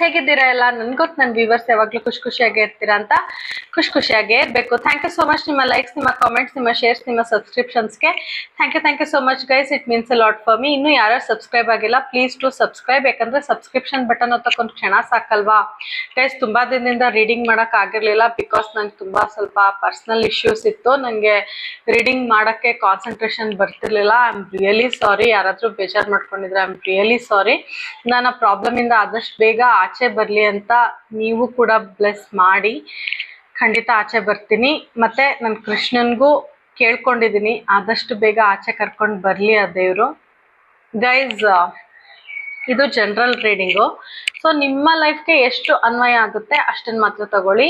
ಹೇಗಿದ್ದೀರಾ ಎಲ್ಲ? ನನ್ಗೊತ್ತು ನನ್ನ ವ್ಯೂವರ್ಸ್ ಯಾವಾಗಲೂ ಖುಷಿಯಾಗೇ ಇರ್ತೀರಾ ಅಂತ. ಖುಷಿಯಾಗೇ ಇರಬೇಕು. ಥ್ಯಾಂಕ್ ಯು ಸೋ ಮಚ್ ನಿಮ್ಮ ಲೈಕ್ಸ್, ನಿಮ್ಮ ಕಾಮೆಂಟ್ಸ್, ನಿಮ್ಮ ಶೇರ್ಸ್, ನಿಮ್ಮ ಸಬ್ಸ್ಕ್ರಿಪ್ಷನ್ಸ್ಗೆ. Thank you so much guys. It means a lot for me. ಇನ್ನೂ ಯಾರು ಸಬ್ಸ್ಕ್ರೈಬ್ ಆಗಿಲ್ಲ, ಪ್ಲೀಸ್ ಟು ಸಬ್ಸ್ಕ್ರೈಬ್. ಯಾಕಂದ್ರೆ ಸಬ್ಸ್ಕ್ರಿಪ್ಷನ್ ಬಟನ್ ಒತ್ತಕ್ಕೊಂದು ಕ್ಷಣ ಸಾಕಲ್ವಾ ಗೈಸ್. ತುಂಬಾ ದಿನದಿಂದ ರೀಡಿಂಗ್ ಮಾಡಕ್ ಆಗಿರ್ಲಿಲ್ಲ, ಬಿಕಾಸ್ ನಂಗೆ ತುಂಬಾ ಸ್ವಲ್ಪ ಪರ್ಸನಲ್ ಇಶ್ಯೂಸ್ ಇತ್ತು. ನನಗೆ ರೀಡಿಂಗ್ ಮಾಡಕ್ಕೆ ಕಾನ್ಸಂಟ್ರೇಷನ್ ಬರ್ತಿರ್ಲಿಲ್ಲ. I am really sorry. ಯಾರಾದ್ರೂ ಬೇಜಾರು ಮಾಡ್ಕೊಂಡಿದ್ರೆ ಐ ಆಮ್ ರಿಯಲಿ ಸಾರಿ. ನಾನು ಆ ಪ್ರಾಬ್ಲಮ್ ಇಂದ ಆದಷ್ಟು ಬೇಗ ಆಚೆ ಬರ್ಲಿ ಅಂತ ನೀವು ಕೂಡ ಬ್ಲೆಸ್ ಮಾಡಿ. ಖಂಡಿತ ಆಚೆ ಬರ್ತೀನಿ. ಮತ್ತೆ ನನ್ನ ಕೃಷ್ಣನ್ಗೂ ಕೇಳ್ಕೊಂಡಿದ್ದೀನಿ ಆದಷ್ಟು ಬೇಗ ಆಚೆ ಕರ್ಕೊಂಡು ಬರ್ಲಿ ಆ ದೇವ್ರು. ಗೈಸ್, ಇದು ಜನರಲ್ ರೀಡಿಂಗು. ಸೊ ನಿಮ್ಮ ಲೈಫ್ಗೆ ಎಷ್ಟು ಅನ್ವಯ ಆಗುತ್ತೆ ಅಷ್ಟನ್ನು ಮಾತ್ರ ತಗೊಳ್ಳಿ.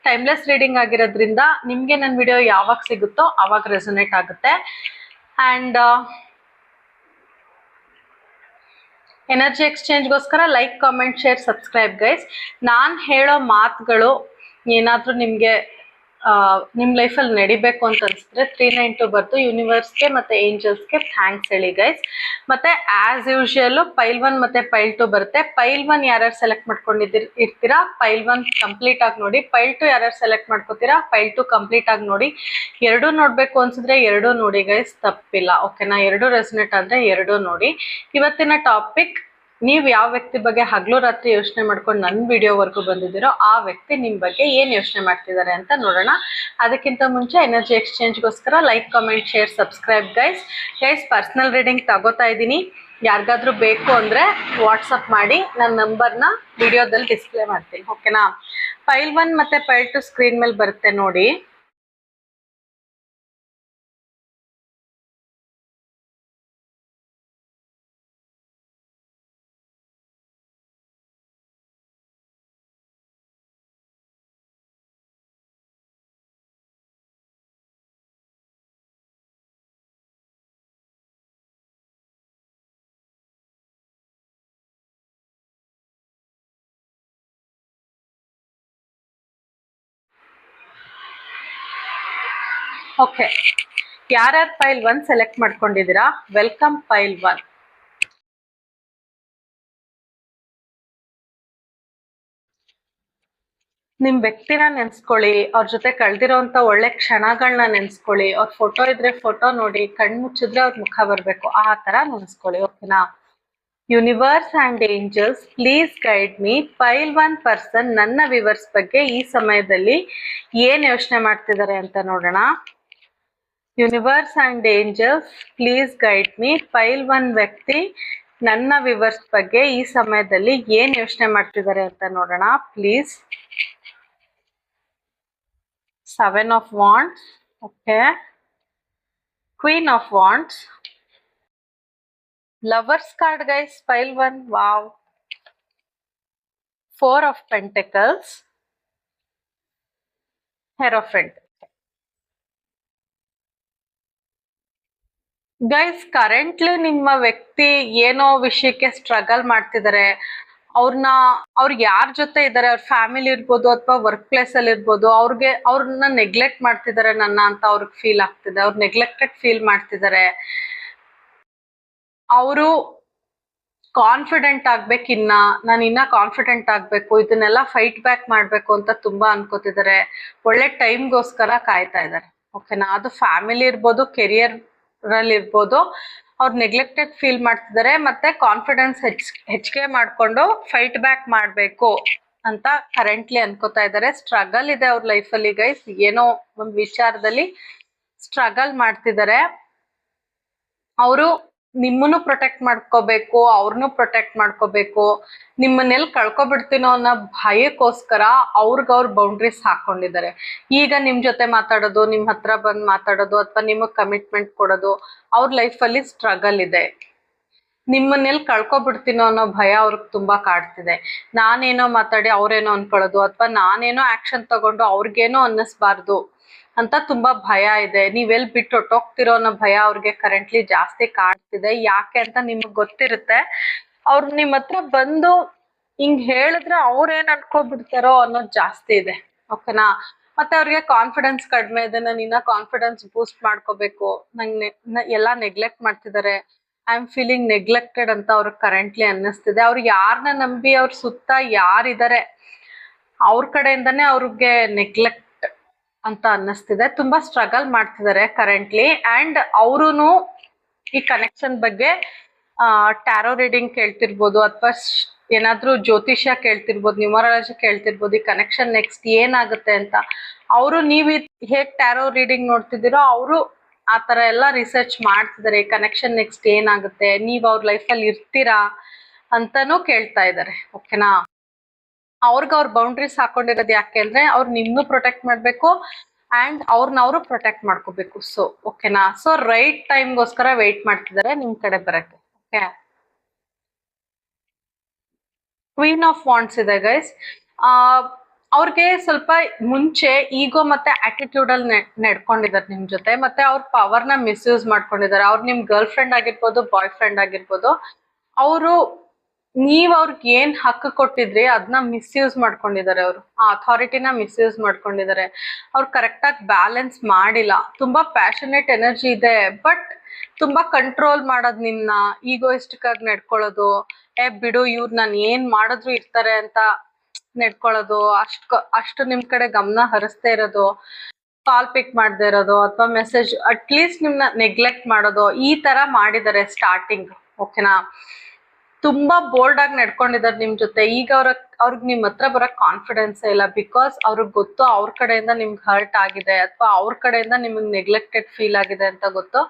ಟೈಮ್ಲೆಸ್ ರೀಡಿಂಗ್ ಆಗಿರೋದ್ರಿಂದ ನಿಮಗೆ ನನ್ನ ವಿಡಿಯೋ ಯಾವಾಗ ಸಿಗುತ್ತೋ ಆವಾಗ ರೆಸೊನೇಟ್ ಆಗುತ್ತೆ. ಆ್ಯಂಡ್ ಎನರ್ಜಿ ಎಕ್ಸ್ಚೇಂಜ್ಗೋಸ್ಕರ like, comment, share, subscribe guys. ನಾನು ಹೇಳೋ ಮಾತುಗಳು ಏನಾದರೂ ನಿಮಗೆ ನಿಮ್ಮ ಲೈಫಲ್ಲಿ ನಡಿಬೇಕು ಅಂತ ಅನಿಸಿದ್ರೆ 392 ಬರ್ದು ಯೂನಿವರ್ಸ್ಗೆ ಮತ್ತು ಏಂಜಲ್ಸ್ಗೆ ಥ್ಯಾಂಕ್ಸ್ ಹೇಳಿ ಗೈಸ್. ಮತ್ತು ಆ್ಯಸ್ ಯೂಶುವಲ್ಲು ಪೈಲ್ 1 ಮತ್ತು ಪೈಲ್ 2 ಬರುತ್ತೆ. ಪೈಲ್ 1 ಯಾರ್ಯಾರು ಸೆಲೆಕ್ಟ್ ಇರ್ತೀರಾ ಪೈಲ್ 1 ಕಂಪ್ಲೀಟ್ ಆಗಿ ನೋಡಿ. ಪೈಲ್ 2 ಯಾರ್ಯಾರು ಸೆಲೆಕ್ಟ್ ಮಾಡ್ಕೋತೀರಾ ಪೈಲ್ 2 ಕಂಪ್ಲೀಟ್ ಆಗಿ ನೋಡಿ. ಎರಡೂ ನೋಡಬೇಕು ಅನ್ಸಿದ್ರೆ ಎರಡೂ ನೋಡಿ ಗೈಸ್, ತಪ್ಪಿಲ್ಲ. ಓಕೆನಾ? ಎರಡೂ ರೆಸನೇಟ್ ಅಂದರೆ ಎರಡೂ ನೋಡಿ. ಇವತ್ತಿನ ಟಾಪಿಕ್, ನೀವು ಯಾವ ವ್ಯಕ್ತಿ ಬಗ್ಗೆ ಹಗಲು ರಾತ್ರಿ ಯೋಚನೆ ಮಾಡ್ಕೊಂಡು ನನ್ನ ವಿಡಿಯೋವರೆಗೂ ಬಂದಿದ್ದೀರೋ ಆ ವ್ಯಕ್ತಿ ನಿಮ್ಮ ಬಗ್ಗೆ ಏನು ಯೋಚನೆ ಮಾಡ್ತಿದ್ದಾರೆ ಅಂತ ನೋಡೋಣ. ಅದಕ್ಕಿಂತ ಮುಂಚೆ ಎನರ್ಜಿ ಎಕ್ಸ್ಚೇಂಜ್ಗೋಸ್ಕರ like, comment, share, subscribe guys. Personal reading ತಗೋತಾ ಇದ್ದೀನಿ. ಯಾರಿಗಾದ್ರೂ ಬೇಕು ಅಂದರೆ ವಾಟ್ಸಪ್ ಮಾಡಿ. ನನ್ನ ನಂಬರ್ನ ವಿಡಿಯೋದಲ್ಲಿ ಡಿಸ್ಪ್ಲೇ ಮಾಡ್ತೀನಿ. ಓಕೆನಾ? ಪೈಲ್ 1 ಮತ್ತು ಪೈಲ್ 2 ಸ್ಕ್ರೀನ್ ಮೇಲೆ ಬರುತ್ತೆ ನೋಡಿ. ಓಕೆ, ಯಾರ್ಯಾರು ಪೈಲ್ 1 ಸೆಲೆಕ್ಟ್ ಮಾಡ್ಕೊಂಡಿದ್ದೀರಾ ವೆಲ್ಕಮ್ ಪೈಲ್ 1. ನಿಮ್ಮ ವ್ಯಕ್ತಿನ ನೆನೆಸ್ಕೊಳ್ಳಿ, ಅವ್ರ ಜೊತೆ ಕಳೆದಿರೋಂಥ ಒಳ್ಳೆ ಕ್ಷಣಗಳನ್ನ ನೆನೆಸ್ಕೊಳ್ಳಿ. ಅವ್ರ ಫೋಟೋ ಇದ್ರೆ ಫೋಟೋ ನೋಡಿ, ಕಣ್ಣು ಮುಚ್ಚಿದ್ರೆ ಅವ್ರ ಮುಖ ಬರಬೇಕು, ಆ ಥರ ನೆನೆಸ್ಕೊಳ್ಳಿ. ಓಕೆನಾ? Universe and angels please guide me. Pile 1 person ನನ್ನ ವ್ಯೂವರ್ಸ್ ಬಗ್ಗೆ ಈ ಸಮಯದಲ್ಲಿ ಏನು ಯೋಚನೆ ಮಾಡ್ತಿದ್ದಾರೆ ಅಂತ ನೋಡೋಣ. Universe and angels please guide me. Pile 1 ವ್ಯಕ್ತಿ ನನ್ನ ವ್ಯೂವರ್ಸ್ ಬಗ್ಗೆ ಈ ಸಮಯದಲ್ಲಿ ಏನು ಯೋಚನೆ ಮಾಡ್ತಿದ್ದಾರೆ ಅಂತ ನೋಡೋಣ please. 7 of Wands. Okay. Queen of Wands. Lovers card guys, pile 1. Wow. 4 of Pentacles. Hierophant. Guys, currently ನಿಮ್ಮ ವ್ಯಕ್ತಿ ಏನೋ ವಿಷಯಕ್ಕೆ ಸ್ಟ್ರಗಲ್ ಮಾಡ್ತಿದ್ದಾರೆ. ಅವ್ರಿಗೆ ಯಾರ ಜೊತೆ ಇದ್ದಾರೆ, ಅವ್ರ ಫ್ಯಾಮಿಲಿ ಇರ್ಬೋದು ಅಥವಾ ವರ್ಕ್ ಪ್ಲೇಸ್ ಅಲ್ಲಿ ಇರ್ಬೋದು, ಅವ್ರನ್ನ ನೆಗ್ಲೆಕ್ಟ್ ಮಾಡ್ತಿದ್ದಾರೆ ನನ್ನ ಅಂತ ಅವ್ರಿಗೆ ಫೀಲ್ ಆಗ್ತಿದೆ. ಅವ್ರು ನೆಗ್ಲೆಕ್ಟೆಡ್ ಫೀಲ್ ಮಾಡ್ತಿದ್ದಾರೆ. ಅವರು ಕಾನ್ಫಿಡೆಂಟ್ ಆಗ್ಬೇಕು, ನಾನು ಇನ್ನ ಕಾನ್ಫಿಡೆಂಟ್ ಆಗ್ಬೇಕು, ಇದನ್ನೆಲ್ಲ ಫೈಟ್ ಬ್ಯಾಕ್ ಮಾಡ್ಬೇಕು ಅಂತ ತುಂಬಾ ಅನ್ಕೋತಿದ್ದಾರೆ. ಒಳ್ಳೆ ಟೈಮ್ಗೋಸ್ಕರ ಕಾಯ್ತಾ ಇದ್ದಾರೆ. ಓಕೆನಾ? ಅದು ಫ್ಯಾಮಿಲಿ ಇರ್ಬೋದು, ಕೆರಿಯರ್ ಅಲ್ಲಿ ಇರ್ಬೋದು. ಅವ್ರು ನೆಗ್ಲೆಕ್ಟೆಡ್ ಫೀಲ್ ಮಾಡ್ತಿದ್ದಾರೆ. ಮತ್ತೆ ಕಾನ್ಫಿಡೆನ್ಸ್ ಹೆಚ್ಚಿಗೆ ಮಾಡ್ಕೊಂಡು ಫೈಟ್ ಬ್ಯಾಕ್ ಮಾಡ್ಬೇಕು ಅಂತ ಕರೆಂಟ್ಲಿ ಅನ್ಕೋತಾ ಇದ್ದಾರೆ. ಸ್ಟ್ರಗಲ್ ಇದೆ ಅವ್ರ ಲೈಫಲ್ಲಿ ಗೈಸ್. ಏನೋ ಒಂದು ವಿಚಾರದಲ್ಲಿ ಸ್ಟ್ರಗಲ್ ಮಾಡ್ತಿದ್ದಾರೆ. ಅವರು ನಿಮ್ಮನ್ನು ಪ್ರೊಟೆಕ್ಟ್ ಮಾಡ್ಕೋಬೇಕು, ಅವ್ರನ್ನೂ ಪ್ರೊಟೆಕ್ಟ್ ಮಾಡ್ಕೋಬೇಕು. ನಿಮ್ಮನ್ನೆಲ್ಲಿ ಕಳ್ಕೊಬಿಡ್ತೀನೋ ಅನ್ನೋ ಭಯಕ್ಕೋಸ್ಕರ ಅವ್ರಿಗವ್ರ ಬೌಂಡ್ರೀಸ್ ಹಾಕೊಂಡಿದ್ದಾರೆ. ಈಗ ನಿಮ್ ಜೊತೆ ಮಾತಾಡೋದು, ನಿಮ್ ಹತ್ರ ಬಂದು ಮಾತಾಡೋದು ಅಥವಾ ನಿಮಗ್ ಕಮಿಟ್ಮೆಂಟ್ ಕೊಡೋದು ಅವ್ರ ಲೈಫಲ್ಲಿ ಸ್ಟ್ರಗಲ್ ಇದೆ. ನಿಮ್ಮನ್ನೆಲ್ಲಿ ಕಳ್ಕೊಬಿಡ್ತೀನೋ ಅನ್ನೋ ಭಯ ಅವ್ರಿಗೆ ತುಂಬಾ ಕಾಡ್ತಿದೆ. ನಾನೇನೋ ಮಾತಾಡಿ ಅವ್ರೇನೋ ಅನ್ಕೊಳ್ಳೋದು ಅಥವಾ ನಾನೇನೋ ಆಕ್ಷನ್ ತಗೊಂಡು ಅವ್ರಿಗೇನೋ ಅನ್ನಿಸ್ಬಾರ್ದು ಅಂತ ತುಂಬಾ ಭಯ ಇದೆ. ನೀವೆಲ್ಲಿ ಬಿಟ್ಟು ಹೊಟ್ಟೋಗ್ತಿರೋ ಅನ್ನೋ ಭಯ ಅವ್ರಿಗೆ ಕರೆಂಟ್ಲಿ ಜಾಸ್ತಿ ಕಾಡ್ತಿದೆ. ಯಾಕೆ ಅಂತ ನಿಮ್ಗೆ ಗೊತ್ತಿರುತ್ತೆ. ಅವ್ರು ನಿಮ್ಮ ಹತ್ರ ಬಂದು ಹಿಂಗ್ ಹೇಳಿದ್ರೆ ಅವ್ರೇನ್ ಅನ್ಕೊಬಿಡ್ತಾರೋ ಅನ್ನೋದು ಜಾಸ್ತಿ ಇದೆ. ಓಕೆನಾ? ಮತ್ತೆ ಅವ್ರಿಗೆ ಕಾನ್ಫಿಡೆನ್ಸ್ ಕಡಿಮೆ ಇದೆ. ನಾನು ಇನ್ನ ಕಾನ್ಫಿಡೆನ್ಸ್ ಬೂಸ್ಟ್ ಮಾಡ್ಕೋಬೇಕು, ನಂಗೆ ಎಲ್ಲ ನೆಗ್ಲೆಕ್ಟ್ ಮಾಡ್ತಿದ್ದಾರೆ, ಐ ಆಮ್ ಫೀಲಿಂಗ್ ನೆಗ್ಲೆಕ್ಟೆಡ್ ಅಂತ ಅವ್ರಿಗೆ ಕರೆಂಟ್ಲಿ ಅನ್ನಿಸ್ತಿದೆ. ಅವ್ರು ಯಾರನ್ನ ನಂಬಿ ಅವ್ರ ಸುತ್ತ ಯಾರಿದ್ದಾರೆ ಅವ್ರ ಕಡೆಯಿಂದಾನೇ ಅವ್ರಿಗೆ ನೆಗ್ಲೆಕ್ಟ್ ಅಂತ ಅನ್ನಿಸ್ತಿದೆ. ತುಂಬಾ ಸ್ಟ್ರಗಲ್ ಮಾಡ್ತಿದ್ದಾರೆ ಕರೆಂಟ್ಲಿ. ಅಂಡ್ ಅವ್ರುನು ಈ ಕನೆಕ್ಷನ್ ಬಗ್ಗೆ ಟ್ಯಾರೋ ರೀಡಿಂಗ್ ಕೇಳ್ತಿರ್ಬೋದು, ಅಥವಾ ಏನಾದ್ರೂ ಜ್ಯೋತಿಷ್ಯ ಕೇಳ್ತಿರ್ಬೋದು, ನ್ಯೂಮರಾಲಜಿ ಕೇಳ್ತಿರ್ಬೋದು, ಈ ಕನೆಕ್ಷನ್ ನೆಕ್ಸ್ಟ್ ಏನಾಗುತ್ತೆ ಅಂತ. ಅವರು ನೀವು ಹೇಗ್ ಟ್ಯಾರೋ ರೀಡಿಂಗ್ ನೋಡ್ತಿದ್ದೀರೋ ಅವರು ಆ ತರ ಎಲ್ಲ ರಿಸರ್ಚ್ ಮಾಡ್ತಿದ್ದಾರೆ. ಕನೆಕ್ಷನ್ ನೆಕ್ಸ್ಟ್ ಏನಾಗುತ್ತೆ, ನೀವ್ ಅವ್ರ ಲೈಫಲ್ಲಿ ಇರ್ತೀರಾ ಅಂತಾನೂ ಕೇಳ್ತಾ ಇದ್ದಾರೆ. ಓಕೆನಾ. ಅವ್ರಿಗೆ ಅವ್ರ ಬೌಂಡ್ರೀಸ್ ಹಾಕೊಂಡಿರೋದು ಯಾಕೆ ಅಂದ್ರೆ ಅವ್ರು ನಿಮ್ನು ಪ್ರೊಟೆಕ್ಟ್ ಮಾಡ್ಬೇಕು ಅಂಡ್ ಅವ್ರನ್ನ ಪ್ರೊಟೆಕ್ಟ್ ಮಾಡ್ಕೋಬೇಕು. ಸೊ ಓಕೆನಾ. ಸೊ ರೈಟ್ ಟೈಮ್ಗೋಸ್ಕರ ವೆಯ್ಟ್ ಮಾಡ್ತಿದ್ದಾರೆ ನಿಮ್ ಕಡೆ ಬರಕ್ಕೆ. ಓಕೆ. ಕ್ವೀನ್ ಆಫ್ ವಾಂಡ್ಸ್ ಇದೆ ಗೈಸ್. ಅವ್ರಿಗೆ ಸ್ವಲ್ಪ ಮುಂಚೆ ಈಗೋ ಮತ್ತೆ ಆಟಿಟ್ಯೂಡ್ ಅಲ್ಲಿ ನಡ್ಕೊಂಡಿದ್ದಾರೆ ನಿಮ್ ಜೊತೆ, ಮತ್ತೆ ಅವ್ರ ಪವರ್ನ ಮಿಸ್ಯೂಸ್ ಮಾಡ್ಕೊಂಡಿದ್ದಾರೆ. ಅವ್ರು ನಿಮ್ ಗರ್ಲ್ ಫ್ರೆಂಡ್ ಆಗಿರ್ಬೋದು, ಬಾಯ್ ಫ್ರೆಂಡ್ ಆಗಿರ್ಬೋದು, ಅವರು ನೀವ್ ಅವ್ರಿಗೆ ಏನ್ ಹಕ್ಕು ಕೊಟ್ಟಿದ್ರಿ ಅದನ್ನ ಮಿಸ್ಯೂಸ್ ಮಾಡ್ಕೊಂಡಿದ್ದಾರೆ. ಅವರು ಆ ಅಥಾರಿಟಿನ ಮಿಸ್ಯೂಸ್ ಮಾಡ್ಕೊಂಡಿದ್ದಾರೆ. ಅವ್ರು ಕರೆಕ್ಟ್ ಆಗಿ ಬ್ಯಾಲೆನ್ಸ್ ಮಾಡಿಲ್ಲ. ತುಂಬಾ ಪ್ಯಾಷನೇಟ್ ಎನರ್ಜಿ ಇದೆ, ಬಟ್ ತುಂಬಾ ಕಂಟ್ರೋಲ್ ಮಾಡೋದು, ನಿಮ್ನ ಈಗೋಯಿಸ್ಟಿಕ್ ಆಗಿ ನಡ್ಕೊಳ್ಳೋದು, ಬಿಡು ಇವ್ರು ನಾನು ಏನ್ ಮಾಡಿದ್ರು ಇರ್ತಾರೆ ಅಂತ ನಡ್ಕೊಳ್ಳೋದು, ಅಷ್ಟು ನಿಮ್ ಕಡೆ ಗಮನ ಹರಿಸ್ತಾ ಇರೋದು, ಕಾಲ್ ಪಿಕ್ ಮಾಡದೇ ಇರೋದು, ಅಥವಾ ಮೆಸೇಜ್ ಅಟ್ಲೀಸ್ಟ್ ನಿಮ್ನ ನೆಗ್ಲೆಕ್ಟ್ ಮಾಡೋದು, ಈ ತರ ಮಾಡಿದ್ದಾರೆ ಸ್ಟಾರ್ಟಿಂಗ್. ಓಕೆನಾ. ತುಂಬಾ ಬೋಲ್ಡ್ ಆಗಿ ನಡ್ಕೊಂಡಿದ್ದಾರೆ ನಿಮ್ ಜೊತೆ. ಈಗ ಅವ್ರಿಗೆ ನಿಮ್ ಹತ್ರ ಬರಕ್ ಕಾನ್ಫಿಡೆನ್ಸ್ ಇಲ್ಲ. ಬಿಕಾಸ್ ಅವ್ರಿಗೆ ಗೊತ್ತು ಅವ್ರ ಕಡೆಯಿಂದ ನಿಮ್ಗೆ ಹರ್ಟ್ ಆಗಿದೆ, ಅಥವಾ ಅವ್ರ ಕಡೆಯಿಂದ ನಿಮ್ಗೆ ನೆಗ್ಲೆಕ್ಟೆಡ್ ಫೀಲ್ ಆಗಿದೆ ಅಂತ ಗೊತ್ತು.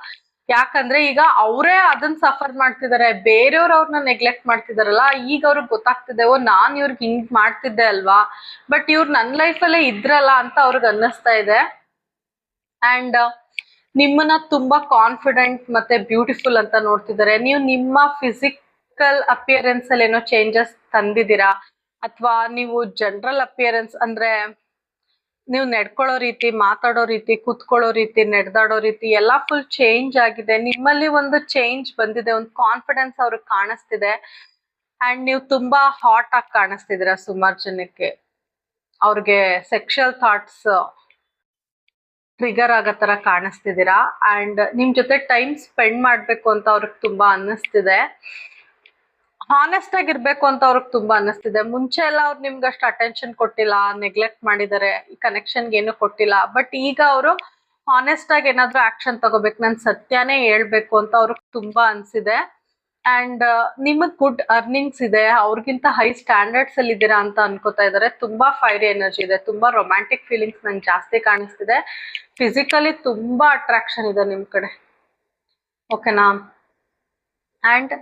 ಯಾಕಂದ್ರೆ ಈಗ ಅವರೇ ಅದನ್ನ ಸಫರ್ ಮಾಡ್ತಿದ್ದಾರೆ, ಬೇರೆಯವ್ರು ಅವ್ರನ್ನ ನೆಗ್ಲೆಕ್ಟ್ ಮಾಡ್ತಿದಾರಲ್ಲ. ಈಗ ಅವ್ರಿಗೆ ಗೊತ್ತಾಗ್ತಿದೆ, ಓ ನಾನ್ ಇವ್ರಿಗೆ ಹಿಂಗ್ ಮಾಡ್ತಿದ್ದೆ ಅಲ್ವಾ, ಬಟ್ ಇವ್ರು ನನ್ನ ಲೈಫಲ್ಲೇ ಇದ್ರಲ್ಲ ಅಂತ ಅವ್ರಿಗೆ ಅನ್ನಿಸ್ತಾ ಇದೆ. ಅಂಡ್ ನಿಮ್ಮನ್ನ ತುಂಬಾ ಕಾನ್ಫಿಡೆಂಟ್ ಮತ್ತೆ ಬ್ಯೂಟಿಫುಲ್ ಅಂತ ನೋಡ್ತಿದ್ದಾರೆ. ನೀವು ನಿಮ್ಮ ಫಿಸಿಕಲ್ ಅಪಿಯರೆನ್ಸ್ ಅಲ್ಲಿ ಏನೋ ಚೇಂಜಸ್ ತಂದಿದ್ದೀರಾ, ಅಥವಾ ನೀವು ಜನರಲ್ ಅಪಿಯರೆನ್ಸ್ ಅಂದ್ರೆ ನೀವು ನಡ್ಕೊಳ್ಳೋ ರೀತಿ, ಮಾತಾಡೋ ರೀತಿ, ಕೂತ್ಕೊಳ್ಳೋ ರೀತಿ, ನಡೆದಾಡೋ ರೀತಿ ಎಲ್ಲ ಫುಲ್ ಚೇಂಜ್ ಆಗಿದೆ. ನಿಮ್ಮಲ್ಲಿ ಒಂದು ಚೇಂಜ್ ಬಂದಿದೆ, ಒಂದು ಕಾನ್ಫಿಡೆನ್ಸ್ ಅವ್ರಿಗೆ ಕಾಣಿಸ್ತಿದೆ. ಅಂಡ್ ನೀವು ತುಂಬಾ ಹಾಟ್ ಆಗಿ ಕಾಣಿಸ್ತಿದ್ದೀರಾ ಸುಮಾರು ಜನಕ್ಕೆ. ಅವ್ರಿಗೆ ಸೆಕ್ಷುಯಲ್ ಥಾಟ್ಸ್ ಟ್ರಿಗರ್ ಆಗೋ ತರ ಕಾಣಿಸ್ತಿದ್ದೀರಾ. ಅಂಡ್ ನಿಮ್ ಜೊತೆ ಟೈಮ್ ಸ್ಪೆಂಡ್ ಮಾಡ್ಬೇಕು ಅಂತ ಅವ್ರಿಗೆ ತುಂಬಾ ಅನ್ನಿಸ್ತಿದೆ. ಹಾನೆಸ್ಟ್ ಆಗಿರ್ಬೇಕು ಅಂತ ಅವ್ರಿಗೆ ತುಂಬಾ ಅನ್ನಿಸ್ತಿದೆ. ಮುಂಚೆ ಎಲ್ಲ ಅವ್ರು ನಿಮ್ಗೆ ಅಷ್ಟು ಅಟೆನ್ಷನ್ ಕೊಟ್ಟಿಲ್ಲ, ನೆಗ್ಲೆಕ್ಟ್ ಮಾಡಿದ್ದಾರೆ, ಈ ಕನೆಕ್ಷನ್ಗೆ ಏನು ಕೊಟ್ಟಿಲ್ಲ. ಬಟ್ ಈಗ ಅವರು ಹಾನೆಸ್ಟ್ ಆಗಿ ಏನಾದ್ರೂ ಆಕ್ಷನ್ ತಗೋಬೇಕು, ನನ್ ಸತ್ಯನೇ ಹೇಳ್ಬೇಕು ಅಂತ ಅವ್ರಿಗೆ ತುಂಬಾ ಅನ್ಸಿದೆ. ಅಂಡ್ ನಿಮಗ್ ಗುಡ್ ಅರ್ನಿಂಗ್ಸ್ ಇದೆ, ಅವ್ರಿಗಿಂತ ಹೈ ಸ್ಟ್ಯಾಂಡರ್ಡ್ಸ್ ಅಲ್ಲಿ ಇದ್ದೀರಾ ಅಂತ ಅನ್ಕೋತಾ ಇದಾರೆ. ತುಂಬಾ ಫೈರಿ ಎನರ್ಜಿ ಇದೆ, ತುಂಬಾ ರೊಮ್ಯಾಂಟಿಕ್ ಫೀಲಿಂಗ್ಸ್ ನಂಗೆ ಜಾಸ್ತಿ ಕಾಣಿಸ್ತಿದೆ. ಫಿಸಿಕಲಿ ತುಂಬಾ ಅಟ್ರಾಕ್ಷನ್ ಇದೆ ನಿಮ್ ಕಡೆ. ಓಕೆನಾ. ಅಂಡ್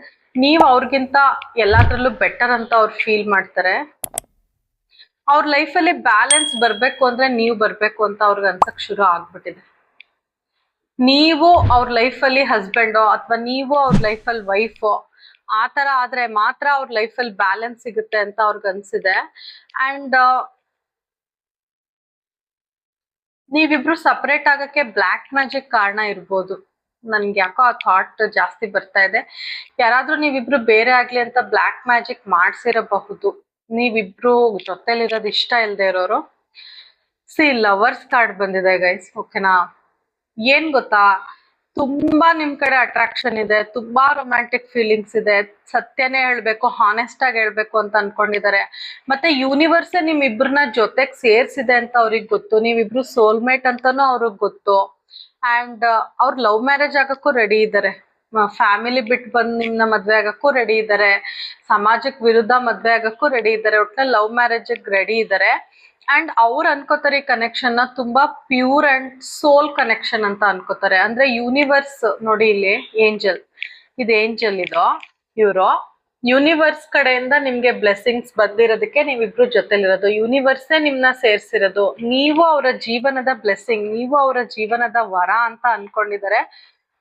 ನೀವ್ ಅವ್ರಿಗಿಂತ ಎಲ್ಲಾದ್ರಲ್ಲೂ ಬೆಟರ್ ಅಂತ ಅವ್ರು ಫೀಲ್ ಮಾಡ್ತಾರೆ. ಅವ್ರ ಲೈಫಲ್ಲಿ ಬ್ಯಾಲೆನ್ಸ್ ಬರ್ಬೇಕು ಅಂದ್ರೆ ನೀವು ಬರ್ಬೇಕು ಅಂತ ಅವ್ರಿಗೆ ಅನ್ಸಕ್ ಶುರು ಆಗ್ಬಿಟ್ಟಿದೆ. ನೀವು ಅವ್ರ ಲೈಫಲ್ಲಿ ಹಸ್ಬೆಂಡೋ, ಅಥವಾ ನೀವು ಅವ್ರ ಲೈಫಲ್ಲಿ ವೈಫೋ, ಆ ತರ ಆದ್ರೆ ಮಾತ್ರ ಅವ್ರ ಲೈಫಲ್ಲಿ ಬ್ಯಾಲೆನ್ಸ್ ಸಿಗುತ್ತೆ ಅಂತ ಅವ್ರಿಗೆ ಅನ್ಸಿದೆ. ಅಂಡ್ ನೀವಿಬ್ರು ಸಪರೇಟ್ ಆಗಕ್ಕೆ ಬ್ಲ್ಯಾಕ್ ಮ್ಯಾಜಿಕ್ ಕಾರಣ ಇರ್ಬೋದು. ನನ್ಗೆ ಯಾಕೋ ಆ ಥಾಟ್ ಜಾಸ್ತಿ ಬರ್ತಾ ಇದೆ. ಯಾರಾದ್ರೂ ನೀವಿಬ್ರು ಬೇರೆ ಆಗ್ಲಿ ಅಂತ ಬ್ಲ್ಯಾಕ್ ಮ್ಯಾಜಿಕ್ ಮಾಡ್ಸಿರಬಹುದು. ನೀವಿಬ್ರು ಜೊತೆಲಿರೋದು ಇಷ್ಟ ಇಲ್ದೇ ಇರೋರು. ಲವರ್ಸ್ ಕಾರ್ಡ್ ಬಂದಿದೆ ಗೈಸ್. ಓಕೆನಾ. ಏನ್ ಗೊತ್ತಾ, ತುಂಬಾ ನಿಮ್ ಕಡೆ ಅಟ್ರಾಕ್ಷನ್ ಇದೆ, ತುಂಬಾ ರೊಮ್ಯಾಂಟಿಕ್ ಫೀಲಿಂಗ್ಸ್ ಇದೆ. ಸತ್ಯನೇ ಹೇಳ್ಬೇಕು, ಹಾನೆಸ್ಟ್ ಆಗಿ ಹೇಳ್ಬೇಕು ಅಂತ ಅನ್ಕೊಂಡಿದ್ದಾರೆ. ಮತ್ತೆ ಯೂನಿವರ್ಸೇ ನಿಮ್ ಇಬ್ರನ್ನ ಜೊತೆಗ್ ಸೇರ್ಸಿದೆ ಅಂತ ಅವ್ರಿಗೆ ಗೊತ್ತು. ನೀವಿಬ್ರು ಸೋಲ್ಮೇಟ್ ಅಂತಾನು ಅವ್ರಿಗೆ ಗೊತ್ತು. ಅಂಡ್ ಅವ್ರ ಲವ್ ಮ್ಯಾರೇಜ್ ಆಗಕ್ಕೂ ರೆಡಿ ಇದ್ದಾರೆ. ಫ್ಯಾಮಿಲಿ ಬಿಟ್ಟು ಬಂದು ನಿಮ್ನ ಮದ್ವೆ ಆಗಕ್ಕೂ ರೆಡಿ ಇದ್ದಾರೆ. ಸಮಾಜಕ್ಕೆ ವಿರುದ್ಧ ಮದ್ವೆ ಆಗಕ್ಕೂ ರೆಡಿ ಇದ್ದಾರೆ. ಒಟ್ನಲ್ಲಿ ಲವ್ ಮ್ಯಾರೇಜ್ ರೆಡಿ ಇದ್ದಾರೆ. ಅಂಡ್ ಅವ್ರು ಅನ್ಕೋತಾರೆ ಈ ಕನೆಕ್ಷನ್ ನ ತುಂಬಾ ಪ್ಯೂರ್ ಅಂಡ್ ಸೋಲ್ ಕನೆಕ್ಷನ್ ಅಂತ ಅನ್ಕೋತಾರೆ. ಅಂದ್ರೆ ಯೂನಿವರ್ಸ್ ನೋಡಿ, ಇಲ್ಲಿ ಏಂಜಲ್, ಇದು ಏಂಜಲ್, ಇದು ಇವರು ಯೂನಿವರ್ಸ್ ಕಡೆಯಿಂದ ನಿಮ್ಗೆ ಬ್ಲೆಸ್ಸಿಂಗ್ಸ್ ಬಂದಿರೋದಕ್ಕೆ ನೀವಿಬ್ರು ಜೊತೆಲಿರೋದು. ಯೂನಿವರ್ಸೇ ನಿಮ್ನ ಸೇರ್ಸಿರೋದು. ನೀವು ಅವರ ಜೀವನದ ಬ್ಲೆಸ್ಸಿಂಗ್, ನೀವು ಅವರ ಜೀವನದ ವರ ಅಂತ ಅನ್ಕೊಂಡಿದ್ದಾರೆ.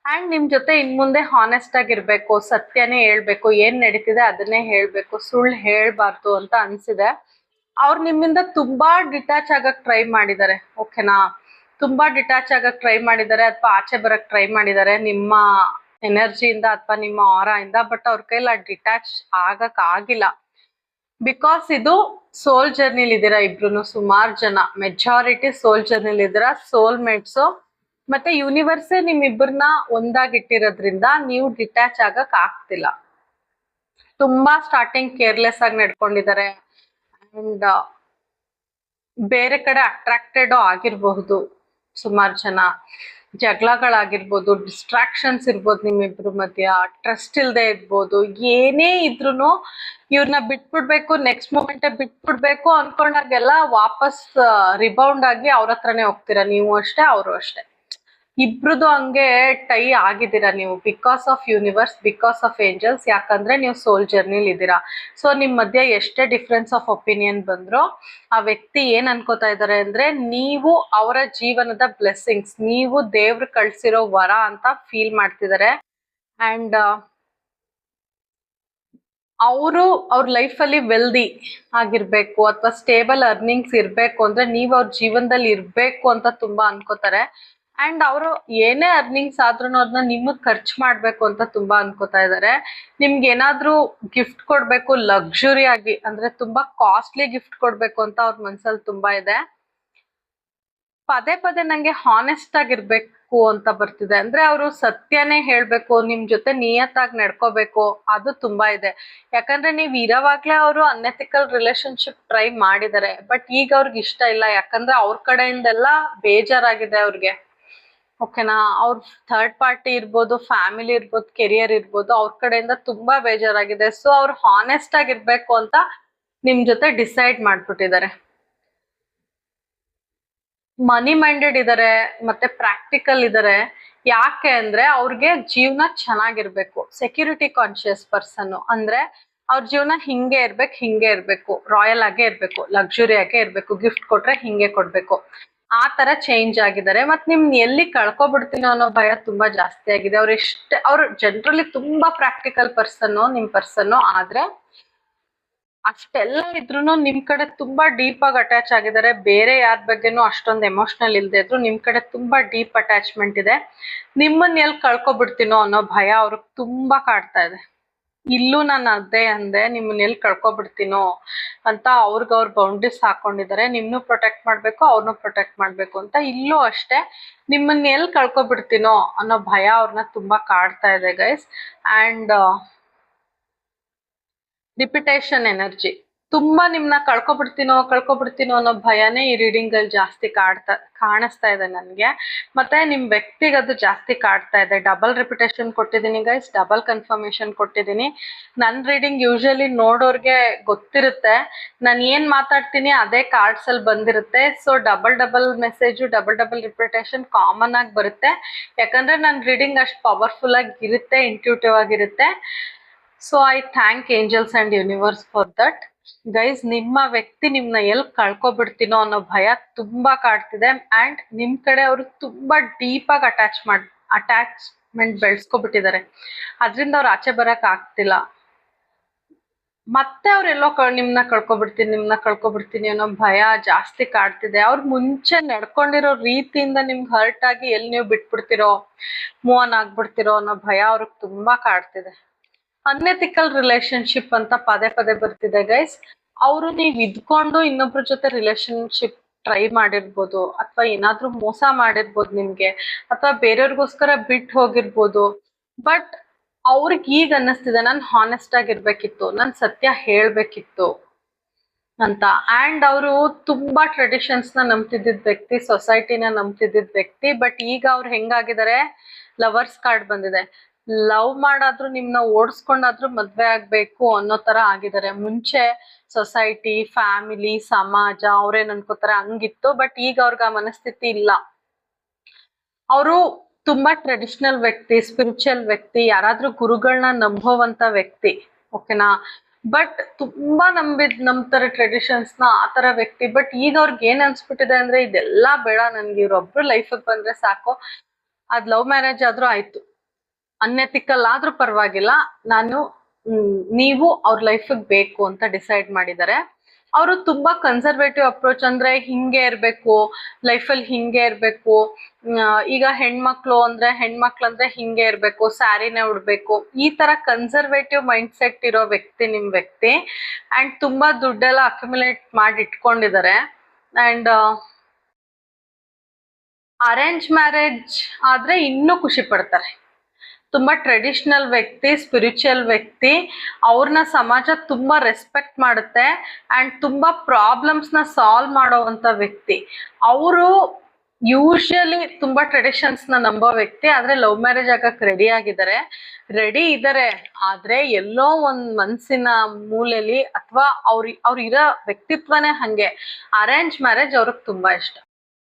ಅಂಡ್ ನಿಮ್ ಜೊತೆ ಇನ್ ಮುಂದೆ ಹಾನೆಸ್ಟ್ ಆಗಿರ್ಬೇಕು, ಸತ್ಯನೇ ಹೇಳ್ಬೇಕು, ಏನ್ ನಡೀತಿದೆ ಅದನ್ನೇ ಹೇಳ್ಬೇಕು, ಸುಳ್ಳು ಹೇಳ್ಬಾರ್ದು ಅಂತ ಅನ್ಸಿದೆ. ಅವ್ರು ನಿಮ್ಮಿಂದ ತುಂಬಾ ಡಿಟ್ಯಾಚ್ ಆಗಕ್ ಟ್ರೈ ಮಾಡಿದ್ದಾರೆ. ಓಕೆನಾ. ತುಂಬಾ ಡಿಟ್ಯಾಚ್ ಆಗಕ್ ಟ್ರೈ ಮಾಡಿದ್ದಾರೆ, ಅಥವಾ ಆಚೆ ಬರಕ್ ಟ್ರೈ ಮಾಡಿದ್ದಾರೆ ನಿಮ್ಮ ಎನರ್ಜಿಯಿಂದ ಅಥವಾ ನಿಮ್ಮ ಆರಾ ಇಂದ. ಬಟ್ ಅವ್ರ ಕೈಲಿ ಡಿಟ್ಯಾಚ್ ಆಗಕ್ ಆಗಿಲ್ಲ. ಬಿಕಾಸ್ ಇದು ಸೋಲ್ ಜರ್ನಿಲಿ ಇದ್ದೀರಾ ಇಬ್ರು. ಸುಮಾರು ಜನ, ಮೆಜಾರಿಟಿ ಸೋಲ್ ಜರ್ನಿಲಿ ಇದ್ದೀರಾ. ಸೋಲ್ ಮೇಟ್ಸು ಮತ್ತೆ ಯೂನಿವರ್ಸೇ ನಿಮ್ಮಿಬ್ಬರನ್ನ ಒಂದಾಗಿಟ್ಟಿರೋದ್ರಿಂದ ನೀವು ಡಿಟ್ಯಾಚ್ ಆಗಕ್ ಆಗ್ತಿಲ್ಲ. ತುಂಬಾ ಸ್ಟಾರ್ಟಿಂಗ್ ಕೇರ್ಲೆಸ್ ಆಗಿ ನಡ್ಕೊಂಡಿದ್ದಾರೆ ಅಂಡ್ ಬೇರೆ ಕಡೆ ಅಟ್ರಾಕ್ಟೆಡ್ ಆಗಿರಬಹುದು. ಸುಮಾರು ಜನ ಜಗಳಗಳಾಗಿರ್ಬೋದು, ಡಿಸ್ಟ್ರಾಕ್ಷನ್ಸ್ ಇರ್ಬೋದು, ನಿಮ್ಮಿಬ್ರ ಮಧ್ಯ ಟ್ರಸ್ಟ್ ಇಲ್ದೆ ಇರ್ಬೋದು. ಏನೇ ಇದ್ರೂ ಇವ್ರನ್ನ ಬಿಟ್ಬಿಡ್ಬೇಕು, ನೆಕ್ಸ್ಟ್ ಮೂಮೆಂಟ್ ಬಿಟ್ಬಿಡ್ಬೇಕು ಅನ್ಕೊಂಡಾಗೆಲ್ಲ ವಾಪಸ್ ರಿಬೌಂಡ್ ಆಗಿ ಅವ್ರ ಹತ್ರನೇ ಹೋಗ್ತೀರಾ. ನೀವು ಅಷ್ಟೇ, ಅವರು ಅಷ್ಟೇ. ಇಬ್ರದು ಹಂಗೆ ಟೈ ಆಗಿದ್ದೀರಾ ನೀವು, because of universe, because of angels. ಯಾಕಂದ್ರೆ ನೀವು ಸೋಲ್ ಜರ್ನಿಲಿ ಇದ್ದೀರಾ. ಸೊ ನಿಮ್ ಮಧ್ಯೆ ಎಷ್ಟೇ ಡಿಫ್ರೆನ್ಸ್ ಆಫ್ ಒಪಿನಿಯನ್ ಬಂದ್ರು ಆ ವ್ಯಕ್ತಿ ಏನ್ ಅನ್ಕೋತಾ ಇದ್ದಾರೆ ಅಂದ್ರೆ ನೀವು ಅವರ ಜೀವನದ ಬ್ಲೆಸ್ಸಿಂಗ್ಸ್, ನೀವು ದೇವ್ರು ಕಳ್ಸಿರೋ ವರ ಅಂತ ಫೀಲ್ ಮಾಡ್ತಿದ್ದಾರೆ. ಅಂಡ್ ಅವರು ಅವ್ರ ಲೈಫಲ್ಲಿ ವೆಲ್ದಿ ಆಗಿರ್ಬೇಕು ಅಥವಾ ಸ್ಟೇಬಲ್ ಅರ್ನಿಂಗ್ಸ್ ಇರ್ಬೇಕು ಅಂದ್ರೆ ನೀವು ಅವ್ರ ಜೀವನದಲ್ಲಿ ಇರ್ಬೇಕು ಅಂತ ತುಂಬಾ ಅನ್ಕೋತಾರೆ. ಅಂಡ್ ಅವರು ಏನೇ ಅರ್ನಿಂಗ್ಸ್ ಆದ್ರೂ ಅದನ್ನ ನಿಮಗ್ ಖರ್ಚು ಮಾಡ್ಬೇಕು ಅಂತ ತುಂಬಾ ಅನ್ಕೋತಾ ಇದ್ದಾರೆ. ನಿಮ್ಗೆ ಏನಾದ್ರೂ ಗಿಫ್ಟ್ ಕೊಡ್ಬೇಕು ಲಕ್ಸುರಿ ಆಗಿ, ಅಂದ್ರೆ ತುಂಬಾ ಕಾಸ್ಟ್ಲಿ ಗಿಫ್ಟ್ ಕೊಡ್ಬೇಕು ಅಂತ ಅವ್ರ ಮನ್ಸಲ್ಲಿ ತುಂಬಾ ಇದೆ. ಪದೇ ಪದೇ ನಂಗೆ ಹಾನೆಸ್ಟ್ ಆಗಿರ್ಬೇಕು ಅಂತ ಬರ್ತಿದೆ. ಅಂದ್ರೆ ಅವರು ಸತ್ಯನೇ ಹೇಳ್ಬೇಕು, ನಿಮ್ ಜೊತೆ ನಿಯತ್ತಾಗಿ ನಡ್ಕೋಬೇಕು, ಅದು ತುಂಬಾ ಇದೆ. ಯಾಕಂದ್ರೆ ನೀವ್ ಇರೋವಾಗ್ಲೇ ಅವರು ಅನ್ಎಥಿಕಲ್ ರಿಲೇಶನ್ಶಿಪ್ ಟ್ರೈ ಮಾಡಿದ್ದಾರೆ. ಬಟ್ ಈಗ ಅವ್ರಿಗೆ ಇಷ್ಟ ಇಲ್ಲ, ಯಾಕಂದ್ರೆ ಅವ್ರ ಕಡೆಯಿಂದೆಲ್ಲ ಬೇಜಾರಾಗಿದೆ ಅವ್ರಿಗೆ. ಓಕೆನಾ, ಅವ್ರ ಥರ್ಡ್ ಪಾರ್ಟಿ ಇರ್ಬೋದು, ಫ್ಯಾಮಿಲಿ ಇರ್ಬೋದು, ಕೆರಿಯರ್ ಇರ್ಬೋದು, ಅವ್ರ ಕಡೆಯಿಂದ ತುಂಬಾ ಬೇಜಾರಾಗಿದೆ. ಸೊ ಅವ್ರು ಹಾನೆಸ್ಟ್ ಆಗಿರ್ಬೇಕು ಅಂತ ನಿಮ್ ಜೊತೆ ಡಿಸೈಡ್ ಮಾಡ್ಬಿಟ್ಟಿದ್ದಾರೆ. ಮನಿ ಮೈಂಡೆಡ್ ಇದಾರೆ, ಮತ್ತೆ ಪ್ರಾಕ್ಟಿಕಲ್ ಇದಾರೆ. ಯಾಕೆ ಅಂದ್ರೆ ಅವ್ರಿಗೆ ಜೀವನ ಚೆನ್ನಾಗಿರ್ಬೇಕು, ಸೆಕ್ಯೂರಿಟಿ ಕಾನ್ಶಿಯಸ್ ಪರ್ಸನ್. ಅಂದ್ರೆ ಅವ್ರ ಜೀವನ ಹಿಂಗೆ ಇರ್ಬೇಕು, ರಾಯಲ್ ಆಗೇ ಇರ್ಬೇಕು, ಲಕ್ಸುರಿ ಆಗೇ ಇರ್ಬೇಕು, ಗಿಫ್ಟ್ ಕೊಟ್ರೆ ಹಿಂಗೆ ಕೊಡ್ಬೇಕು, ಆ ತರ ಚೇಂಜ್ ಆಗಿದ್ದಾರೆ. ಮತ್ ನಿಮ್ ಎಲ್ಲಿ ಕಳ್ಕೊಬಿಡ್ತೀನೋ ಅನ್ನೋ ಭಯ ತುಂಬಾ ಜಾಸ್ತಿ ಆಗಿದೆ. ಅವ್ರು ಜನರಲಿ ತುಂಬಾ ಪ್ರಾಕ್ಟಿಕಲ್ ಪರ್ಸನ್ ನಿಮ್ ಪರ್ಸನ್. ಆದ್ರೆ ಅಷ್ಟೆಲ್ಲ ಇದ್ರೂನು ನಿಮ್ ಕಡೆ ತುಂಬಾ ಡೀಪ್ ಆಗಿ ಅಟ್ಯಾಚ್ ಆಗಿದ್ದಾರೆ. ಬೇರೆ ಯಾರ ಬಗ್ಗೆನೂ ಅಷ್ಟೊಂದು ಎಮೋಷನಲ್ ಇಲ್ದೇ ಇದ್ರು ನಿಮ್ ಕಡೆ ತುಂಬಾ ಡೀಪ್ ಅಟ್ಯಾಚ್ಮೆಂಟ್ ಇದೆ. ನಿಮ್ಮನ್ನ ಎಲ್ಲಿ ಕಳ್ಕೊಬಿಡ್ತೀನೋ ಅನ್ನೋ ಭಯ ಅವ್ರಿಗೆ ತುಂಬಾ ಕಾಡ್ತಾ ಇದೆ. ಇಲ್ಲೂ ನಾನು ಅದೇ ಅಂದೆ, ನಿಮ್ಮನ್ನ ಎಲ್ಲಿ ಕಳ್ಕೊಬಿಡ್ತೀನೋ ಅಂತ ಅವ್ರ ಬೌಂಡ್ರೀಸ್ ಹಾಕೊಂಡಿದ್ದಾರೆ. ನಿಮ್ನು ಪ್ರೊಟೆಕ್ಟ್ ಮಾಡ್ಬೇಕು, ಅವ್ರನ್ನೂ ಪ್ರೊಟೆಕ್ಟ್ ಮಾಡ್ಬೇಕು ಅಂತ. ಇಲ್ಲೂ ಅಷ್ಟೇ, ನಿಮ್ಮನ್ನ ಎಲ್ಲಿ ಕಳ್ಕೊಬಿಡ್ತೀನೋ ಅನ್ನೋ ಭಯ ಅವ್ರನ್ನ ತುಂಬಾ ಕಾಡ್ತಾ ಇದೆ ಗೈಸ್. ಅಂಡ್ ರಿಪಿಟೇಷನ್ ಎನರ್ಜಿ ತುಂಬಾ ನಿಮ್ನ ಕಳ್ಕೊಬಿಡ್ತೀನೋ ಅನ್ನೋ ಭಯನೇ ಈ ರೀಡಿಂಗ್ ಅಲ್ಲಿ ಜಾಸ್ತಿ ಕಾಣಿಸ್ತಾ ಇದೆ ನನ್ಗೆ. ಮತ್ತೆ ನಿಮ್ ವ್ಯಕ್ತಿಗೆ ಅದು ಜಾಸ್ತಿ ಕಾಡ್ತಾ ಇದೆ. ಡಬಲ್ ರಿಪಿಟೇಷನ್ ಕೊಟ್ಟಿದ್ದೀನಿ ಗೈಸ್, ಡಬಲ್ ಕನ್ಫರ್ಮೇಶನ್ ಕೊಟ್ಟಿದ್ದೀನಿ. ನನ್ ರೀಡಿಂಗ್ ಯೂಶಲಿ ನೋಡೋರ್ಗೆ ಗೊತ್ತಿರುತ್ತೆ, ನಾನು ಏನ್ ಮಾತಾಡ್ತೀನಿ ಅದೇ ಕಾರ್ಡ್ಸ್ ಅಲ್ಲಿ ಬಂದಿರುತ್ತೆ. So double message, double repetition common ಆಗಿ ಬರುತ್ತೆ. ಯಾಕಂದ್ರೆ ನನ್ ರೀಡಿಂಗ್ ಅಷ್ಟು ಪವರ್ಫುಲ್ ಆಗಿ ಇರುತ್ತೆ, ಇಂಟ್ಯೂಟಿವ್ ಆಗಿರುತ್ತೆ. So I thank angels and universe for that. Guys, ನಿಮ್ಮ ವ್ಯಕ್ತಿ ನಿಮ್ನ ಎಲ್ಲಿ ಕಳ್ಕೊಬಿಡ್ತೀನೋ ಅನ್ನೋ ಭಯ ತುಂಬಾ ಕಾಡ್ತಿದೆ. ಅಂಡ್ ನಿಮ್ ಕಡೆ ಅವರು ತುಂಬಾ ಡೀಪ್ ಆಗಿ ಅಟ್ಯಾಚ್ಮೆಂಟ್ ಬೆಳೆಸ್ಕೊಬಿಟ್ಟಿದ್ದಾರೆ. ಅದ್ರಿಂದ ಅವ್ರು ಆಚೆ ಬರಕ್ ಆಗ್ತಿಲ್ಲ. ಮತ್ತೆ ಅವ್ರೆಲ್ಲೋ ನಿಮ್ನ ಕಳ್ಕೊಬಿಡ್ತೀನಿ ಅನ್ನೋ ಭಯ ಜಾಸ್ತಿ ಕಾಡ್ತಿದೆ. ಅವ್ರು ಮುಂಚೆ ನಡ್ಕೊಂಡಿರೋ ರೀತಿಯಿಂದ ನಿಮ್ಗೆ ಹರ್ಟ್ ಆಗಿ ಎಲ್ಲಿ ನೀವು ಬಿಟ್ಬಿಡ್ತಿರೋ, ಮೂವ್ ಆನ್ ಆಗ್ಬಿಡ್ತಿರೋ ಅನ್ನೋ ಭಯ ಅವ್ರಿಗೆ ತುಂಬಾ ಕಾಡ್ತಿದೆ. ಅನ್ಎಥಿಕಲ್ ರಿಲೇಶನ್ಶಿಪ್ ಅಂತ ಪದೇ ಪದೇ ಬರ್ತಿದೆ ಗೈಸ್. ಅವರು ನೀವ್ ಇದ್ಕೊಂಡು ಇನ್ನೊಬ್ರ ಜೊತೆ ರಿಲೇಶನ್ಶಿಪ್ ಟ್ರೈ ಮಾಡಿರ್ಬೋದು, ಅಥವಾ ಏನಾದ್ರೂ ಮೋಸ ಮಾಡಿರ್ಬೋದು ನಿಮ್ಗೆ, ಅಥವಾ ಬೇರೆಯವ್ರಿಗೋಸ್ಕರ ಬಿಟ್ಟು ಹೋಗಿರ್ಬೋದು. ಬಟ್ ಅವ್ರಿಗೆ ಈಗ ಅನ್ನಿಸ್ತಿದೆ, ನಾನು ಹಾನೆಸ್ಟ್ ಆಗಿರ್ಬೇಕಿತ್ತು, ನಾನು ಸತ್ಯ ಹೇಳ್ಬೇಕಿತ್ತು ಅಂತ. ಅಂಡ್ ಅವರು ತುಂಬಾ ಟ್ರೆಡಿಷನ್ಸ್ ನ ನಂಬ್ತಿದ್ದಿದ್ ವ್ಯಕ್ತಿ, ಸೊಸೈಟಿನ ನಂಬ್ತಿದ್ದಿದ್ ವ್ಯಕ್ತಿ. ಬಟ್ ಈಗ ಅವ್ರು ಹೆಂಗಾಗಿದ್ದಾರೆ, ಲವರ್ಸ್ ಕಾರ್ಡ್ ಬಂದಿದೆ. ಲವ್ ಮಾಡಾದ್ರೂ ನಿಮ್ನ ಓಡಿಸ್ಕೊಂಡಾದ್ರೂ ಮದ್ವೆ ಆಗ್ಬೇಕು ಅನ್ನೋ ತರ ಆಗಿದ್ದಾರೆ. ಮುಂಚೆ ಸೊಸೈಟಿ, ಫ್ಯಾಮಿಲಿ, ಸಮಾಜ ಅವ್ರೇನ್ ಅನ್ಕೋತಾರೆ ಹಂಗಿತ್ತು. ಬಟ್ ಈಗ ಅವ್ರಿಗೆ ಆ ಮನಸ್ಥಿತಿ ಇಲ್ಲ. ಅವರು ತುಂಬಾ ಟ್ರೆಡಿಷನಲ್ ವ್ಯಕ್ತಿ, ಸ್ಪಿರಿಚುವಲ್ ವ್ಯಕ್ತಿ, ಯಾರಾದ್ರೂ ಗುರುಗಳನ್ನ ನಂಬೋವಂತ ವ್ಯಕ್ತಿ. ಓಕೆನಾ, ಬಟ್ ತುಂಬಾ ನಂಬ್ತಾರೆ ಟ್ರೆಡಿಷನ್ಸ್ ನ, ಆ ತರ ವ್ಯಕ್ತಿ. ಬಟ್ ಈಗ ಅವ್ರಿಗೆ ಏನ್ ಅನ್ಸ್ಬಿಟ್ಟಿದೆ ಅಂದ್ರೆ, ಇದೆಲ್ಲಾ ಬೇಡ, ನನ್ಗೆ ಇವ್ರೊಬ್ರು ಲೈಫ್ ಬಂದ್ರೆ ಸಾಕು. ಅದ್ ಲವ್ ಮ್ಯಾರೇಜ್ ಆದ್ರೂ ಆಯ್ತು, ಅನ್ಎಥಿಕಲ್ ಆದ್ರೂ ಪರವಾಗಿಲ್ಲ, ನೀವು ಅವ್ರ ಲೈಫಿಗೆ ಬೇಕು ಅಂತ ಡಿಸೈಡ್ ಮಾಡಿದ್ದಾರೆ. ಅವರು ತುಂಬಾ ಕನ್ಸರ್ವೇಟಿವ್ ಅಪ್ರೋಚ್, ಅಂದ್ರೆ ಹಿಂಗೆ ಇರ್ಬೇಕು ಲೈಫಲ್ಲಿ, ಹಿಂಗೆ ಇರ್ಬೇಕು. ಈಗ ಹೆಣ್ಮಕ್ಳು ಅಂದ್ರೆ ಹಿಂಗೆ ಇರ್ಬೇಕು, ಸ್ಯಾರಿನೇ ಉಡ್ಬೇಕು, ಈ ತರ ಕನ್ಸರ್ವೇಟಿವ್ ಮೈಂಡ್ ಸೆಟ್ ಇರೋ ವ್ಯಕ್ತಿ ನಿಮ್ ವ್ಯಕ್ತಿ. ಅಂಡ್ ತುಂಬಾ ದುಡ್ಡೆಲ್ಲ ಅಕ್ಯುಮುಲೇಟ್ ಮಾಡಿ ಇಟ್ಕೊಂಡಿದ್ದಾರೆ. ಅಂಡ್ ಅರೇಂಜ್ ಮ್ಯಾರೇಜ್ ಆದ್ರೆ ಇನ್ನೂ ಖುಷಿ ಪಡ್ತಾರೆ. ತುಂಬಾ ಟ್ರೆಡಿಷನಲ್ ವ್ಯಕ್ತಿ, ಸ್ಪಿರಿಚುವಲ್ ವ್ಯಕ್ತಿ, ಅವ್ರನ್ನ ಸಮಾಜ ತುಂಬಾ ರೆಸ್ಪೆಕ್ಟ್ ಮಾಡುತ್ತೆ ಅಂಡ್ ತುಂಬಾ ಪ್ರಾಬ್ಲಮ್ಸ್ ನ ಸಾಲ್ವ್ ಮಾಡೋವಂತ ವ್ಯಕ್ತಿ. ಅವರು ಯೂಶಲಿ ತುಂಬಾ ಟ್ರೆಡಿಷನ್ಸ್ ನ ನಂಬೋ ವ್ಯಕ್ತಿ, ಆದ್ರೆ ಲವ್ ಮ್ಯಾರೇಜ್ ಆಗಕ್ ರೆಡಿ ಇದಾರೆ. ಆದ್ರೆ ಎಲ್ಲೋ ಒಂದ್ ಮನ್ಸಿನ ಮೂಲೆಯಲ್ಲಿ ಅಥವಾ ಅವ್ರ ಇರೋ ವ್ಯಕ್ತಿತ್ವನೇ ಹಂಗೆ, ಅರೇಂಜ್ ಮ್ಯಾರೇಜ್ ಅವ್ರಿಗೆ ತುಂಬಾ ಇಷ್ಟ.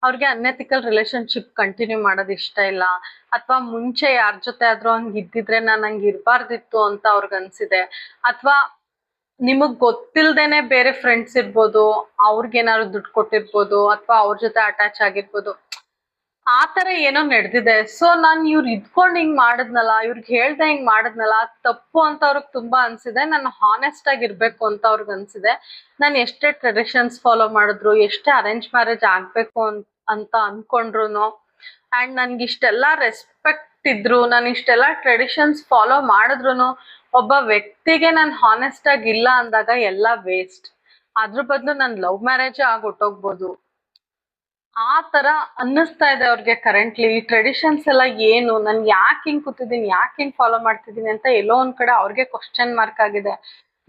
ಅವ್ರಿಗೆ ಅನ್ಎಥಿಕಲ್ ರಿಲೇಶನ್ಶಿಪ್ ಕಂಟಿನ್ಯೂ ಮಾಡೋದು ಇಷ್ಟ ಇಲ್ಲ, ಅಥವಾ ಮುಂಚೆ ಯಾರ ಜೊತೆ ಆದ್ರೂ ಹಂಗ್ ಇದ್ದಿದ್ರೆ ನಾನು ಹಂಗ್ ಇರ್ಬಾರ್ದಿತ್ತು ಅಂತ ಅವ್ರಿಗೆ ಅನ್ಸಿದೆ, ಅಥವಾ ನಿಮಗ್ ಗೊತ್ತಿಲ್ದೇನೆ ಬೇರೆ ಫ್ರೆಂಡ್ಸ್ ಇರ್ಬೋದು, ಅವ್ರಿಗೇನಾದ್ರು ದುಡ್ಡು ಕೊಟ್ಟಿರ್ಬೋದು, ಅಥವಾ ಅವ್ರ ಜೊತೆ ಅಟ್ಯಾಚ್ ಆಗಿರ್ಬೋದು, ಆ ತರ ಏನೋ ನಡೆದಿದೆ. ಸೊ ನಾನ್ ಇವ್ರು ಇದ್ಕೊಂಡ್ ಹಿಂಗ್ ಮಾಡಿದ್ನಲ್ಲ, ಇವ್ರಿಗೆ ಹೇಳ್ದೆ ಹಿಂಗ್ ಮಾಡಿದ್ನಲ್ಲ, ತಪ್ಪು ಅಂತ ಅವ್ರಿಗೆ ತುಂಬಾ ಅನ್ಸಿದೆ. ನಾನು ಹಾನೆಸ್ಟ್ ಆಗಿರ್ಬೇಕು ಅಂತ ಅವ್ರಿಗೆ ಅನ್ಸಿದೆ. ನಾನು ಎಷ್ಟೇ ಟ್ರೆಡಿಷನ್ಸ್ ಫಾಲೋ ಮಾಡಿದ್ರು, ಎಷ್ಟೇ ಅರೇಂಜ್ ಮ್ಯಾರೇಜ್ ಆಗ್ಬೇಕು ಅಂತ ಅನ್ಕೊಂಡ್ರು, ಅಂಡ್ ನನ್ಗೆ ಇಷ್ಟೆಲ್ಲ ರೆಸ್ಪೆಕ್ಟ್ ಇದ್ರು, ನಾನು ಇಷ್ಟೆಲ್ಲ ಟ್ರೆಡಿಷನ್ಸ್ ಫಾಲೋ ಮಾಡಿದ್ರು, ಒಬ್ಬ ವ್ಯಕ್ತಿಗೆ ನಾನು ಹಾನೆಸ್ಟ್ ಆಗಿ ಇಲ್ಲ ಅಂದಾಗ ಎಲ್ಲ ವೇಸ್ಟ್. ಅದ್ರ ಬದಲು ನಾನು ಲವ್ ಮ್ಯಾರೇಜ್ ಆಗಿ ಹೊಟ್ಟೋಗ್ಬೋದು. ಆ ತರ ಅನ್ನಿಸ್ತಾ ಇದೆ ಅವ್ರಿಗೆ ಕರೆಂಟ್ಲಿ. ಈ ಟ್ರೆಡಿಷನ್ಸ್ ಎಲ್ಲ ಏನು, ನನ್ ಯಾಕೆ ಹಿಂಗ್ ಕೂತಿದ್ದೀನಿ, ಯಾಕೆ ಹಿಂಗ್ ಫಾಲೋ ಮಾಡ್ತಿದ್ದೀನಿ ಅಂತ ಎಲ್ಲೋ ಒಂದ್ ಕಡೆ ಅವ್ರಿಗೆ ಕ್ವಶನ್ ಮಾರ್ಕ್ ಆಗಿದೆ.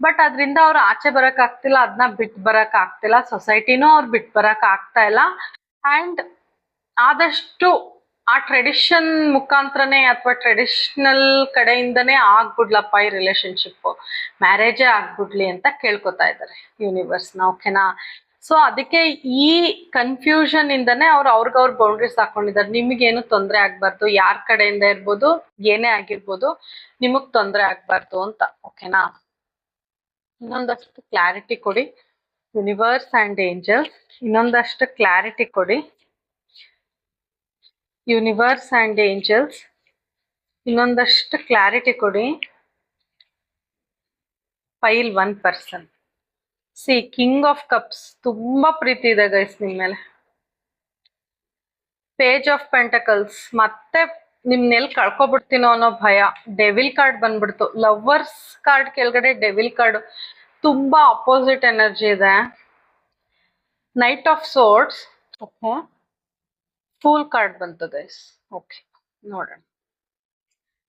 ಬಟ್ ಅದ್ರಿಂದ ಅವ್ರು ಆಚೆ ಬರಕ್ ಆಗ್ತಿಲ್ಲ, ಅದನ್ನ ಬಿಟ್ ಬರಕ್ ಆಗ್ತಿಲ್ಲ, ಸೊಸೈಟಿನೂ ಅವ್ರು ಬಿಟ್ ಬರಕ್ ಆಗ್ತಾ ಇಲ್ಲ. ಅಂಡ್ ಆದಷ್ಟು ಆ ಟ್ರೆಡಿಷನ್ ಮುಖಾಂತರನೇ ಅಥವಾ ಟ್ರೆಡಿಷನಲ್ ಕಡೆಯಿಂದನೇ ಆಗ್ಬಿಡ್ಲಪ್ಪ ಈ ರಿಲೇಶನ್ಶಿಪ್, ಮ್ಯಾರೇಜೇ ಆಗ್ಬಿಡ್ಲಿ ಅಂತ ಕೇಳ್ಕೊತಾ ಇದ್ದಾರೆ ಯೂನಿವರ್ಸ್ನ. ಓಕೆನಾ? ಸೊ ಅದಕ್ಕೆ ಈ ಕನ್ಫ್ಯೂಷನ್ ಇಂದನೇ ಅವ್ರಿಗವ್ರ ಬೌಂಡ್ರೀಸ್ ಹಾಕೊಂಡಿದ್ದಾರೆ. ನಿಮಗೇನು ತೊಂದರೆ ಆಗ್ಬಾರ್ದು, ಯಾರ ಕಡೆಯಿಂದ ಇರ್ಬೋದು, ಏನೇ ಆಗಿರ್ಬೋದು, ನಿಮಗ್ ತೊಂದರೆ ಆಗ್ಬಾರ್ದು ಅಂತ. ಓಕೆನಾ? ಇನ್ನೊಂದಷ್ಟು ಕ್ಲಾರಿಟಿ ಕೊಡಿ ಯೂನಿವರ್ಸ್ ಅಂಡ್ ಏಂಜಲ್ಸ್, ಇನ್ನೊಂದಷ್ಟು ಕ್ಲಾರಿಟಿ ಕೊಡಿ ಯೂನಿವರ್ಸ್ ಅಂಡ್ ಏಂಜಲ್ಸ್, ಇನ್ನೊಂದಷ್ಟು ಕ್ಲಾರಿಟಿ ಕೊಡಿ. File 1%. C king of cups, ತುಂಬಾ ಪ್ರೀತಿ ಇದೆ ಗೈಸ್ ನಿಮ್ ಮೇಲೆ. ಪೇಜ್ ಆಫ್ ಪೆಂಟಕಲ್ಸ್, ಮತ್ತೆ ನಿಮ್ನೆಲ್ ಕಳ್ಕೊಬಿಡ್ತೀನೋ ಅನ್ನೋ ಭಯ. ಡೆವಿಲ್ ಕಾರ್ಡ್ ಬಂದ್ಬಿಡ್ತು. ಲವರ್ಸ್ ಕಾರ್ಡ್ ಕೆಳಗಡೆ ಡೆವಿಲ್ ಕಾರ್ಡ್, ತುಂಬಾ ಅಪೋಸಿಟ್ ಎನರ್ಜಿ ಇದೆ. Knight of swords, okay, fool card ಬಂತು ಗೈಸ್. ಓಕೆ, ನೋಡೋಣ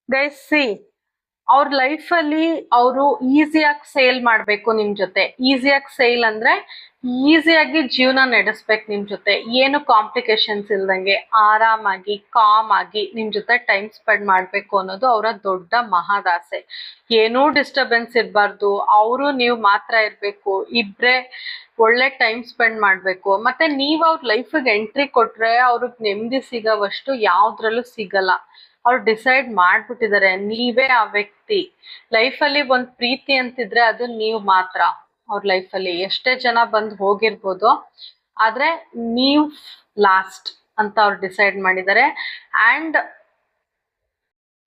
ಗೈಸ್. ಸಿ ಅವ್ರ ಲೈಫಲ್ಲಿ ಅವರು ಈಸಿಯಾಗಿ ಸೇಲ್ ಮಾಡಬೇಕು ನಿಮ್ ಜೊತೆ. ಈಸಿಯಾಗಿ ಸೇಲ್ ಅಂದ್ರೆ ಈಸಿಯಾಗಿ ಜೀವನ ನಡೆಸ್ಬೇಕು ನಿಮ್ ಜೊತೆ, ಏನು ಕಾಂಪ್ಲಿಕೇಶನ್ಸ್ ಇಲ್ದಂಗೆ ಆರಾಮಾಗಿ ಕಾಮ್ ಆಗಿ ನಿಮ್ ಜೊತೆ ಟೈಮ್ ಸ್ಪೆಂಡ್ ಮಾಡ್ಬೇಕು ಅನ್ನೋದು ಅವರ ದೊಡ್ಡ ಮಹಾದಾಸೆ. ಏನೂ ಡಿಸ್ಟರ್ಬೆನ್ಸ್ ಇರಬಾರ್ದು, ಅವರು ನೀವು ಮಾತ್ರ ಇರ್ಬೇಕು, ಇಬ್ರೇ ಒಳ್ಳೆ ಟೈಮ್ ಸ್ಪೆಂಡ್ ಮಾಡ್ಬೇಕು. ಮತ್ತೆ ನೀವ್ ಅವ್ರ ಲೈಫಿಗೆ ಎಂಟ್ರಿ ಕೊಟ್ರೆ ಅವ್ರಿಗೆ ನೆಮ್ಮದಿ ಸಿಗೋವಷ್ಟು ಯಾವ್ದ್ರಲ್ಲೂ ಸಿಗಲ್ಲ. ಅವ್ರು ಡಿಸೈಡ್ ಮಾಡ್ಬಿಟ್ಟಿದ್ದಾರೆ, ನೀವೇ ಆ ವ್ಯಕ್ತಿ. ಲೈಫಲ್ಲಿ ಒಂದ್ ಪ್ರೀತಿ ಅಂತಿದ್ರೆ ಅದು ನೀವು ಮಾತ್ರ. ಅವ್ರ ಲೈಫಲ್ಲಿ ಎಷ್ಟೇ ಜನ ಬಂದು ಹೋಗಿರ್ಬೋದು, ಆದ್ರೆ ನೀವು ಲಾಸ್ಟ್ ಅಂತ ಅವ್ರು ಡಿಸೈಡ್ ಮಾಡಿದ್ದಾರೆ. ಅಂಡ್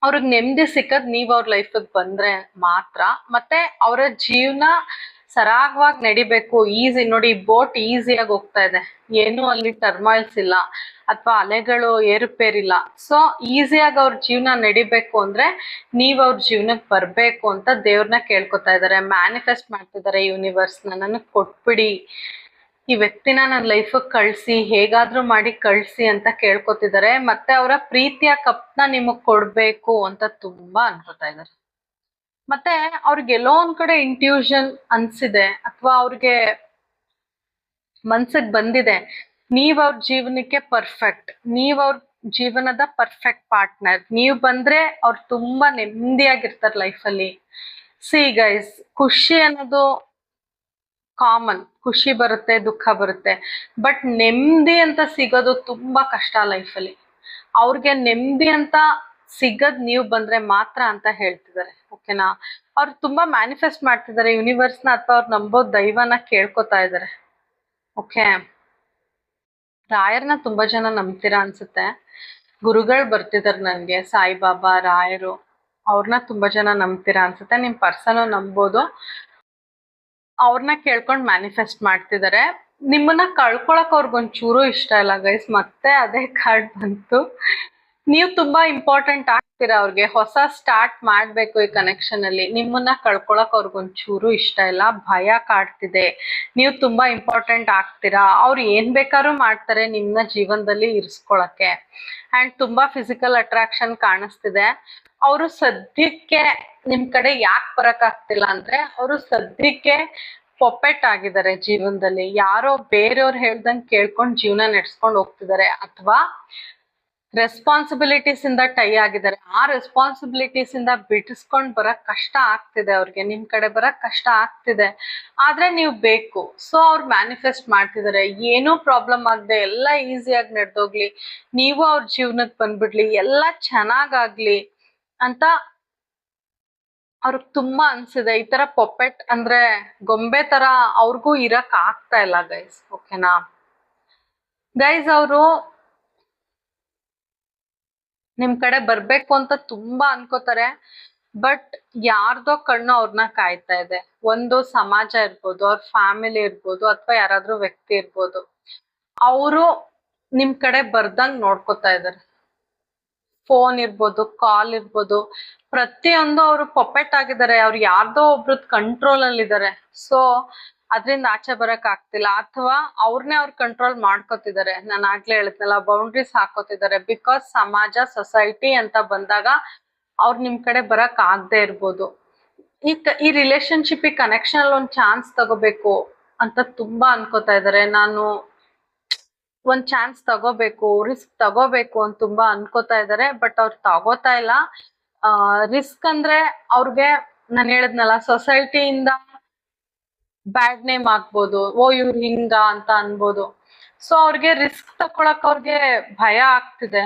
ಅವ್ರಿಗೆ ನೆಮ್ಮದಿ ಸಿಕ್ಕದ್ ನೀವ್ ಅವ್ರ ಲೈಫಿಗೆ ಬಂದ್ರೆ ಮಾತ್ರ. ಮತ್ತೆ ಅವರ ಜೀವನ ಸರಾಗವಾಗಿ ನಡಿಬೇಕು, ಈಸಿ. ನೋಡಿ, ಬೋಟ್ ಈಸಿಯಾಗಿ ಹೋಗ್ತಾ ಇದೆ, ಏನು ಅಲ್ಲಿ ಟರ್ಮಾಯಿಲ್ಸ್ ಇಲ್ಲ ಅಥವಾ ಅಲೆಗಳು ಏರುಪೇರಿಲ್ಲ. ಸೊ ಈಸಿಯಾಗಿ ಅವ್ರ ಜೀವನ ನಡಿಬೇಕು ಅಂದ್ರೆ ನೀವ್ ಅವ್ರ ಜೀವನಕ್ಕೆ ಬರ್ಬೇಕು ಅಂತ ದೇವ್ರನ್ನ ಕೇಳ್ಕೊತಾ ಇದಾರೆ, ಮ್ಯಾನಿಫೆಸ್ಟ್ ಮಾಡ್ತಿದ್ದಾರೆ ಯೂನಿವರ್ಸ್ನ. ನನಗ್ ಕೊಟ್ಬಿಡಿ ಈ ವ್ಯಕ್ತಿನ ನನ್ನ ಲೈಫಿಗೆ ಕಳ್ಸಿ, ಹೇಗಾದ್ರೂ ಮಾಡಿ ಕಳ್ಸಿ ಅಂತ ಕೇಳ್ಕೊತಿದ್ದಾರೆ. ಮತ್ತೆ ಅವರ ಪ್ರೀತಿಯ ಕಪ್ನ ನಿಮಗ್ ಕೊಡ್ಬೇಕು ಅಂತ ತುಂಬಾ ಅನ್ಕೋತಾ ಇದ್ದಾರೆ. ಮತ್ತೆ ಅವ್ರಿಗೆ ಎಲ್ಲೋ ಒಂದ್ ಕಡೆ ಇಂಟ್ಯೂಷನ್ ಅನ್ಸಿದೆ, ಅಥವಾ ಅವ್ರಿಗೆ ಮನ್ಸಿಗೆ ಬಂದಿದೆ, ನೀವ್ ಅವ್ರ ಜೀವನಕ್ಕೆ ಪರ್ಫೆಕ್ಟ್, ನೀವ್ ಅವ್ರ ಜೀವನದ ಪರ್ಫೆಕ್ಟ್ ಪಾರ್ಟ್ನರ್. ನೀವ್ ಬಂದ್ರೆ ಅವ್ರು ತುಂಬಾ ನೆಮ್ಮದಿಯಾಗಿರ್ತಾರೆ ಲೈಫಲ್ಲಿ. ಸಿ ಗೈಸ್, ಖುಷಿ ಅನ್ನೋದು ಕಾಮನ್, ಖುಷಿ ಬರುತ್ತೆ, ದುಃಖ ಬರುತ್ತೆ, ಬಟ್ ನೆಮ್ಮದಿ ಅಂತ ಸಿಗೋದು ತುಂಬಾ ಕಷ್ಟ ಲೈಫಲ್ಲಿ. ಅವ್ರಿಗೆ ನೆಮ್ಮದಿ ಅಂತ ಸಿಗದ್ ನೀವು ಬಂದ್ರೆ ಮಾತ್ರ ಅಂತ ಹೇಳ್ತಿದ್ದಾರೆ. ಓಕೆನಾ? ಅವ್ರು ತುಂಬಾ ಮ್ಯಾನಿಫೆಸ್ಟ್ ಮಾಡ್ತಿದ್ದಾರೆ ಯೂನಿವರ್ಸ್ನ, ಅಥವಾ ಅವ್ರು ನಂಬೋ ದೈವನ ಕೇಳ್ಕೊತಾ ಇದ್ದಾರೆ. ಓಕೆ, ರಾಯರ್ನ ತುಂಬಾ ಜನ ನಂಬ್ತೀರಾ ಅನ್ಸುತ್ತೆ. ಗುರುಗಳು ಬರ್ತಿದಾರೆ ನನ್ಗೆ, ಸಾಯಿಬಾಬಾ, ರಾಯರು, ಅವ್ರನ್ನ ತುಂಬಾ ಜನ ನಂಬ್ತೀರಾ ಅನ್ಸುತ್ತೆ. ನಿಮ್ ಪರ್ಸನ್ ನಂಬೋದು, ಅವ್ರನ್ನ ಕೇಳ್ಕೊಂಡು ಮ್ಯಾನಿಫೆಸ್ಟ್ ಮಾಡ್ತಿದ್ದಾರೆ. ನಿಮ್ಮನ್ನ ಕಳ್ಕೊಳಕ್ ಅವ್ರಿಗೊಂಚೂರು ಇಷ್ಟ ಇಲ್ಲ ಗೈಸ್. ಮತ್ತೆ ಅದೇ ಕಾರ್ಡ್ ಬಂತು, ನೀವು ತುಂಬಾ ಇಂಪಾರ್ಟೆಂಟ್ ಆಗ್ತೀರಾ ಅವ್ರಿಗೆ. ಹೊಸ ಸ್ಟಾರ್ಟ್ ಮಾಡ್ಬೇಕು ಈ ಕನೆಕ್ಷನ್ ಅಲ್ಲಿ. ನಿಮ್ಮನ್ನ ಕಳ್ಕೊಳಕ್ ಅವ್ರಿಗೊಂಚೂರು ಇಷ್ಟ ಇಲ್ಲ, ಭಯ ಕಾಡ್ತಿದೆ. ನೀವು ತುಂಬಾ ಇಂಪಾರ್ಟೆಂಟ್ ಆಗ್ತೀರಾ, ಅವ್ರು ಏನ್ ಬೇಕಾದ್ರೂ ಮಾಡ್ತಾರೆ ನಿಮ್ನ ಜೀವನದಲ್ಲಿ ಇರಿಸ್ಕೊಳಕ್ಕೆ. ಅಂಡ್ ತುಂಬಾ ಫಿಸಿಕಲ್ ಅಟ್ರಾಕ್ಷನ್ ಕಾಣಿಸ್ತಿದೆ. ಅವರು ಸದ್ಯಕ್ಕೆ ನಿಮ್ ಕಡೆ ಯಾಕೆ ಬರಕ್ ಆಗ್ತಿಲ್ಲ ಅಂದ್ರೆ, ಅವರು ಸದ್ಯಕ್ಕೆ ಪೊಪೆಟ್ ಆಗಿದ್ದಾರೆ ಜೀವನದಲ್ಲಿ. ಯಾರೋ ಬೇರೆಯವ್ರು ಹೇಳ್ದಂಗ್ ಕೇಳ್ಕೊಂಡ್ ಜೀವನ ನಡೆಸ್ಕೊಂಡು ಹೋಗ್ತಿದ್ದಾರೆ, ಅಥವಾ ರೆಸ್ಪಾನ್ಸಿಬಿಲಿಟೀಸ್ ಇಂದ ಟೈ ಆಗಿದ್ದಾರೆ. ಆ ರೆಸ್ಪಾನ್ಸಿಬಿಲಿಟೀಸ್ ಇಂದ ಬಿಡಿಸ್ಕೊಂಡ್ ಬರಕ್ ಕಷ್ಟ ಆಗ್ತಿದೆ ಅವ್ರಿಗೆ, ನಿಮ್ ಕಡೆ ಬರಕ್ ಕಷ್ಟ ಆಗ್ತಿದೆ. ಆದ್ರೆ ನೀವು ಬೇಕು, ಸೊ ಅವ್ರು ಮ್ಯಾನಿಫೆಸ್ಟ್ ಮಾಡ್ತಿದ್ದಾರೆ. ಏನೂ ಪ್ರಾಬ್ಲಮ್ ಆಗದೆ ಎಲ್ಲ ಈಸಿಯಾಗಿ ನಡೆದೋಗ್ಲಿ, ನೀವು ಅವ್ರ ಜೀವನಕ್ಕೆ ಬಂದ್ಬಿಡ್ಲಿ, ಎಲ್ಲ ಚೆನ್ನಾಗಾಗ್ಲಿ ಅಂತ ಅವ್ರಿಗೆ ತುಂಬಾ ಅನ್ಸಿದೆ. ಈ ತರ ಪೊಪೆಟ್ ಅಂದ್ರೆ ಗೊಂಬೆ ತರ ಅವ್ರಿಗೂ ಇರಕ್ ಆಗ್ತಾ ಇಲ್ಲ ಗೈಸ್. ಓಕೆನಾ ಗೈಸ್, ಅವರು ನಿಮ್ ಕಡೆ ಬರ್ಬೇಕು ಅಂತ ತುಂಬಾ ಅನ್ಕೋತಾರೆ. ಬಟ್ ಯಾರ್ದೋ ಕಣ್ಣು ಅವ್ರನ್ನ ಕಾಯ್ತಾ ಇದೆ. ಒಂದು ಸಮಾಜ ಇರ್ಬೋದು, ಅವ್ರ ಫ್ಯಾಮಿಲಿ ಇರ್ಬೋದು, ಅಥವಾ ಯಾರಾದ್ರೂ ವ್ಯಕ್ತಿ ಇರ್ಬೋದು. ಅವರು ನಿಮ್ ಕಡೆ ಬರ್ದಂಗ್ ನೋಡ್ಕೋತಾ ಇದಾರೆ. ಫೋನ್ ಇರ್ಬೋದು, ಕಾಲ್ ಇರ್ಬೋದು, ಪ್ರತಿಯೊಂದು ಅವರು ಪೊಪೆಟ್ ಆಗಿದ್ದಾರೆ. ಅವ್ರು ಯಾರ್ದೋ ಒಬ್ರದ್ ಕಂಟ್ರೋಲ್ ಅಲ್ಲಿ ಇದಾರೆ. ಸೊ ಅದ್ರಿಂದ ಆಚೆ ಬರಕ್ ಆಗ್ತಿಲ್ಲ, ಅಥವಾ ಅವ್ರನ್ನೇ ಅವ್ರು ಕಂಟ್ರೋಲ್ ಮಾಡ್ಕೋತಿದ್ದಾರೆ. ನಾನು ಆಗ್ಲೇ ಹೇಳಿದ್ನಲ್ಲ, ಬೌಂಡ್ರೀಸ್ ಹಾಕೋತಿದ್ದಾರೆ. ಬಿಕಾಸ್ ಸಮಾಜ, ಸೊಸೈಟಿ ಅಂತ ಬಂದಾಗ ಅವ್ರು ನಿಮ್ ಕಡೆ ಬರಕ್ ಆಗದೆ ಇರ್ಬೋದು. ಈ ರಿಲೇಶನ್ಶಿಪ್, ಈ ಕನೆಕ್ಷನ್ ಅಲ್ಲಿ ಒಂದ್ ಚಾನ್ಸ್ ತಗೋಬೇಕು ಅಂತ ತುಂಬಾ ಅನ್ಕೋತಾ ಇದಾರೆ. ನಾನು ಒಂದ್ ಚಾನ್ಸ್ ತಗೋಬೇಕು, ರಿಸ್ಕ್ ತಗೋಬೇಕು ಅಂತ ತುಂಬಾ ಅನ್ಕೋತಾ ಇದಾರೆ. ಬಟ್ ಅವ್ರು ತಗೋತಾ ಇಲ್ಲ. ರಿಸ್ಕ್ ಅಂದ್ರೆ ಅವ್ರಿಗೆ ನಾನು ಹೇಳಿದ್ನಲ್ಲ, ಸೊಸೈಟಿಯಿಂದ ಬ್ಯಾಡ್ ನೇಮ್ ಆಗ್ಬೋದು, ಓ ಇವ್ರು ಹಿಂಗ ಅಂತ ಅನ್ಬೋದು. ಸೊ ಅವ್ರಿಗೆ ರಿಸ್ಕ್ ತಕೊಳಕ್ ಅವ್ರಿಗೆ ಭಯ ಆಗ್ತಿದೆ.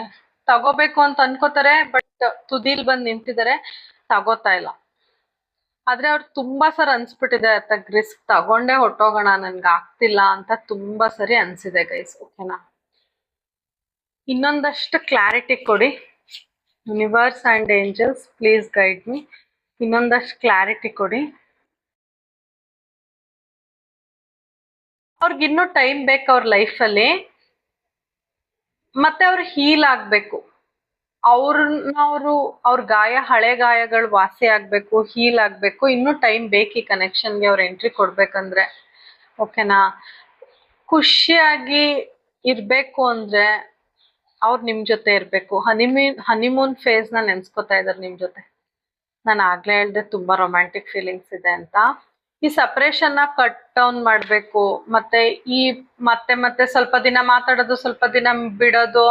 ತಗೋಬೇಕು ಅಂತ ಅನ್ಕೋತಾರೆ, ಬಟ್ ತುದಿಲ್ ಬಂದ್ ನಿಂತಿದ್ದಾರೆ, ತಗೋತಾ ಇಲ್ಲ. ಆದ್ರೆ ಅವ್ರು ತುಂಬಾ ಸರಿ ಅನ್ಸ್ಬಿಟ್ಟಿದೆ, ರಿಸ್ಕ್ ತಗೊಂಡೇ ಹೊಟ್ಟೋಗೋಣ, ನನ್ಗೆ ಆಗ್ತಿಲ್ಲ ಅಂತ ತುಂಬಾ ಸರಿ ಅನ್ಸಿದೆ ಗೈಸ್. ಓಕೆನಾ, ಇನ್ನೊಂದಷ್ಟು ಕ್ಲಾರಿಟಿ ಕೊಡಿ universe and angels, please guide me. ಇನ್ನೊಂದಷ್ಟು ಕ್ಲಾರಿಟಿ ಕೊಡಿ. ಅವ್ರಿಗಿನ್ನೂ ಟೈಮ್ ಬೇಕು ಅವ್ರ ಲೈಫಲ್ಲಿ. ಮತ್ತೆ ಅವ್ರು ಹೀಲ್ ಆಗ್ಬೇಕು. ಅವ್ರ ಗಾಯ, ಹಳೆ ಗಾಯಗಳು ವಾಸಿ ಆಗ್ಬೇಕು, ಹೀಲ್ ಆಗ್ಬೇಕು. ಇನ್ನೂ ಟೈಮ್ ಬೇಕು ಈ ಕನೆಕ್ಷನ್ಗೆ ಅವ್ರ ಎಂಟ್ರಿ ಕೊಡ್ಬೇಕಂದ್ರೆ. ಓಕೆನಾ, ಖುಷಿಯಾಗಿ ಇರ್ಬೇಕು ಅಂದ್ರೆ ಅವ್ರು ನಿಮ್ ಜೊತೆ ಇರ್ಬೇಕು. ಹನಿಮೂನ್ ಫೇಸ್ ನ ನೆನ್ಸ್ಕೊತಾ ಇದಾರೆ ನಿಮ್ ಜೊತೆ. ನಾನು ಆಗ್ಲೇ ಹೇಳ್ದೆ ತುಂಬಾ ರೊಮ್ಯಾಂಟಿಕ್ ಫೀಲಿಂಗ್ಸ್ ಇದೆ ಅಂತ. ಈ ಸಪರೇಷನ್ ನ ಕಟ್ ಡೌನ್ ಮಾಡ್ಬೇಕು. ಮತ್ತೆ ಮತ್ತೆ ಸ್ವಲ್ಪ ದಿನ ಮಾತಾಡೋದು, ಸ್ವಲ್ಪ ದಿನ ಬಿಡೋದು,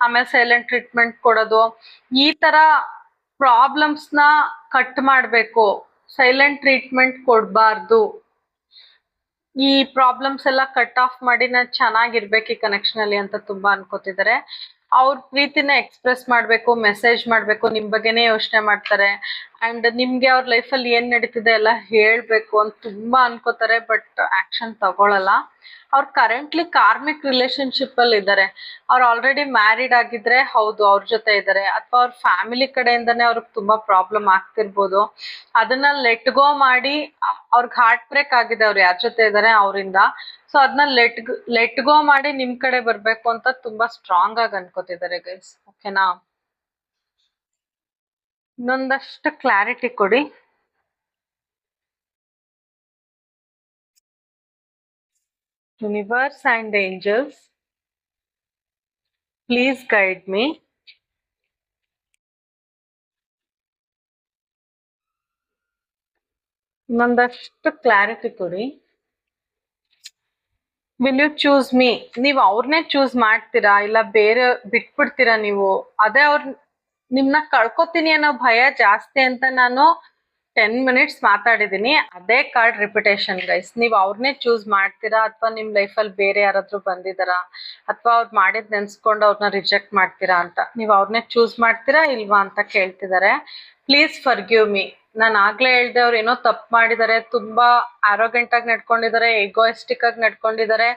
ಆಮೇಲೆ ಸೈಲೆಂಟ್ ಟ್ರೀಟ್ಮೆಂಟ್ ಕೊಡೋದು, ಈ ತರ ಪ್ರಾಬ್ಲಮ್ಸ್ ನ ಕಟ್ ಮಾಡ್ಬೇಕು. ಸೈಲೆಂಟ್ ಟ್ರೀಟ್ಮೆಂಟ್ ಕೊಡ್ಬಾರ್ದು. ಈ ಪ್ರಾಬ್ಲಮ್ಸ್ ಎಲ್ಲ ಕಟ್ ಆಫ್ ಮಾಡಿ ನಾನು ಚೆನ್ನಾಗಿರ್ಬೇಕು ಈ ಕನೆಕ್ಷನ್ ಅಲ್ಲಿ ಅಂತ ತುಂಬಾ ಅನ್ಕೋತಿದ್ದಾರೆ. ಅವ್ರ ಪ್ರೀತಿನ ಎಕ್ಸ್ಪ್ರೆಸ್ ಮಾಡ್ಬೇಕು, ಮೆಸೇಜ್ ಮಾಡ್ಬೇಕು, ನಿಮ್ ಬಗ್ಗೆನೇ ಯೋಚನೆ ಮಾಡ್ತಾರೆ. ಅಂಡ್ ನಿಮ್ಗೆ ಅವ್ರ ಲೈಫಲ್ಲಿ ಏನ್ ನಡೀತಿದೆ ಎಲ್ಲ ಹೇಳ್ಬೇಕು ಅಂತ ತುಂಬಾ ಅನ್ಕೋತಾರೆ. ಬಟ್ ಆಕ್ಷನ್ ತಗೊಳಲ್ಲ. ಅವ್ರು ಕರೆಂಟ್ಲಿ ಕಾರ್ಮಿಕ್ ರಿಲೇಶನ್ಶಿಪ್ ಅಲ್ಲಿ ಇದ್ದಾರೆ. ಅವ್ರು ಆಲ್ರೆಡಿ ಮ್ಯಾರಿಡ್ ಆಗಿದ್ರೆ ಹೌದು ಅವ್ರ ಜೊತೆ ಇದ್ದಾರೆ, ಅಥವಾ ಅವ್ರ ಫ್ಯಾಮಿಲಿ ಕಡೆಯಿಂದಾನೇ ಅವ್ರಿಗೆ ತುಂಬಾ ಪ್ರಾಬ್ಲಮ್ ಆಗ್ತಿರ್ಬೋದು. ಅದನ್ನ ಲೆಟ್ ಗೋ ಮಾಡಿ, ಅವ್ರಿಗೆ ಹಾರ್ಟ್ ಬ್ರೇಕ್ ಆಗಿದೆ ಅವ್ರು ಯಾರ ಜೊತೆ ಇದ್ದಾರೆ ಅವರಿಂದ. ಸೊ ಅದನ್ನ ಲೆಟ್ ಗೋ ಮಾಡಿ ನಿಮ್ ಕಡೆ ಬರ್ಬೇಕು ಅಂತ ತುಂಬಾ ಸ್ಟ್ರಾಂಗ್ ಆಗಿ ಅನ್ಕೋತಿದ್ದಾರೆ ಗೈಸ್. ಓಕೆನಾ, ಇನ್ನೊಂದಷ್ಟು ಕ್ಲಾರಿಟಿ ಕೊಡಿ. Universe and angels, please guide me. ಇನ್ನೊಂದಷ್ಟು ಕ್ಲಾರಿಟಿ ಕೊಡಿ. Will you choose me? ನೀವು ಅವ್ರನ್ನೇ ಚೂಸ್ ಮಾಡ್ತೀರಾ, ಇಲ್ಲ ಬೇರೆ ಬಿಟ್ಬಿಡ್ತೀರಾ ನೀವು? ಅದೇ ನಿಮ್ನ ಕಳ್ಕೊತೀನಿ ಅನ್ನೋ ಭಯ ಜಾಸ್ತಿ ಅಂತ ನಾನು 10 minutes ಮಾತಾಡಿದೀನಿ. ಅದೇ ಕಾರ್ಡ್ ರಿಪಿಟೇಷನ್ ಗೈಸ್. ನೀವು ಅವ್ರನ್ನೇ ಚೂಸ್ ಮಾಡ್ತೀರಾ, ಅಥವಾ ನಿಮ್ ಲೈಫಲ್ಲಿ ಬೇರೆ ಯಾರಾದ್ರೂ ಬಂದಿದಾರಾ, ಅಥವಾ ಅವ್ರು ಮಾಡಿದ್ ನೆನ್ಸ್ಕೊಂಡು ಅವ್ರನ್ನ ರಿಜೆಕ್ಟ್ ಮಾಡ್ತೀರಾ ಅಂತ. ನೀವು ಅವ್ರನ್ನೇ ಚೂಸ್ ಮಾಡ್ತೀರಾ ಇಲ್ವಾ ಅಂತ ಕೇಳ್ತಿದ್ದಾರೆ. Please forgive me. ನಾನು ಆಗ್ಲೇ ಹೇಳ್ದೆ, ಅವ್ರು ಏನೋ ತಪ್ಪು ಮಾಡಿದ್ದಾರೆ, ತುಂಬಾ ಆರೋಗೆಂಟ್ ಆಗಿ ನಡ್ಕೊಂಡಿದ್ದಾರೆ, ಎಗೋಯಿಸ್ಟಿಕ್ ಆಗಿ ನಡ್ಕೊಂಡಿದ್ದಾರೆ,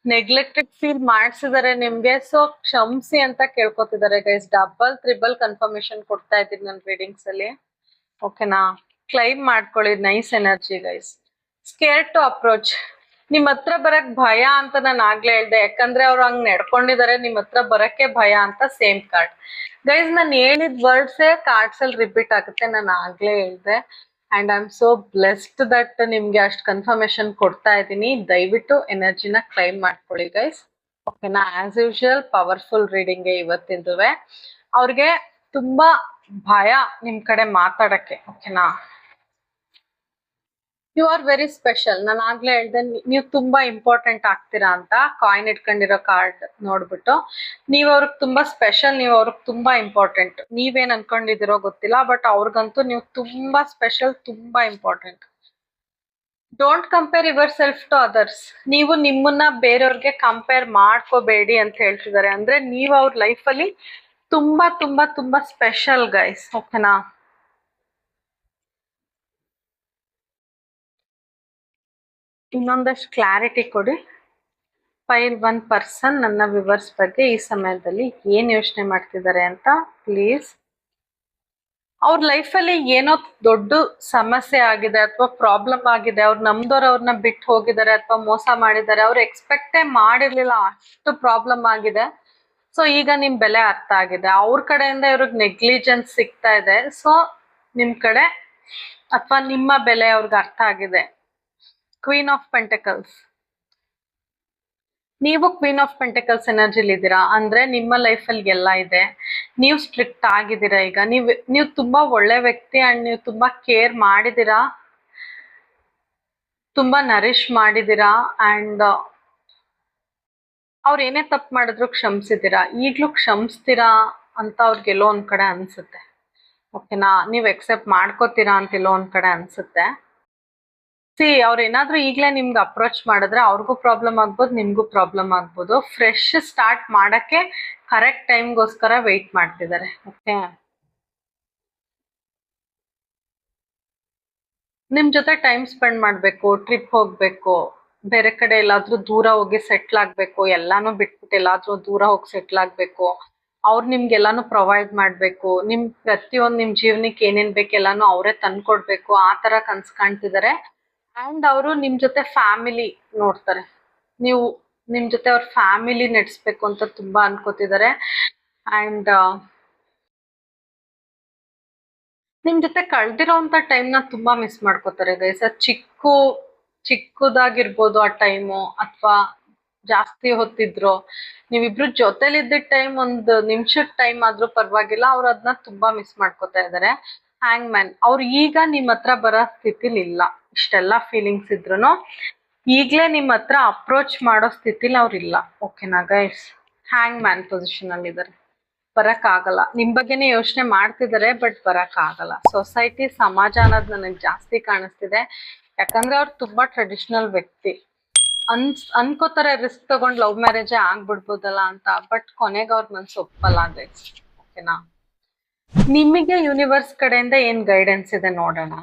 ನೆಗ್ಲೆಕ್ಟೆಡ್ ಫೀಲ್ ಮಾಡ್ಸಿದ್ದಾರೆ ನಿಮ್ಗೆ. ಸೊ ಕ್ಷಮಿಸಿ ಅಂತ ಕೇಳ್ಕೊತಿದ್ದಾರೆ ಗೈಸ್. ಡಬಲ್ ತ್ರಿಬಲ್ ಕನ್ಫರ್ಮೇಶನ್ ಕೊಡ್ತಾ ಇದ್ದೀನಿ ನನ್ನ ರೀಡಿಂಗ್ಸ್ ಅಲ್ಲಿ. ಓಕೆನಾ, ಕ್ಲೈಮ್ ಮಾಡ್ಕೊಳ್ಳಿ nice energy guys. Scare to approach. ನಿಮ್ ಹತ್ರ ಬರಕ್ ಭಯ ಅಂತ ನಾನು ಆಗ್ಲೇ ಹೇಳ್ದೆ, ಯಾಕಂದ್ರೆ ಅವ್ರು ಹಂಗ್ ನಡ್ಕೊಂಡಿದ್ದಾರೆ, ನಿಮ್ ಹತ್ರ ಬರಕ್ಕೆ ಭಯ ಅಂತ. ಸೇಮ್ ಕಾರ್ಡ್ ಗೈಸ್, ನಾನು ಹೇಳಿದ ವರ್ಡ್ಸೇ ಕಾರ್ಡ್ಸ್ ಅಲ್ಲಿ ರಿಪೀಟ್ ಆಗುತ್ತೆ, ನಾನು ಆಗ್ಲೇ ಹೇಳ್ದೆ. And I am so blessed that ನಿಮ್ಗೆ ಅಷ್ಟು ಕನ್ಫರ್ಮೇಶನ್ ಕೊಡ್ತಾ ಇದ್ದೀನಿ. ದಯವಿಟ್ಟು ಎನರ್ಜಿನ ಕ್ಲೈಮ್ ಮಾಡ್ಕೊಳ್ಳಿ ಗೈಸ್, ಓಕೆನಾ. ಆಸ್ ಯೂಶುವಲ್ ಪವರ್ಫುಲ್ ರೀಡಿಂಗ್ ಇವತ್ತಿಂದುವೆ. ಅವ್ರಿಗೆ ತುಂಬಾ ಭಯ ನಿಮ್ ಕಡೆ ಮಾತಾಡಕ್ಕೆ, ಓಕೆನಾ. You are very special. ನಾನು ಆಗ್ಲೇ ಹೇಳ್ದೆ ನೀವು ತುಂಬಾ ಇಂಪಾರ್ಟೆಂಟ್ ಆಗ್ತೀರಾ ಅಂತ. ಕಾಯಿನ್ ಇಟ್ಕೊಂಡಿರೋ ಕಾರ್ಡ್ ನೋಡ್ಬಿಟ್ಟು ನೀವು ಅವ್ರಿಗೆ ತುಂಬಾ ಸ್ಪೆಷಲ್, ನೀವು ಅವ್ರಿಗೆ ತುಂಬಾ ಇಂಪಾರ್ಟೆಂಟ್. ನೀವೇನ್ ಅನ್ಕೊಂಡಿದಿರೋ ಗೊತ್ತಿಲ್ಲ, ಬಟ್ ಅವ್ರಿಗಂತೂ ನೀವು ತುಂಬಾ ಸ್ಪೆಷಲ್, ತುಂಬಾ important. Don't compare yourself to others. ನೀವು ನಿಮ್ಮನ್ನ ಬೇರೆಯವ್ರಿಗೆ ಕಂಪೇರ್ ಮಾಡ್ಕೋಬೇಡಿ ಅಂತ ಹೇಳ್ತಿದ್ದಾರೆ. ಅಂದ್ರೆ ನೀವು ಅವ್ರ ಲೈಫಲ್ಲಿ ತುಂಬಾ ತುಂಬಾ ತುಂಬಾ ಸ್ಪೆಷಲ್ ಗೈಸ್, ಓಕೆನಾ. ಇನ್ನೊಂದಷ್ಟು ಕ್ಲಾರಿಟಿ ಕೊಡಿ. ಫೈಲ್ 1 ಪರ್ಸನ್ ನನ್ನ ವಿವರ್ಸ್ ಬಗ್ಗೆ ಈ ಸಮಯದಲ್ಲಿ ಏನ್ ಯೋಚನೆ ಮಾಡ್ತಿದ್ದಾರೆ ಅಂತ ಪ್ಲೀಸ್. ಅವ್ರ ಲೈಫಲ್ಲಿ ಏನೋ ದೊಡ್ಡ ಸಮಸ್ಯೆ ಆಗಿದೆ ಅಥವಾ ಪ್ರಾಬ್ಲಮ್ ಆಗಿದೆ, ಅವ್ರು ನಮ್ದವ್ರು ಅವ್ರನ್ನ ಬಿಟ್ಟು ಹೋಗಿದ್ದಾರೆ ಅಥವಾ ಮೋಸ ಮಾಡಿದ್ದಾರೆ, ಅವ್ರು ಎಕ್ಸ್ಪೆಕ್ಟೇ ಮಾಡಿರ್ಲಿಲ್ಲ, ಅಷ್ಟು ಪ್ರಾಬ್ಲಮ್ ಆಗಿದೆ. ಸೊ ಈಗ ನಿಮ್ ಬೆಲೆ ಅರ್ಥ ಆಗಿದೆ. ಅವ್ರ ಕಡೆಯಿಂದ ಇವ್ರಿಗೆ ನೆಗ್ಲಿಜೆನ್ಸ್ ಸಿಗ್ತಾ ಇದೆ. ಸೊ ನಿಮ್ ಕಡೆ ಅಥವಾ ನಿಮ್ಮ ಬೆಲೆ ಅವ್ರಿಗೆ ಅರ್ಥ ಆಗಿದೆ. ಕ್ವೀನ್ ಆಫ್ ಪೆಂಟಕಲ್ಸ್, ನೀವು ಕ್ವೀನ್ ಆಫ್ ಪೆಂಟಕಲ್ಸ್ ಎನರ್ಜಿಲಿ ಇದ್ದೀರಾ. ಅಂದ್ರೆ ನಿಮ್ಮ ಲೈಫಲ್ಲಿ ಎಲ್ಲ ಇದೆ. ನೀವು ಸ್ಟ್ರಿಕ್ಟ್ ಆಗಿದ್ದೀರಾ ಈಗ. ನೀವು ತುಂಬಾ ಒಳ್ಳೆ ವ್ಯಕ್ತಿ ಅಂಡ್ ನೀವು ತುಂಬಾ ಕೇರ್ ಮಾಡಿದ್ದೀರಾ, ತುಂಬಾ ನರಿಶ್ ಮಾಡಿದ್ದೀರಾ. ಅಂಡ್ ಅವ್ರು ಏನೇ ತಪ್ಪು ಮಾಡಿದ್ರು ಕ್ಷಮಿಸಿದ್ದೀರಾ, ಈಗ್ಲೂ ಕ್ಷಮಿಸ್ತೀರಾ ಅಂತ ಅವ್ರಿಗೆಲ್ಲೋ ಒಂದ್ ಕಡೆ ಅನ್ಸುತ್ತೆ, ಓಕೆನಾ. ನೀವು ಎಕ್ಸೆಪ್ಟ್ ಮಾಡ್ಕೋತೀರಾ ಅಂತೆಲ್ಲೋ ಒಂದ್ ಕಡೆ ಅನ್ಸುತ್ತೆ. ಅವ್ರು ಏನಾದ್ರೂ ಈಗಲೇ ನಿಮ್ಗೆ ಅಪ್ರೋಚ್ ಮಾಡಿದ್ರೆ ಅವ್ರಿಗೂ ಪ್ರಾಬ್ಲಮ್ ಆಗ್ಬೋದು, ನಿಮ್ಗೂ ಪ್ರಾಬ್ಲಮ್ ಆಗ್ಬೋದು. ಫ್ರೆಶ್ ಸ್ಟಾರ್ಟ್ ಮಾಡಕ್ಕೆ ಕರೆಕ್ಟ್ ಟೈಮ್ಗೋಸ್ಕರ ವೆಯ್ಟ್ ಮಾಡ್ತಿದ್ದಾರೆ, ಓಕೆ. ನಿಮ್ ಜೊತೆ ಟೈಮ್ ಸ್ಪೆಂಡ್ ಮಾಡ್ಬೇಕು, ಟ್ರಿಪ್ ಹೋಗ್ಬೇಕು, ಬೇರೆ ಕಡೆ ಎಲ್ಲಾದ್ರೂ ದೂರ ಹೋಗಿ ಸೆಟ್ಲ್ ಆಗ್ಬೇಕು, ಎಲ್ಲಾನು ಬಿಟ್ಬಿಟ್ಟು ಎಲ್ಲಾದ್ರೂ ದೂರ ಹೋಗಿ ಸೆಟ್ಲ್ ಆಗ್ಬೇಕು. ಅವ್ರು ನಿಮ್ಗೆಲ್ಲಾನು ಪ್ರೊವೈಡ್ ಮಾಡ್ಬೇಕು, ನಿಮ್ ಪ್ರತಿಯೊಂದು ನಿಮ್ ಜೀವನಕ್ಕೆ ಏನೇನ್ ಬೇಕು ಎಲ್ಲಾನು ಅವರೇ ತಂದ್ಕೊಡ್ಬೇಕು, ಆ ತರ ಕನ್ಸ್ ಕಾಣ್ತಿದ್ದಾರೆ. ಅಂಡ್ ಅವರು ನಿಮ್ ಜೊತೆ ಫ್ಯಾಮಿಲಿ ನೋಡ್ತಾರೆ. ನೀವು ನಿಮ್ ಜೊತೆ ಅವ್ರ ಫ್ಯಾಮಿಲಿ ನಡೆಸ್ಬೇಕು ಅಂತ ತುಂಬಾ ಅನ್ಕೋತಿದ್ದಾರೆ. ಅಂಡ್ ನಿಮ್ ಜೊತೆ ಕಳ್ದಿರೋಂಥ ಟೈಮ್ನ ತುಂಬಾ ಮಿಸ್ ಮಾಡ್ಕೋತಾರೆ ಗೈಸ್. ಅದು ಚಿಕ್ಕದಾಗಿರ್ಬೋದು ಆ ಟೈಮು, ಅಥವಾ ಜಾಸ್ತಿ ಹೊತ್ತಿದ್ರು. ನೀವಿಬ್ರು ಜೊತೆಲಿದ್ದ ಟೈಮ್ ಒಂದು ನಿಮಿಷದ ಟೈಮ್ ಆದ್ರೂ ಪರವಾಗಿಲ್ಲ, ಅವ್ರು ಅದನ್ನ ತುಂಬಾ ಮಿಸ್ ಮಾಡ್ಕೋತಾ ಇದ್ದಾರೆ. ಹ್ಯಾಂಗ್ ಮ್ಯಾನ್, ಅವ್ರು ಈಗ ನಿಮ್ ಹತ್ರ ಬರೋ ಸ್ಥಿತಿಲಿ ಇಲ್ಲ. ಇಷ್ಟೆಲ್ಲ ಫೀಲಿಂಗ್ಸ್ ಇದ್ರು ಈಗ್ಲೇ ನಿಮ್ ಹತ್ರ ಅಪ್ರೋಚ್ ಮಾಡೋ ಸ್ಥಿತಿಲಿ ಅವ್ರಿಲ್ಲ, ಓಕೆನಾ ಗೈಸ್. ಹ್ಯಾಂಗ್ ಮ್ಯಾನ್ ಪೊಸಿಷನ್ ಅಲ್ಲಿ ಇದ್ದಾರೆ, ಬರಕ್ ಆಗಲ್ಲ. ನಿಮ್ ಬಗ್ಗೆನೇ ಯೋಚನೆ ಮಾಡ್ತಿದ್ದಾರೆ, ಬಟ್ ಬರಕ್ ಆಗಲ್ಲ. ಸೊಸೈಟಿ, ಸಮಾಜ ಅನ್ನೋದು ನನಗೆ ಜಾಸ್ತಿ ಕಾಣಿಸ್ತಿದೆ. ಯಾಕಂದ್ರೆ ಅವ್ರು ತುಂಬಾ ಟ್ರೆಡಿಷನಲ್ ವ್ಯಕ್ತಿ. ಅನ್ಕೋತಾರೆ ರಿಸ್ಕ್ ತಗೊಂಡ್ ಲವ್ ಮ್ಯಾರೇಜೇ ಆಗ್ಬಿಡ್ಬೋದಲ್ಲ ಅಂತ, ಬಟ್ ಕೊನೆಗೆ ಅವ್ರ ಮನ್ಸು ಒಪ್ಪಲ್ಲ ಗೈಸ್, ಓಕೆನಾ. ನಿಮಗೆ ಯೂನಿವರ್ಸ್ ಕಡೆಯಿಂದ ಏನ್ ಗೈಡೆನ್ಸ್ ಇದೆ ನೋಡೋಣ.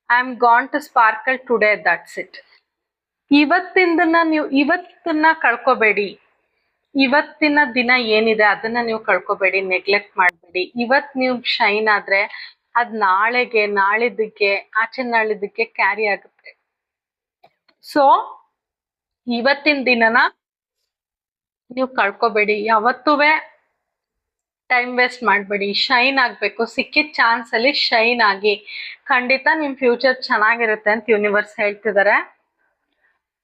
I am gone to sparkle today, that's it. ಇವತ್ತನ್ನ ಕಳ್ಕೊಬೇಡಿ. ಇವತ್ತಿನ ದಿನ ಏನಿದೆ ಅದನ್ನ ನೀವು ಕಳ್ಕೊಬೇಡಿ, ನೆಗ್ಲೆಕ್ಟ್ ಮಾಡಬೇಡಿ. ಇವತ್ ನೀವು ಶೈನ್ ಆದ್ರೆ ಅದ್ ನಾಳೆಗೆ, ನಾಳಿದ್ದಕ್ಕೆ, ಆಚೆ ನಾಳಿದ್ದಕ್ಕೆ ಕ್ಯಾರಿ ಆಗುತ್ತೆ. ಸೊ ಇವತ್ತಿನ ದಿನನ ನೀವು ಕಳ್ಕೊಬೇಡಿ, ಯಾವತ್ತೂವೆ ಟೈಮ್ ವೇಸ್ಟ್ ಮಾಡಬೇಡಿ. ಶೈನ್ ಆಗ್ಬೇಕು, ಸಿಕ್ಕಿದ ಚಾನ್ಸ್ ಅಲ್ಲಿ ಶೈನ್ ಆಗಿ. ಖಂಡಿತ ನಿಮ್ ಫ್ಯೂಚರ್ ಚೆನ್ನಾಗಿರುತ್ತೆ ಅಂತ ಯೂನಿವರ್ಸ್ ಹೇಳ್ತಿದ್ದಾರೆ.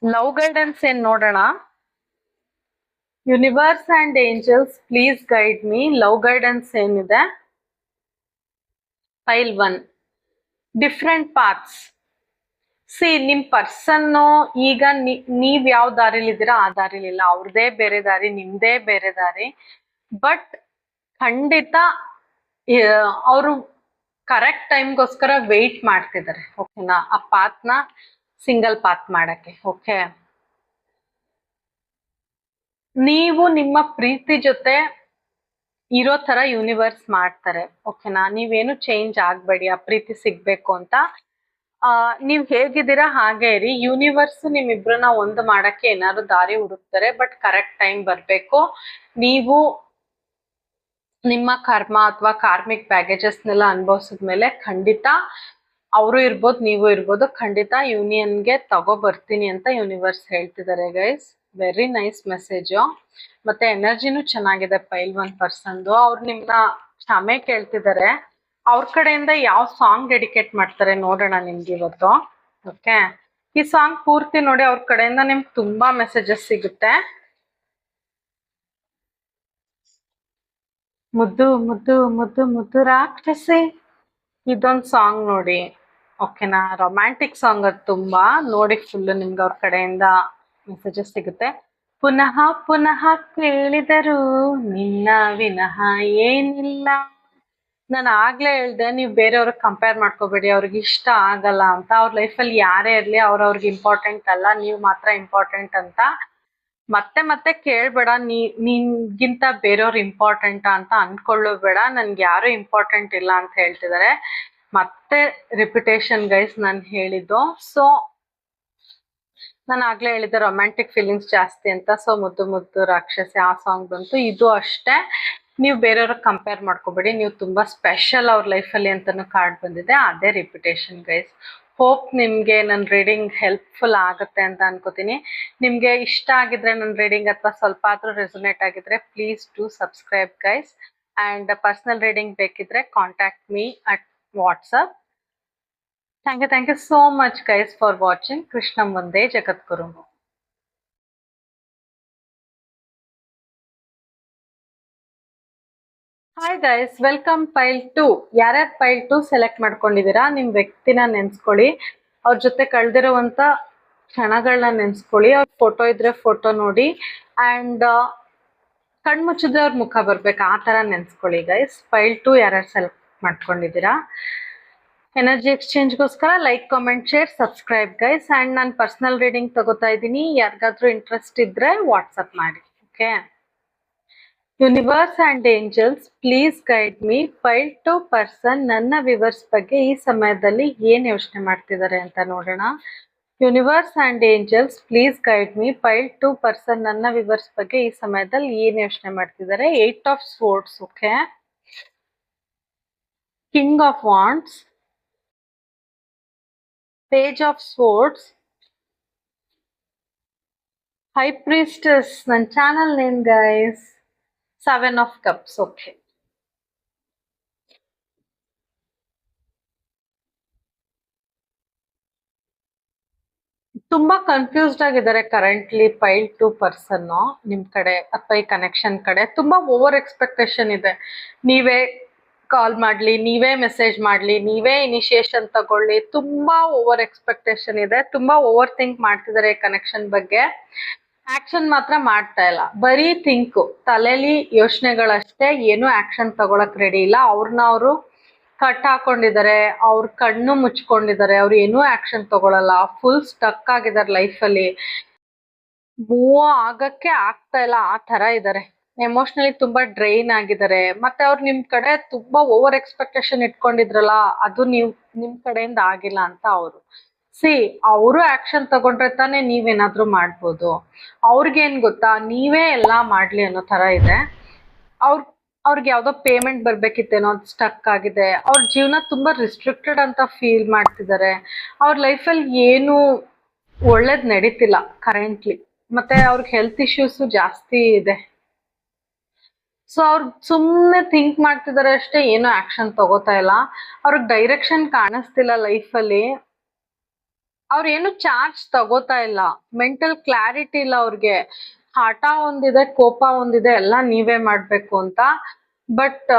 ಲವ್ ಗೈಡೆನ್ಸ್ ಏನ್ ನೋಡೋಣ. Universe and angels please guide me. Love guidance ಏನಿದೆ. Pile 1 different paths. ನಿಮ್ ಪರ್ಸನ್ನು ಈಗ ನೀವ್ ಯಾವ ದಾರಿಲಿದ್ದೀರಾ ಆ ದಾರಿಲಿಲ್ಲ. ಅವ್ರದೇ ಬೇರೆ ದಾರಿ, ನಿಮ್ದೇ ಬೇರೆ ದಾರಿ. ಬಟ್ ಖಂಡಿತ ಅವರು ಕರೆಕ್ಟ್ ಟೈಮ್ಗೋಸ್ಕರ ವೆಯ್ಟ್ ಮಾಡ್ತಿದ್ದಾರೆ, ಓಕೆನಾ. ಆ ಪಾತ್ನ ಸಿಂಗಲ್ ಪಾತ್ ಮಾಡಕ್ಕೆ, ಓಕೆ. ನೀವು ನಿಮ್ಮ ಪ್ರೀತಿ ಜೊತೆ ಇರೋ ತರ ಯೂನಿವರ್ಸ್ ಮಾಡ್ತಾರೆ, ಓಕೆನಾ. ನೀವೇನು ಚೇಂಜ್ ಆಗ್ಬೇಡಿ ಆ ಪ್ರೀತಿ ಸಿಗ್ಬೇಕು ಅಂತ. ನೀವ್ ಹೇಗಿದ್ದೀರಾ ಹಾಗೆ ಇರಿ. ಯೂನಿವರ್ಸ್ ನಿಮ್ಮಿಬ್ರನ್ನ ಒಂದು ಮಾಡಕ್ಕೆ ಏನಾದ್ರು ದಾರಿ ಹುಡುಕ್ತಾರೆ, ಬಟ್ ಕರೆಕ್ಟ್ ಟೈಮ್ ಬರ್ಬೇಕು. ನೀವು ನಿಮ್ಮ ಕರ್ಮ ಅಥವಾ ಕಾರ್ಮಿಕ್ ಬ್ಯಾಗೇಜಸ್ನೆಲ್ಲ ಅನುಭವಿಸಿದ್ಮೇಲೆ ಖಂಡಿತ ಅವರು ಇರ್ಬೋದು, ನೀವು ಇರ್ಬೋದು, ಖಂಡಿತ ಯೂನಿಯನ್ಗೆ ತಗೋ ಬರ್ತೀನಿ ಅಂತ ಯೂನಿವರ್ಸ್ ಹೇಳ್ತಿದ್ದಾರೆ ಗೈಸ್. Very nice message. ಮತ್ತೆ ಎನರ್ಜಿನೂ ಚೆನ್ನಾಗಿದೆ ಪೈಲ್ 1 ಪರ್ಸನ್ದು. ಅವ್ರು ನಿಮ್ನ ಕ್ಷಮೆ ಕೇಳ್ತಿದ್ದಾರೆ. ಅವ್ರ ಕಡೆಯಿಂದ ಯಾವ ಸಾಂಗ್ ಡೆಡಿಕೇಟ್ ಮಾಡ್ತಾರೆ ನೋಡೋಣ ನಿಮ್ಗೆ ಇವತ್ತು. ಓಕೆ, ಈ ಸಾಂಗ್ ಪೂರ್ತಿ ನೋಡಿ. ಅವ್ರ ಕಡೆಯಿಂದ ನಿಮ್ಗೆ ತುಂಬಾ ಮೆಸೇಜಸ್ ಸಿಗುತ್ತೆ. ಮುದ್ದು ಮುದ್ದು ಮುದ್ದು ಮುದ್ದು ರಾಕ್ಷಸಿ, ಇದೊಂದು ಸಾಂಗ್ ನೋಡಿ. ಓಕೆನಾ, ರೊಮ್ಯಾಂಟಿಕ್ ಸಾಂಗ್ ಅದು ತುಂಬಾ. ನೋಡಿ ಫುಲ್ ನಿಮ್ಗೆ ಅವ್ರ ಕಡೆಯಿಂದ ಮೆಸೇಜಸ್ ಸಿಗುತ್ತೆ. ಪುನಃ ಪುನಃ ಕೇಳಿದರು ನಿನ್ನ ವಿನಃ ಏನಿಲ್ಲ. ನಾನು ಆಗ್ಲೇ ಹೇಳ್ದೆ, ನೀವು ಬೇರೆಯವ್ರಿಗೆ ಕಂಪೇರ್ ಮಾಡ್ಕೋಬೇಡಿ, ಅವ್ರಿಗೆ ಇಷ್ಟ ಆಗಲ್ಲ ಅಂತ. ಅವ್ರ ಲೈಫಲ್ಲಿ ಯಾರೇ ಇರಲಿ ಅವ್ರವ್ರಿಗೆ ಇಂಪಾರ್ಟೆಂಟ್ ಅಲ್ಲ, ನೀವು ಮಾತ್ರ ಇಂಪಾರ್ಟೆಂಟ್ ಅಂತ. ಮತ್ತೆ ಮತ್ತೆ ಕೇಳ್ಬೇಡ, ನಿನ್ಗಿಂತ ಬೇರೆಯವ್ರು ಇಂಪಾರ್ಟೆಂಟಾ ಅಂತ ಅನ್ಕೊಳ್ಳೋಬೇಡ. ನನ್ಗೆ ಯಾರು ಇಂಪಾರ್ಟೆಂಟ್ ಇಲ್ಲ ಅಂತ ಹೇಳ್ತಿದ್ದಾರೆ. ಮತ್ತೆ ರಿಪಿಟೇಷನ್ ಗೈಸ್ ನಾನು ಹೇಳಿದ್ದು. ಸೊ ನಾನು ಆಗ್ಲೇ ಹೇಳಿದ್ದೆ ರೊಮ್ಯಾಂಟಿಕ್ ಫೀಲಿಂಗ್ಸ್ ಜಾಸ್ತಿ ಅಂತ. ಸೊ ಮುದ್ದು ಮುದ್ದು ರಾಕ್ಷಸಿ ಆ ಸಾಂಗ್ ಬಂತು. ಇದು ಅಷ್ಟೇ, ನೀವು ಬೇರೆಯವ್ರಿಗೆ ಕಂಪೇರ್ ಮಾಡ್ಕೋಬೇಡಿ, ನೀವು ತುಂಬಾ ಸ್ಪೆಷಲ್ ಅವ್ರ ಲೈಫಲ್ಲಿ ಅಂತಾನು ಕಾರ್ಡ್ ಬಂದಿದೆ. ಅದೇ ರಿಪಿಟೇಷನ್ ಗೈಸ್. ಹೋಪ್ ನಿಮ್ಗೆ ನನ್ನ ರೀಡಿಂಗ್ ಹೆಲ್ಪ್ಫುಲ್ ಆಗುತ್ತೆ ಅಂತ ಅನ್ಕೋತೀನಿ. ನಿಮ್ಗೆ ಇಷ್ಟ ಆಗಿದ್ರೆ ನನ್ನ ರೀಡಿಂಗ್ ಅಥವಾ ಸ್ವಲ್ಪ ಆದ್ರೂ ರೆಸೊನೇಟ್ ಆಗಿದ್ರೆ please do subscribe guys. And personal reading ಬೇಕಿದ್ರೆ contact me at WhatsApp. Thank you so much guys for watching. Krishnam Vande Jagadguru. Hi guys, welcome pile 2. ಯಾರ್ಯಾರು ಪೈಲ್ 2 ಸೆಲೆಕ್ಟ್ ಮಾಡ್ಕೊಂಡಿದ್ದೀರಾ, ನಿಮ್ಮ ವ್ಯಕ್ತಿನ ನೆನ್ಸ್ಕೊಳ್ಳಿ, ಅವ್ರ ಜೊತೆ ಕಳೆದಿರುವಂತ ಕ್ಷಣಗಳನ್ನ ನೆನ್ಸ್ಕೊಳ್ಳಿ, ಅವ್ರ ಫೋಟೋ ಇದ್ರೆ ಫೋಟೋ ನೋಡಿ, ಅಂಡ್ ಕಣ್ಮುಚ್ಚಿದ್ರೆ ಅವ್ರ ಮುಖ ಬರ್ಬೇಕು, ಆ ಥರ ನೆನ್ಸ್ಕೊಳ್ಳಿ ಗೈಸ್. ಪೈಲ್ 2 ಯಾರ್ಯಾರು ಸೆಲೆಕ್ಟ್ ಮಾಡ್ಕೊಂಡಿದ್ದೀರಾ. ಎನರ್ಜಿ ಎಕ್ಸ್ಚೇಂಜ್ಗೋಸ್ಕರ like, comment, share, subscribe guys. And ನಾನು ಪರ್ಸನಲ್ ರೀಡಿಂಗ್ ತಗೋತಾ ಇದ್ದೀನಿ. ಯಾರಿಗಾದ್ರೂ ಇಂಟ್ರೆಸ್ಟ್ ಇದ್ರೆ ವಾಟ್ಸಪ್ ಮಾಡಿ. Okay, universe and angels please guide me. Pile 2 person ನನ್ನ ವಿವರ್ಸ್ ಬಗ್ಗೆ ಈ ಸಮಯದಲ್ಲಿ ಏನು ಯೋಚನೆ ಮಾಡ್ತಿದ್ದಾರೆ ಅಂತ ನೋಡೋಣ. Universe and angels please guide me. Pile 2 person ನನ್ನ ವಿವರ್ಸ್ ಬಗ್ಗೆ ಈ ಸಮಯದಲ್ಲಿ ಏನು ಯೋಚನೆ ಮಾಡ್ತಿದ್ದಾರೆ. 8 of swords. Okay, king of wands, Page of Swords, High Priestess, ನನ್ನ channel name guys, 7 of Cups. Okay, ತುಂಬಾ ಕನ್ಫ್ಯೂಸ್ಡ್ ಆಗಿದ್ದಾರೆ ಕರೆಂಟ್ಲಿ ಪೈಲ್ 2 ಪರ್ಸನ್ ನಿಮ್ ಕಡೆ ಅಥವಾ ಈ ಕನೆಕ್ಷನ್ ಕಡೆ. ತುಂಬಾ ಓವರ್ ಎಕ್ಸ್ಪೆಕ್ಟೇಷನ್ ಇದೆ. ನೀವೇ ಕಾಲ್ ಮಾಡ್ಲಿ, ನೀವೇ ಮೆಸೇಜ್ ಮಾಡ್ಲಿ, ನೀವೇ ಇನಿಷಿಯೇಷನ್ ತಗೊಳ್ಳಿ, ತುಂಬಾ ಓವರ್ ಎಕ್ಸ್ಪೆಕ್ಟೇಷನ್ ಇದೆ. ತುಂಬಾ ಓವರ್ ಥಿಂಕ್ ಮಾಡ್ತಿದ್ದಾರೆ ಕನೆಕ್ಷನ್ ಬಗ್ಗೆ. ಆಕ್ಷನ್ ಮಾತ್ರ ಮಾಡ್ತಾ ಇಲ್ಲ, ಬರೀ ಥಿಂಕು, ತಲೆಯಲ್ಲಿ ಯೋಚನೆಗಳಷ್ಟೇ, ಏನು ಆಕ್ಷನ್ ತಗೊಳಕ್ ರೆಡಿ ಇಲ್ಲ. ಅವ್ರನ್ನ ಅವರು ಕಟ್ ಹಾಕೊಂಡಿದ್ದಾರೆ, ಅವ್ರ ಕಣ್ಣು ಮುಚ್ಕೊಂಡಿದ್ದಾರೆ, ಅವ್ರು ಏನೂ ಆಕ್ಷನ್ ತಗೊಳಲ್ಲ. ಫುಲ್ ಸ್ಟಕ್ ಆಗಿದ್ದಾರೆ ಲೈಫಲ್ಲಿ, ಮೂವ್ ಆಗಕ್ಕೆ ಆಗ್ತಾ ಇಲ್ಲ, ಆ ತರ ಇದ್ದಾರೆ. ಎಮೋಷನಲಿ ತುಂಬಾ ಡ್ರೈನ್ ಆಗಿದ್ದಾರೆ. ಮತ್ತೆ ಅವ್ರು ನಿಮ್ ಕಡೆ ತುಂಬಾ ಓವರ್ ಎಕ್ಸ್ಪೆಕ್ಟೇಷನ್ ಇಟ್ಕೊಂಡಿದ್ರಲ್ಲ, ಅದು ನಿಮ್ ಕಡೆಯಿಂದ ಆಗಿಲ್ಲ ಅಂತ ಅವರು. ಅವರು ಆಕ್ಷನ್ ತಗೊಂಡ್ರೆ ತಾನೇ ನೀವೇನಾದ್ರೂ ಮಾಡ್ಬೋದು. ಅವ್ರಿಗೇನ್ ಗೊತ್ತಾ, ನೀವೇ ಎಲ್ಲಾ ಮಾಡ್ಲಿ ಅನ್ನೋ ತರ ಇದೆ. ಅವ್ರಿಗೆ ಯಾವ್ದೋ ಪೇಮೆಂಟ್ ಬರ್ಬೇಕಿತ್ತೇನೋ, ಅದು ಸ್ಟಕ್ ಆಗಿದೆ. ಅವ್ರ ಜೀವನ ತುಂಬಾ ರಿಸ್ಟ್ರಿಕ್ಟೆಡ್ ಅಂತ ಫೀಲ್ ಮಾಡ್ತಿದ್ದಾರೆ. ಅವ್ರ ಲೈಫಲ್ಲಿ ಏನು ಒಳ್ಳೇದ್ ನಡೀತಿಲ್ಲ ಕರೆಂಟ್ಲಿ. ಮತ್ತೆ ಅವ್ರಿಗೆ ಹೆಲ್ತ್ ಇಶ್ಯೂಸ್ ಜಾಸ್ತಿ ಇದೆ. ಸೊ ಅವ್ರು ಸುಮ್ಮನೆ ಥಿಂಕ್ ಮಾಡ್ತಿದ್ದಾರೆ ಅಷ್ಟೇ, ಏನು ಆಕ್ಷನ್ ತಗೋತಾ ಇಲ್ಲ. ಅವ್ರಿಗೆ ಡೈರೆಕ್ಷನ್ ಕಾಣಿಸ್ತಿಲ್ಲ ಲೈಫಲ್ಲಿ. ಅವ್ರು ಏನು ಚಾರ್ಜ್ ತಗೋತಾ ಇಲ್ಲ, ಮೆಂಟಲ್ ಕ್ಲಾರಿಟಿ ಇಲ್ಲ ಅವ್ರಿಗೆ. ಹಠ ಒಂದಿದೆ, ಕೋಪ ಒಂದಿದೆ, ಎಲ್ಲ ನೀವೇ ಮಾಡ್ಬೇಕು ಅಂತ. ಬಟ್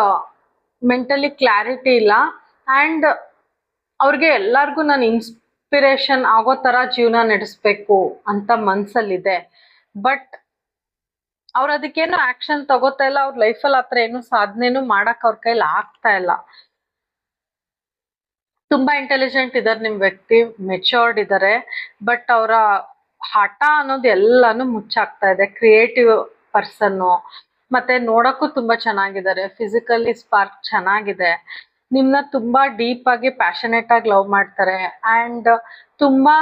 ಮೆಂಟಲಿ ಕ್ಲಾರಿಟಿ ಇಲ್ಲ. ಅಂಡ್ ಅವ್ರಿಗೆ ಎಲ್ಲಾರ್ಗು ನಾನು ಇನ್ಸ್ಪಿರೇಷನ್ ಆಗೋ ತರ ಜೀವನ ನಡೆಸ್ಬೇಕು ಅಂತ ಮನ್ಸಲ್ಲಿದೆ. ಬಟ್ ಅವ್ರ ಅದಕ್ಕೇನು ಆಕ್ಷನ್ ತಗೋತಾ ಇಲ್ಲ. ಅವ್ರ ಲೈಫಲ್ಲಿ ಹತ್ರ ಏನು ಸಾಧನೆನೂ ಮಾಡಕ್ ಅವ್ರ ಕೈಲಿ ಆಗ್ತಾ ಇಲ್ಲ. ತುಂಬಾ ಇಂಟೆಲಿಜೆಂಟ್ ಇದಾರೆ ನಿಮ್ ವ್ಯಕ್ತಿ, ಮೆಚೂರ್ಡ್ ಇದಾರೆ. ಬಟ್ ಅವರ ಹಠ ಅನ್ನೋದು ಎಲ್ಲಾನು ಮುಚ್ಚಾಗ್ತಾ ಇದೆ. ಕ್ರಿಯೇಟಿವ್ ಪರ್ಸನ್ನು, ಮತ್ತೆ ನೋಡಕ್ಕೂ ತುಂಬಾ ಚೆನ್ನಾಗಿದ್ದಾರೆ. ಫಿಸಿಕಲಿ ಸ್ಪಾರ್ಕ್ ಚೆನ್ನಾಗಿದೆ. ನಿಮ್ನ ತುಂಬಾ ಡೀಪ್ ಆಗಿ ಪ್ಯಾಷನೇಟ್ ಆಗಿ ಲವ್ ಮಾಡ್ತಾರೆ. ಅಂಡ್ ತುಂಬಾ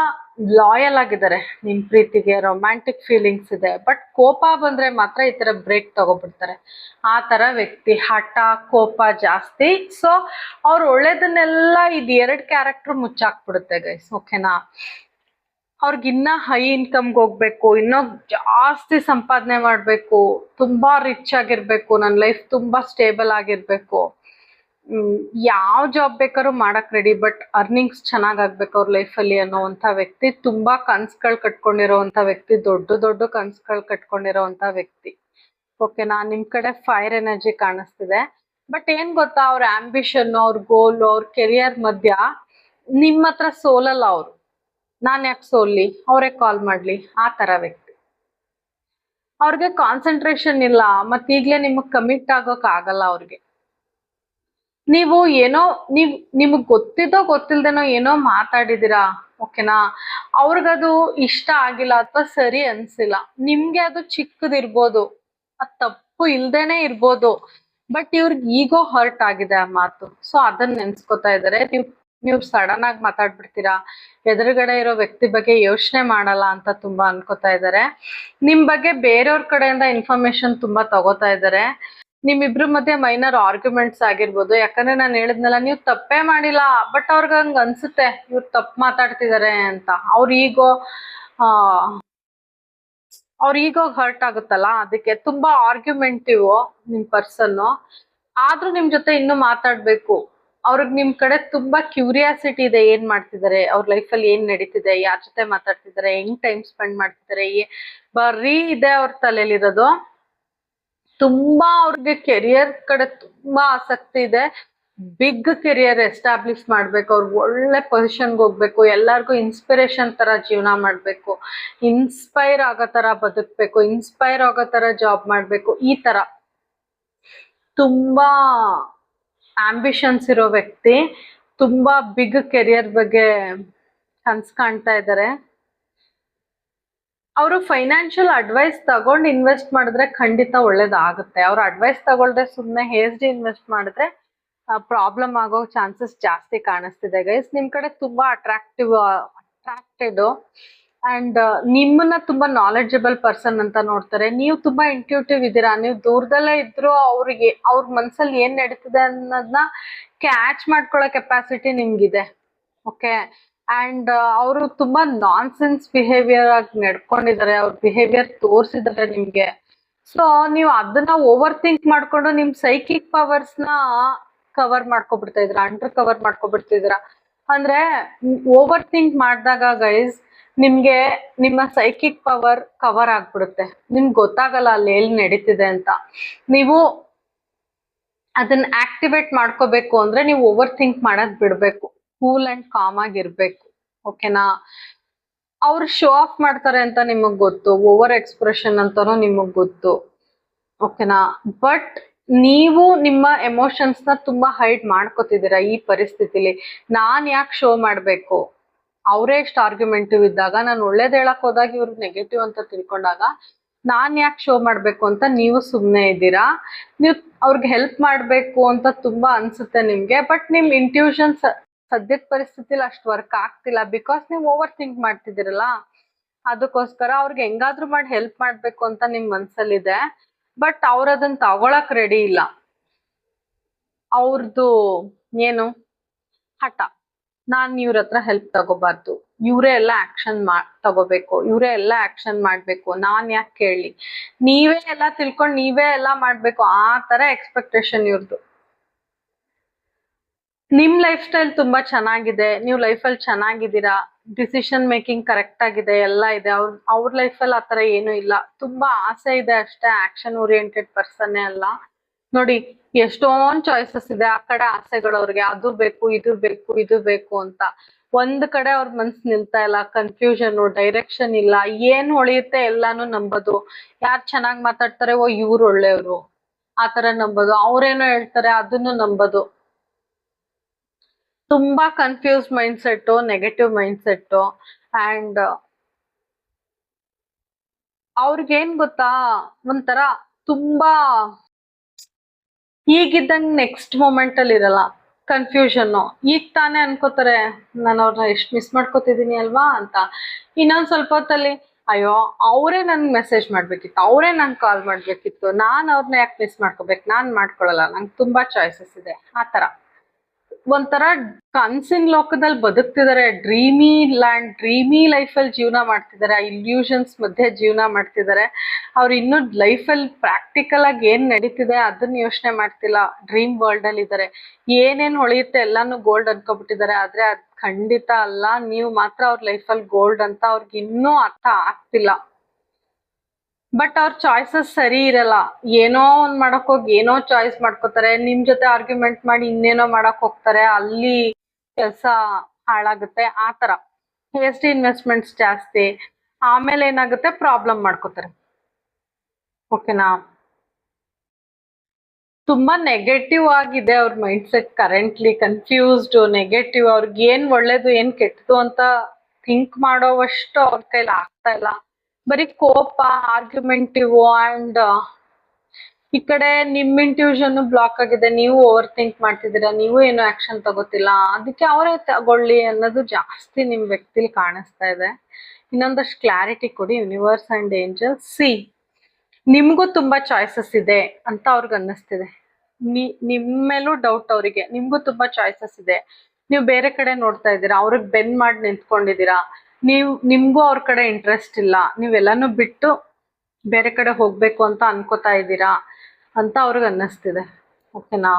ಲಾಯಲ್ ಆಗಿದ್ದಾರೆ ನಿಮ್ ಪ್ರೀತಿಗೆ, ರೊಮ್ಯಾಂಟಿಕ್ ಫೀಲಿಂಗ್ಸ್ ಇದೆ. ಬಟ್ ಕೋಪ ಬಂದ್ರೆ ಮಾತ್ರ ಈ ತರ ಬ್ರೇಕ್ ತಗೋಬಿಡ್ತಾರೆ. ಆ ತರ ವ್ಯಕ್ತಿ, ಹಠ ಕೋಪ ಜಾಸ್ತಿ. ಸೊ ಅವ್ರು ಒಳ್ಳೇದನ್ನೆಲ್ಲ ಇದು ಎರಡು ಕ್ಯಾರೆಕ್ಟರ್ ಮುಚ್ಚಾಕ್ಬಿಡುತ್ತೆ ಗೈಸ್. ಓಕೆನಾ? ಅವ್ರಿಗೆ ಇನ್ನ ಹೈ ಇನ್ಕಮ್ಗೆ ಹೋಗ್ಬೇಕು, ಇನ್ನೂ ಜಾಸ್ತಿ ಸಂಪಾದನೆ ಮಾಡ್ಬೇಕು, ತುಂಬಾ ರಿಚ್ ಆಗಿರ್ಬೇಕು, ನನ್ನ ಲೈಫ್ ತುಂಬಾ ಸ್ಟೇಬಲ್ ಆಗಿರ್ಬೇಕು, ಯಾವ ಜಾಬ್ ಬೇಕಾದ್ರೂ ಮಾಡಕ್ ರೆಡಿ, ಬಟ್ ಅರ್ನಿಂಗ್ಸ್ ಚೆನ್ನಾಗ್ ಆಗ್ಬೇಕು ಅವ್ರ ಲೈಫಲ್ಲಿ ಅನ್ನೋವಂಥ ವ್ಯಕ್ತಿ, ತುಂಬಾ ಕನ್ಸುಗಳು ಕಟ್ಕೊಂಡಿರೋವಂಥ ವ್ಯಕ್ತಿ, ದೊಡ್ಡ ದೊಡ್ಡ ಕನ್ಸುಗಳು ಕಟ್ಕೊಂಡಿರೋವಂಥ ವ್ಯಕ್ತಿ. ಓಕೆನಾ? ನಿಮ್ ಕಡೆ ಫೈರ್ ಎನರ್ಜಿ ಕಾಣಿಸ್ತಿದೆ. ಬಟ್ ಏನ್ ಗೊತ್ತಾ, ಅವ್ರ ಆಂಬಿಷನ್, ಅವ್ರ ಗೋಲ್, ಅವ್ರ ಕೆರಿಯರ್ ಮಧ್ಯ ನಿಮ್ಮ ಹತ್ರ ಸೋಲಲ್ಲ ಅವ್ರು. ನಾನ್ ಯಾಕೆ ಸೋಲ್ಲಿ, ಅವರೇ ಕಾಲ್ ಮಾಡ್ಲಿ, ಆ ತರ ವ್ಯಕ್ತಿ. ಅವ್ರಿಗೆ ಕಾನ್ಸಂಟ್ರೇಷನ್ ಇಲ್ಲ, ಮತ್ ಈಗ್ಲೇ ನಿಮಗ್ ಕಮಿಟ್ ಆಗೋಕ್ ಆಗಲ್ಲ ಅವ್ರಿಗೆ. ನೀವು ಏನೋ ನಿಮಗ್ ಗೊತ್ತಿದ್ದೋ ಗೊತ್ತಿಲ್ದೇನೋ ಏನೋ ಮಾತಾಡಿದೀರಾ, ಓಕೆನಾ? ಅವ್ರಿಗದು ಇಷ್ಟ ಆಗಿಲ್ಲ ಅಥವಾ ಸರಿ ಅನ್ಸಿಲ್ಲ. ನಿಮ್ಗೆ ಅದು ಚಿಕ್ಕದಿರ್ಬೋದು, ಅದ್ ತಪ್ಪು ಇಲ್ದೇನೆ ಇರ್ಬೋದು, ಬಟ್ ಇವ್ರಿಗೆ ಈಗೋ ಹರ್ಟ್ ಆಗಿದೆ ಆ ಮಾತು. ಸೊ ಅದನ್ನ ನೆನ್ಸ್ಕೊತಾ ಇದಾರೆ. ನೀವು ಸಡನ್ ಆಗಿ ಮಾತಾಡ್ಬಿಡ್ತೀರಾ, ಎದುರುಗಡೆ ಇರೋ ವ್ಯಕ್ತಿ ಬಗ್ಗೆ ಯೋಚನೆ ಮಾಡಲ್ಲ ಅಂತ ತುಂಬಾ ಅನ್ಕೋತಾ ಇದ್ದಾರೆ. ನಿಮ್ ಬಗ್ಗೆ ಬೇರೆಯವ್ರ ಕಡೆಯಿಂದ ಇನ್ಫಾರ್ಮೇಶನ್ ತುಂಬಾ ತಗೋತಾ ಇದ್ದಾರೆ. ನಿಮ್ಮಿಬ್ರ ಮಧ್ಯೆ ಮೈನರ್ ಆರ್ಗ್ಯುಮೆಂಟ್ಸ್ ಆಗಿರ್ಬೋದು. ಯಾಕಂದ್ರೆ ನಾನು ಹೇಳಿದ್ನಲ್ಲ, ನೀವು ತಪ್ಪೇ ಮಾಡಿಲ್ಲ, ಬಟ್ ಅವ್ರಿಗೆ ಹಂಗ ಅನ್ಸುತ್ತೆ ಇವ್ರು ತಪ್ಪು ಮಾತಾಡ್ತಿದ್ದಾರೆ ಅಂತ. ಅವ್ರ ಈಗೋ ಹರ್ಟ್ ಆಗುತ್ತಲ್ಲ, ಅದಕ್ಕೆ ತುಂಬಾ ಆರ್ಗ್ಯುಮೆಂಟಿವ್ ನಿಮ್ ಪರ್ಸನ್. ಆದ್ರೂ ನಿಮ್ ಜೊತೆ ಇನ್ನೂ ಮಾತಾಡ್ಬೇಕು. ಅವ್ರಿಗೆ ನಿಮ್ ಕಡೆ ತುಂಬಾ ಕ್ಯೂರಿಯಾಸಿಟಿ ಇದೆ, ಏನ್ ಮಾಡ್ತಿದ್ದಾರೆ, ಅವ್ರ ಲೈಫಲ್ಲಿ ಏನ್ ನಡೀತಿದೆ, ಯಾರ ಜೊತೆ ಮಾತಾಡ್ತಿದ್ದಾರೆ, ಹೆಂಗ್ ಟೈಮ್ ಸ್ಪೆಂಡ್ ಮಾಡ್ತಿದ್ದಾರೆ, ಬರೀ ಇದೆ ಅವ್ರ ತಲೆಯಲ್ಲಿರೋದು. ತುಂಬಾ ಅವ್ರಿಗೆ ಕೆರಿಯರ್ ಕಡೆ ತುಂಬಾ ಆಸಕ್ತಿ ಇದೆ. ಬಿಗ್ ಕೆರಿಯರ್ ಎಸ್ಟಾಬ್ಲಿಷ್ ಮಾಡ್ಬೇಕು, ಅವ್ರಿಗೆ ಒಳ್ಳೆ ಪೊಸಿಷನ್ಗೆ ಹೋಗ್ಬೇಕು, ಎಲ್ಲರಿಗೂ ಇನ್ಸ್ಪಿರೇಷನ್ ತರ ಜೀವನ ಮಾಡ್ಬೇಕು, ಇನ್ಸ್ಪೈರ್ ಆಗೋ ತರ ಬದುಕ್ಬೇಕು, ಇನ್ಸ್ಪೈರ್ ಆಗೋ ತರ ಜಾಬ್ ಮಾಡ್ಬೇಕು. ಈ ತರ ತುಂಬಾ ಆಂಬಿಷನ್ಸ್ ಇರೋ ವ್ಯಕ್ತಿ, ತುಂಬಾ ಬಿಗ್ ಕೆರಿಯರ್ ಬಗ್ಗೆ ಕನ್ಸ್ ಕಾಣ್ತಾ ಇದ್ದಾರೆ. ಅವರು ಫೈನಾನ್ಷಿಯಲ್ ಅಡ್ವೈಸ್ ತಗೊಂಡು ಇನ್ವೆಸ್ಟ್ ಮಾಡಿದ್ರೆ ಖಂಡಿತ ಒಳ್ಳೇದಾಗುತ್ತೆ. ಅವ್ರ ಅಡ್ವೈಸ್ ತಗೊಳ್ದೆ ಸುಮ್ಮನೆ ಹೇಸ್ಡಿ ಇನ್ವೆಸ್ಟ್ ಮಾಡಿದ್ರೆ ಪ್ರಾಬ್ಲಮ್ ಆಗೋ ಚಾನ್ಸಸ್ ಜಾಸ್ತಿ ಕಾಣಿಸ್ತಿದೆ ಗೈಸ್. ನಿಮ್ ಕಡೆ ತುಂಬಾ ಅಟ್ರಾಕ್ಟೆಡ್ ಅಂಡ್ ನಿಮ್ಮನ್ನ ತುಂಬಾ ನಾಲೆಡ್ಜಬಲ್ ಪರ್ಸನ್ ಅಂತ ನೋಡ್ತಾರೆ. ನೀವು ತುಂಬಾ ಇಂಟ್ಯೂಟಿವ್ ಇದ್ದೀರಾ. ನೀವು ದೂರದಲ್ಲೇ ಇದ್ರು ಅವ್ರ ಮನ್ಸಲ್ಲಿ ಏನ್ ನಡೀತಿದೆ ಅನ್ನೋದನ್ನ ಕ್ಯಾಚ್ ಮಾಡ್ಕೊಳ್ಳೋ ಕೆಪಾಸಿಟಿ ನಿಮ್ಗಿದೆ. ಓಕೆ? ಅಂಡ್ ಅವರು ತುಂಬಾ ನಾನ್ ಸೆನ್ಸ್ ಬಿಹೇವಿಯರ್ ಆಗಿ ನಡ್ಕೊಂಡಿದ್ದಾರೆ, ಅವ್ರ ಬಿಹೇವಿಯರ್ ತೋರಿಸಿದ್ದಾರೆ ನಿಮ್ಗೆ. ಸೊ ನೀವು ಅದನ್ನ ಓವರ್ ಥಿಂಕ್ ಮಾಡ್ಕೊಂಡು ನಿಮ್ ಸೈಕಿಕ್ ಪವರ್ಸ್ ನ ಕವರ್ ಮಾಡ್ಕೊಬಿಡ್ತಾ ಇದ್ರ, ಅಂಡರ್ ಕವರ್ ಮಾಡ್ಕೊಬಿಡ್ತಿದ್ರ. ಅಂದ್ರೆ ಓವರ್ ಥಿಂಕ್ ಮಾಡಿದಾಗ ಗೈಸ್, ನಿಮ್ಗೆ ನಿಮ್ಮ ಸೈಕಿಕ್ ಪವರ್ ಕವರ್ ಆಗ್ಬಿಡುತ್ತೆ. ನಿಮ್ಗೆ ಗೊತ್ತಾಗಲ್ಲ ಅಲ್ಲಿ ಎಲ್ಲಿ ನಡೀತಿದೆ ಅಂತ. ನೀವು ಅದನ್ನ ಆಕ್ಟಿವೇಟ್ ಮಾಡ್ಕೋಬೇಕು ಅಂದ್ರೆ ನೀವು ಓವರ್ ಥಿಂಕ್ ಮಾಡೋದ್ ಬಿಡ್ಬೇಕು, ಕೂಲ್ ಅಂಡ್ ಕಾಮ್ ಆಗಿರ್ಬೇಕು. ಓಕೆನಾ? ಅವ್ರು ಶೋ ಆಫ್ ಮಾಡ್ತಾರೆ ಅಂತ ನಿಮಗ್ ಗೊತ್ತು, ಓವರ್ ಎಕ್ಸ್ಪ್ರೆಷನ್ ಅಂತಾನು ನಿಮಗ್ ಗೊತ್ತು. ಓಕೆನಾ? ಬಟ್ ನೀವು ನಿಮ್ಮ ಎಮೋಷನ್ಸ್ ನ ತುಂಬಾ ಹೈಡ್ ಮಾಡ್ಕೋತಿದ್ದೀರಾ ಈ ಪರಿಸ್ಥಿತಿಲಿ. ನಾನ್ ಯಾಕೆ ಶೋ ಮಾಡ್ಬೇಕು, ಅವರೇ ಎಷ್ಟು ಆರ್ಗ್ಯುಮೆಂಟಿವ್ ಇದ್ದಾಗ, ನಾನು ಒಳ್ಳೇದ್ ಹೇಳಕ್ ಹೋದಾಗ ಇವ್ರು ನೆಗೆಟಿವ್ ಅಂತ ತಿಳ್ಕೊಂಡಾಗ ನಾನ್ ಯಾಕೆ ಶೋ ಮಾಡ್ಬೇಕು ಅಂತ ನೀವು ಸುಮ್ನೆ ಇದ್ದೀರಾ. ನೀವು ಅವ್ರಿಗೆ ಹೆಲ್ಪ್ ಮಾಡ್ಬೇಕು ಅಂತ ತುಂಬಾ ಅನ್ಸುತ್ತೆ ನಿಮ್ಗೆ, ಬಟ್ ನಿಮ್ ಇಂಟ್ಯೂಷನ್ ಸದ್ಯದ ಪರಿಸ್ಥಿತಿಲಿ ಅಷ್ಟು ವರ್ಕ್ ಆಗ್ತಿಲ್ಲ. ಬಿಕಾಸ್ ನೀವು ಓವರ್ ಥಿಂಕ್ ಮಾಡ್ತಿದ್ದೀರಲ್ಲ, ಅದಕ್ಕೋಸ್ಕರ ಅವ್ರಿಗೆ ಹೆಂಗಾದ್ರೂ ಮಾಡಿ ಹೆಲ್ಪ್ ಮಾಡ್ಬೇಕು ಅಂತ ನಿಮ್ ಮನ್ಸಲ್ಲಿದೆ. ಬಟ್ ಅವ್ರ ಅದನ್ನ ತಗೊಳಕ್ ರೆಡಿ ಇಲ್ಲ. ಅವ್ರದ್ದು ಏನು ಹಠ, ನಾನ್ ಇವ್ರ ಹತ್ರ ಹೆಲ್ಪ್ ತಗೋಬಾರ್ದು, ಇವರೇ ಎಲ್ಲ ಆಕ್ಷನ್ ತಗೋಬೇಕು, ಇವರೇ ಎಲ್ಲ ಆಕ್ಷನ್ ಮಾಡ್ಬೇಕು, ನಾನ್ ಯಾಕೆ ಕೇಳಿ, ನೀವೇ ಎಲ್ಲ ತಿಳ್ಕೊಂಡು ನೀವೇ ಎಲ್ಲ ಮಾಡ್ಬೇಕು, ಆ ತರ ಎಕ್ಸ್ಪೆಕ್ಟೇಷನ್ ಇವ್ರದ್ದು. ನಿಮ್ ಲೈಫ್ ಸ್ಟೈಲ್ ತುಂಬಾ ಚೆನ್ನಾಗಿದೆ, ನೀವು ಲೈಫಲ್ಲಿ ಚೆನ್ನಾಗಿದ್ದೀರಾ, ಡಿಸಿಷನ್ ಮೇಕಿಂಗ್ ಕರೆಕ್ಟ್ ಆಗಿದೆ, ಎಲ್ಲ ಇದೆ. ಅವ್ರ ಲೈಫಲ್ಲಿ ಆತರ ಏನು ಇಲ್ಲ. ತುಂಬಾ ಆಸೆ ಇದೆ ಅಷ್ಟೇ, ಆಕ್ಷನ್ ಓರಿಯೆಂಟೆಡ್ ಪರ್ಸನ್ನೇ ಅಲ್ಲ. ನೋಡಿ, ಎಷ್ಟೊಂದ್ ಚಾಯ್ಸಸ್ ಇದೆ. ಆ ಕಡೆ ಆಸೆಗಳು ಅವ್ರಿಗೆ, ಅದು ಬೇಕು, ಇದು ಬೇಕು, ಇದು ಬೇಕು ಅಂತ. ಒಂದ್ ಕಡೆ ಅವ್ರ ಮನ್ಸ್ ನಿಲ್ತಾ ಇಲ್ಲ, ಕನ್ಫ್ಯೂಷನ್, ಡೈರೆಕ್ಷನ್ ಇಲ್ಲ. ಏನ್ ಹೊಳೆಯುತ್ತೆ ಎಲ್ಲಾನು ನಂಬೋದು. ಯಾರ್ ಚೆನ್ನಾಗ್ ಮಾತಾಡ್ತಾರೆ, ಓ ಇವ್ರು ಒಳ್ಳೆಯವ್ರು, ಆತರ ನಂಬೋದು. ಅವ್ರೇನೋ ಹೇಳ್ತಾರೆ ಅದನ್ನು ನಂಬೋದು. ತುಂಬಾ confuse mindset, negative mindset. And ಅವ್ರಿಗೇನ್ ಗೊತ್ತಾ, ಒಂಥರ ತುಂಬಾ ಈಗಿದ್ದಂಗ್ ನೆಕ್ಸ್ಟ್ ಮೂಮೆಂಟ್ ಅಲ್ಲಿ ಇರಲ್ಲ. ಕನ್ಫ್ಯೂಷನ್ನು. ಈಗ ತಾನೇ ಅನ್ಕೋತಾರೆ ನಾನು ಅವ್ರನ್ನ ಎಷ್ಟು ಮಿಸ್ ಮಾಡ್ಕೋತಿದ್ದೀನಿ ಅಲ್ವಾ ಅಂತ. ಇನ್ನೊಂದು ಸ್ವಲ್ಪ ಹೊತ್ತಲ್ಲಿ ಅಯ್ಯೋ ಅವರೇ ನನ್ಗೆ ಮೆಸೇಜ್ ಮಾಡಬೇಕಿತ್ತು, ಅವರೇ ನಂಗೆ ಕಾಲ್ ಮಾಡಬೇಕಿತ್ತು, ನಾನು ಅವ್ರನ್ನ ಯಾಕೆ ಮಿಸ್ ಮಾಡ್ಕೋಬೇಕು, ನಾನು ಮಾಡ್ಕೊಳ್ಳಲ್ಲ, ನಂಗೆ ತುಂಬ ಚಾಯ್ಸಸ್ ಇದೆ ಆ ಥರ. ಒಂಥರ ಕನ್ಸಿನ ಲೋಕದಲ್ಲಿ ಬದುಕ್ತಿದ್ದಾರೆ, ಡ್ರೀಮಿ ಲ್ಯಾಂಡ್, ಡ್ರೀಮಿ ಲೈಫಲ್ಲಿ ಜೀವನ ಮಾಡ್ತಿದ್ದಾರೆ, ಇಲ್ಯೂಷನ್ಸ್ ಮಧ್ಯೆ ಜೀವನ ಮಾಡ್ತಿದ್ದಾರೆ. ಅವ್ರು ಇನ್ನೂ ಲೈಫಲ್ಲಿ ಪ್ರಾಕ್ಟಿಕಲ್ ಆಗಿ ಏನ್ ನಡೀತಿದೆ ಅದನ್ನ ಯೋಚನೆ ಮಾಡ್ತಿಲ್ಲ, ಡ್ರೀಮ್ ವರ್ಲ್ಡ್ ಅಲ್ಲಿ ಇದ್ದಾರೆ. ಏನೇನ್ ಹೊಳೆಯುತ್ತೆ ಎಲ್ಲಾನು ಗೋಲ್ಡ್ ಅನ್ಕೊಬಿಟ್ಟಿದ್ದಾರೆ. ಆದ್ರೆ ಅದ್ ಖಂಡಿತ ಅಲ್ಲ. ನೀವು ಮಾತ್ರ ಅವ್ರ ಲೈಫಲ್ಲಿ ಗೋಲ್ಡ್ ಅಂತ ಅವ್ರಿಗೆ ಇನ್ನೂ ಅರ್ಥ ಆಗ್ತಿಲ್ಲ. ಬಟ್ ಅವ್ರ ಚಾಯ್ಸಸ್ ಸರಿ ಇರಲ್ಲ. ಏನೋ ಒಂದ್ ಮಾಡಕ್ ಹೋಗಿ ಏನೋ ಚಾಯ್ಸ್ ಮಾಡ್ಕೋತಾರೆ, ನಿಮ್ ಜೊತೆ ಆರ್ಗ್ಯುಮೆಂಟ್ ಮಾಡಿ ಇನ್ನೇನೋ ಮಾಡಕ್ ಹೋಗ್ತಾರೆ, ಅಲ್ಲಿ ಕೆಲಸ ಹಾಳಾಗುತ್ತೆ. ಆ ತರ ಎಸ್ ಇನ್ವೆಸ್ಟ್ಮೆಂಟ್ಸ್ ಜಾಸ್ತಿ, ಆಮೇಲೆ ಏನಾಗುತ್ತೆ ಪ್ರಾಬ್ಲಮ್ ಮಾಡ್ಕೋತಾರೆ. ಓಕೆನಾ? ತುಂಬಾ ನೆಗೆಟಿವ್ ಆಗಿದೆ ಅವ್ರ mind set currently, confused, negative. ಅವ್ರಿಗೆ ಏನ್ ಒಳ್ಳೇದು ಏನ್ ಕೆಟ್ಟದು ಅಂತ ಥಿಂಕ್ ಮಾಡೋವಷ್ಟು ಅವ್ರ ಕೈಲಿ ಆಗ್ತಾ ಇಲ್ಲ. ಬರೀ ಕೋಪ, ಆರ್ಗ್ಯುಮೆಂಟಿವ್ ಅಂಡ್ ಈ ಕಡೆ ನಿಮ್ ಇಂಟ್ಯೂಷನ್ ಬ್ಲಾಕ್ ಆಗಿದೆ, ನೀವು ಓವರ್ ಥಿಂಕ್ ಮಾಡ್ತಿದ್ದೀರಾ, ನೀವು ಏನು ಆಕ್ಷನ್ ತಗೋತಿಲ್ಲ, ಅದಕ್ಕೆ ಅವರೇ ತಗೊಳ್ಳಿ ಅನ್ನೋದು ಜಾಸ್ತಿ ನಿಮ್ ವ್ಯಕ್ತಿಲಿ ಕಾಣಿಸ್ತಾ ಇದೆ. ಇನ್ನೊಂದಷ್ಟು ಕ್ಲಾರಿಟಿ ಕೊಡಿ ಯೂನಿವರ್ಸ್ ಅಂಡ್ ಏಂಜಲ್ಸ್. ಸಿ, ನಿಮ್ಗೂ ತುಂಬಾ ಚಾಯ್ಸಸ್ ಇದೆ ಅಂತ ಅವ್ರಿಗೆ ಅನ್ನಿಸ್ತಿದೆ. ನಿಮ್ ಮೇಲೂ ಡೌಟ್ ಅವರಿಗೆ, ನಿಮ್ಗೂ ತುಂಬಾ ಚಾಯ್ಸಸ್ ಇದೆ. ನೀವು ಬೇರೆ ಕಡೆ ನೋಡ್ತಾ ಇದ್ದೀರಾ, ಅವ್ರಿಗೆ ಬೆನ್ ಮಾಡಿ ನಿಂತ್ಕೊಂಡಿದ್ದೀರಾ. ನಿಮ್ಗೂ ಅವ್ರ ಕಡೆ ಇಂಟ್ರೆಸ್ಟ್ ಇಲ್ಲ, ನೀವೆಲ್ಲಾನು ಬಿಟ್ಟು ಬೇರೆ ಕಡೆ ಹೋಗ್ಬೇಕು ಅಂತ ಅನ್ಕೋತಾ ಇದ್ದೀರಾ ಅಂತ ಅವ್ರಿಗೆ ಅನ್ನಿಸ್ತಿದೆ. ಓಕೆನಾ?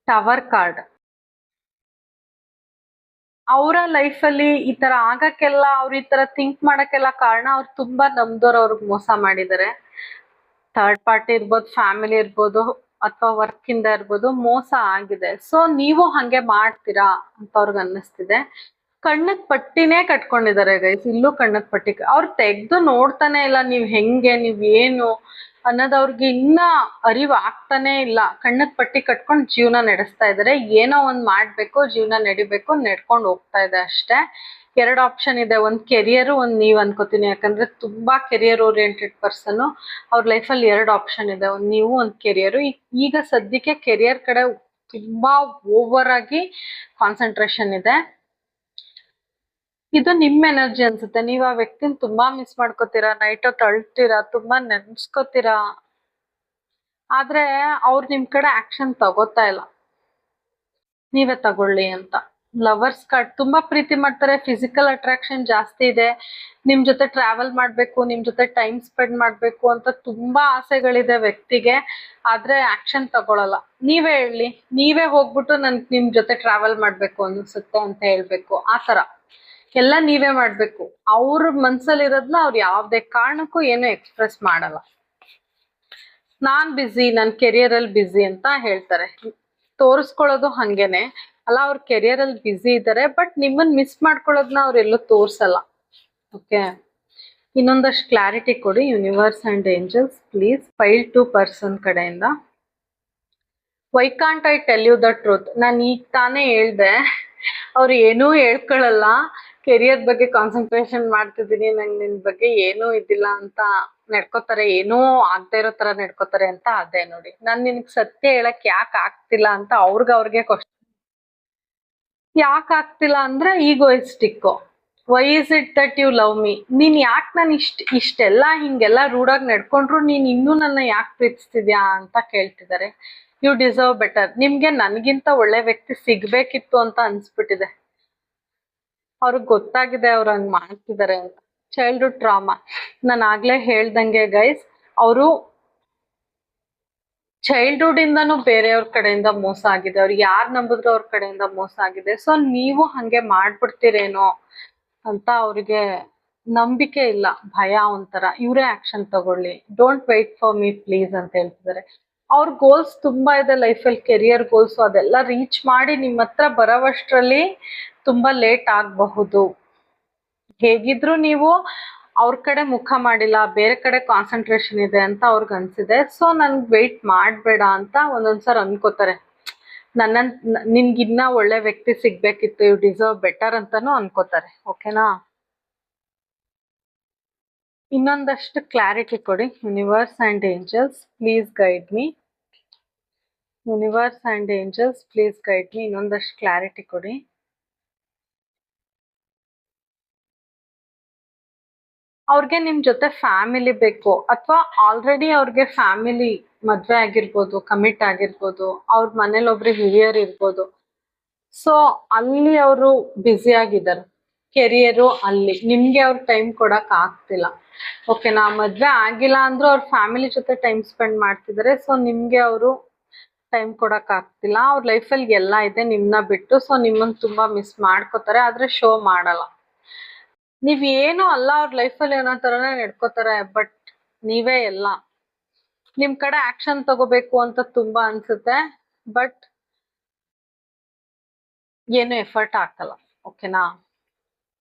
ಟವರ್ ಕಾರ್ಡ್ ಅವರ ಲೈಫಲ್ಲಿ ಈ ತರ ಆಗಕ್ಕೆಲ್ಲ, ಅವ್ರ ಈ ತರ ಥಿಂಕ್ ಮಾಡಕ್ಕೆಲ್ಲ ಕಾರಣ ಅವ್ರು ತುಂಬಾ ನಮ್ದವ್ರು ಅವ್ರಿಗೆ ಮೋಸ ಮಾಡಿದ್ದಾರೆ. ಥರ್ಡ್ ಪಾರ್ಟಿ ಇರ್ಬೋದು, ಫ್ಯಾಮಿಲಿ ಇರ್ಬೋದು, ಅಥವಾ ವರ್ಕ್ ಇಂದ ಇರ್ಬೋದು, ಮೋಸ ಆಗಿದೆ. ಸೊ ನೀವು ಹಂಗೆ ಮಾಡ್ತೀರಾ ಅಂತ ಅವ್ರಿಗೆ ಅನ್ನಿಸ್ತಿದೆ. ಕಣ್ಣಕ್ ಪಟ್ಟಿನೇ ಕಟ್ಕೊಂಡಿದ್ದಾರೆ ಗೈಸ್. ಇಲ್ಲೂ ಕಣ್ಣಕ್ ಪಟ್ಟಿ ಅವ್ರು ತೆಗ್ದು ನೋಡ್ತಾನೆ ಇಲ್ಲ, ನೀವ್ ಹೆಂಗೆ, ನೀವ್ ಏನು ಅನ್ನೋದು ಅವ್ರಿಗೆ ಇನ್ನ ಅರಿವು ಆಗ್ತಾನೆ ಇಲ್ಲ. ಕಣ್ಣಕ್ ಪಟ್ಟಿ ಕಟ್ಕೊಂಡು ಜೀವನ ನಡೆಸ್ತಾ ಇದಾರೆ. ಏನೋ ಒಂದ್ ಮಾಡ್ಬೇಕು, ಜೀವನ ನಡಿಬೇಕು, ನಡ್ಕೊಂಡು ಹೋಗ್ತಾ ಇದೆ ಅಷ್ಟೇ. ಎರಡು ಆಪ್ಷನ್ ಇದೆ, ಒಂದ್ ಕೆರಿಯರ್, ಒಂದ್ ನೀವ್ ಅನ್ಕೋತೀನಿ. ಯಾಕಂದ್ರೆ ತುಂಬಾ ಕೆರಿಯರ್ ಓರಿಯೆಂಟೆಡ್ ಪರ್ಸನ್. ಅವ್ರ ಲೈಫಲ್ಲಿ ಎರಡು ಆಪ್ಷನ್ ಇದೆ, ಒಂದ್ ನೀವು, ಒಂದ್ ಕೆರಿಯರ್. ಈಗ ಸದ್ಯಕ್ಕೆ ಕೆರಿಯರ್ ಕಡೆ ತುಂಬಾ ಓವರ್ ಆಗಿ ಕಾನ್ಸಂಟ್ರೇಷನ್ ಇದೆ. ಇದು ನಿಮ್ ಎನರ್ಜಿ ಅನ್ಸುತ್ತೆ. ನೀವ್ ಆ ವ್ಯಕ್ತಿನ ತುಂಬಾ ಮಿಸ್ ಮಾಡ್ಕೋತೀರಾ, ನೈಟ್ ಹೊತ್ತು ಅಳ್ತೀರಾ, ತುಂಬಾ ನೆನ್ಸ್ಕೋತೀರಾ. ಆದ್ರೆ ಅವ್ರು ನಿಮ್ ಕಡೆ ಆಕ್ಷನ್ ತಗೋತಾ ಇಲ್ಲ, ನೀವೇ ತಗೊಳ್ಳಿ ಅಂತ. ಲವರ್ಸ್ ಕಾರ್ಡ್ ತುಂಬಾ ಪ್ರೀತಿ ಮಾಡ್ತಾರೆ, ಫಿಸಿಕಲ್ ಅಟ್ರಾಕ್ಷನ್ ಜಾಸ್ತಿ ಇದೆ, ನಿಮ್ ಜೊತೆ ಟ್ರಾವೆಲ್ ಮಾಡ್ಬೇಕು, ನಿಮ್ ಜೊತೆ ಟೈಮ್ ಸ್ಪೆಂಡ್ ಮಾಡ್ಬೇಕು ಅಂತ ತುಂಬಾ ಆಸೆಗಳಿದೆ ವ್ಯಕ್ತಿಗೆ. ಆದ್ರೆ ಆಕ್ಷನ್ ತಗೊಳಲ್ಲ. ನೀವೇ ಹೇಳಿ, ನೀವೇ ಹೋಗ್ಬಿಟ್ಟು ನನ್ಗೆ ನಿಮ್ ಜೊತೆ ಟ್ರಾವೆಲ್ ಮಾಡ್ಬೇಕು ಅನ್ಸುತ್ತೆ ಅಂತ ಹೇಳ್ಬೇಕು. ಆ ತರ ಎಲ್ಲ ನೀವೇ ಮಾಡ್ಬೇಕು. ಅವ್ರ ಮನ್ಸಲ್ಲಿ ಇರೋದ್ನ ಅವ್ರು ಯಾವ್ದೇ ಕಾರಣಕ್ಕೂ ಏನು ಎಕ್ಸ್ಪ್ರೆಸ್ ಮಾಡಲ್ಲ. ನಾನ್ ಬಿಸಿ, ನನ್ ಕೆರಿಯರ್ ಅಲ್ಲಿ ಬಿಸಿ ಅಂತ ಹೇಳ್ತಾರೆ. ತೋರಿಸ್ಕೊಳ್ಳೋದು ಹಂಗೇನೆ ಅಲ್ಲ, ಅವ್ರ ಕೆರಿಯರ್ ಅಲ್ಲಿ ಬಿಸಿ ಇದ್ದಾರೆ, ಬಟ್ ನಿಮ್ಮನ್ನ ಮಿಸ್ ಮಾಡ್ಕೊಳ್ಳೋದನ್ನ ಅವ್ರೆಲ್ಲೂ ತೋರ್ಸಲ್ಲ. ಓಕೆ, ಇನ್ನೊಂದಷ್ಟು ಕ್ಲಾರಿಟಿ ಕೊಡಿ universe and angels please. 5 person ಕಡೆಯಿಂದ. Why can't I tell you the truth? ನಾನು ಈಗ ತಾನೇ ಹೇಳ್ದೆ, ಅವ್ರು ಏನೂ ಹೇಳ್ಕೊಳಲ್ಲ, ಕೆರಿಯರ್ ಬಗ್ಗೆ ಕಾನ್ಸಂಟ್ರೇಷನ್ ಮಾಡ್ತಿದ್ದೀನಿ, ನಂಗೆ ನಿನ್ ಬಗ್ಗೆ ಏನೂ ಇದಿಲ್ಲ ಅಂತ ನಡ್ಕೋತಾರೆ, ಏನೂ ಆಗದೆ ಇರೋ ತರ ನಡ್ಕೋತಾರೆ ಅಂತ. ಅದೇ ನೋಡಿ, ನಾನ್ ನಿನ್ಗೆ ಸತ್ಯ ಹೇಳಕ್ ಯಾಕೆ ಆಗ್ತಿಲ್ಲ ಅಂತ ಅವ್ರಿಗೆ ಕ್ವಶನ್. ಯಾಕೆ ಆಗ್ತಿಲ್ಲ ಅಂದ್ರೆ egoistic. Why is it that you love me? ನೀನ್ ಯಾಕೆ ನಾನು ಇಷ್ಟೆಲ್ಲ ಹಿಂಗೆಲ್ಲ ರೂಢಾಗಿ ನಡ್ಕೊಂಡ್ರು ನೀನ್ ಇನ್ನೂ ನನ್ನ ಯಾಕೆ ಪ್ರೀತಿಸ್ತಿದ್ಯಾ ಅಂತ ಕೇಳ್ತಿದ್ದಾರೆ. You deserve better. ನಿಮ್ಗೆ ನನ್ಗಿಂತ ಒಳ್ಳೆ ವ್ಯಕ್ತಿ ಸಿಗ್ಬೇಕಿತ್ತು ಅಂತ ಅನ್ಸ್ಬಿಟ್ಟಿದೆ. ಅವ್ರಿಗೆ ಗೊತ್ತಾಗಿದೆ ಅವ್ರು ಹಂಗ್ ಮಾಡ್ತಿದ್ದಾರೆ ಅಂತ. Childhood trauma. ನಾನು ಆಗ್ಲೇ ಹೇಳ್ದಂಗೆ ಗೈಸ್, ಅವರು ಚೈಲ್ಡ್ಹುಡ್ ಇಂದಾನು ಬೇರೆಯವ್ರ ಕಡೆಯಿಂದ ಮೋಸ ಆಗಿದೆ, ಅವ್ರಿಗೆ ಯಾರು ನಂಬಿದ್ರು ಅವ್ರ ಕಡೆಯಿಂದ ಮೋಸ ಆಗಿದೆ. ಸೊ ನೀವು ಹಂಗೆ ಮಾಡ್ಬಿಡ್ತೀರೇನೋ ಅಂತ ಅವ್ರಿಗೆ ನಂಬಿಕೆ ಇಲ್ಲ, ಭಯ ಒಂಥರ. ಇವರೇ ಆಕ್ಷನ್ ತಗೊಳ್ಳಿ, don't wait for me please ಅಂತ ಹೇಳ್ತಿದ್ದಾರೆ. ಅವ್ರ ಗೋಲ್ಸ್ ತುಂಬಾ ಇದೆ ಲೈಫಲ್ಲಿ, ಕೆರಿಯರ್ ಗೋಲ್ಸ್, ಅದೆಲ್ಲ ರೀಚ್ ಮಾಡಿ ನಿಮ್ಮ ಹತ್ರ ಬರೋವಷ್ಟರಲ್ಲಿ ತುಂಬಾ ಲೇಟ್ ಆಗಬಹುದು. ಹೇಗಿದ್ರು ನೀವು ಅವ್ರ ಕಡೆ ಮುಖ ಮಾಡಿಲ್ಲ, ಬೇರೆ ಕಡೆ ಕಾನ್ಸಂಟ್ರೇಷನ್ ಇದೆ ಅಂತ ಅವ್ರಿಗೆ ಅನ್ಸಿದೆ. ಸೊ ನನ್ಗೆ ವೆಯ್ಟ್ ಮಾಡಬೇಡ ಅಂತ ಒಂದೊಂದ್ಸರಿ ಅನ್ಕೋತಾರೆ. ನಿನ್ಗಿನ್ನ ಒಳ್ಳೆ ವ್ಯಕ್ತಿ ಸಿಗ್ಬೇಕಿತ್ತು, ಯು ಡಿಸರ್ವ್ ಬೆಟರ್ ಅಂತಾನು ಅನ್ಕೋತಾರೆ. ಓಕೆನಾ? ಇನ್ನೊಂದಷ್ಟು ಕ್ಲಾರಿಟಿ ಕೊಡಿ universe and angels please guide me. Universe and angels please guide me, ಇನ್ನೊಂದಷ್ಟು ಕ್ಲಾರಿಟಿ ಕೊಡಿ. ಅವ್ರಿಗೆ ನಿಮ್ಮ ಜೊತೆ ಫ್ಯಾಮಿಲಿ ಬೇಕು, ಅಥವಾ ಆಲ್ರೆಡಿ ಅವ್ರಿಗೆ ಫ್ಯಾಮಿಲಿ ಮದುವೆ ಆಗಿರ್ಬೋದು, ಕಮಿಟ್ ಆಗಿರ್ಬೋದು, ಅವ್ರ ಮನೇಲಿ ಒಬ್ರು ಹಿರಿಯರು ಇರ್ಬೋದು. ಸೊ ಅಲ್ಲಿ ಅವರು ಬ್ಯುಸಿ ಆಗಿದ್ದಾರೆ, ಕೆರಿಯರು ಅಲ್ಲಿ. ನಿಮ್ಗೆ ಅವ್ರು ಟೈಮ್ ಕೊಡಕ್ ಆಗ್ತಿಲ್ಲ. ಓಕೆನಾ? ಮದ್ವೆ ಆಗಿಲ್ಲ ಅಂದ್ರೂ ಅವ್ರ ಫ್ಯಾಮಿಲಿ ಜೊತೆ ಟೈಮ್ ಸ್ಪೆಂಡ್ ಮಾಡ್ತಿದ್ದಾರೆ. ಸೊ ನಿಮ್ಗೆ ಅವರು ಟೈಮ್ ಕೊಡಕ್ ಆಗ್ತಿಲ್ಲ. ಅವ್ರ ಲೈಫಲ್ಲಿ ಎಲ್ಲ ಇದೆ ನಿಮ್ನ ಬಿಟ್ಟು. ಸೊ ನಿಮ್ಮನ್ನ ತುಂಬಾ ಮಿಸ್ ಮಾಡ್ಕೋತಾರೆ, ಆದ್ರೆ ಶೋ ಮಾಡಲ್ಲ. ನೀವ್ ಏನು ಅಲ್ಲ, ಅವ್ರ ಲೈಫಲ್ಲಿ ಏನೋ ತರನೇ ನಡ್ಕೋತಾರೆ, ಬಟ್ ನೀವೇ ಎಲ್ಲ. ನಿಮ್ ಕಡೆ ಆಕ್ಷನ್ ತಗೋಬೇಕು ಅಂತ ತುಂಬಾ ಅನ್ಸುತ್ತೆ, ಬಟ್ ಏನು ಎಫರ್ಟ್ ಹಾಕಲ್ಲ. ಓಕೆನಾ?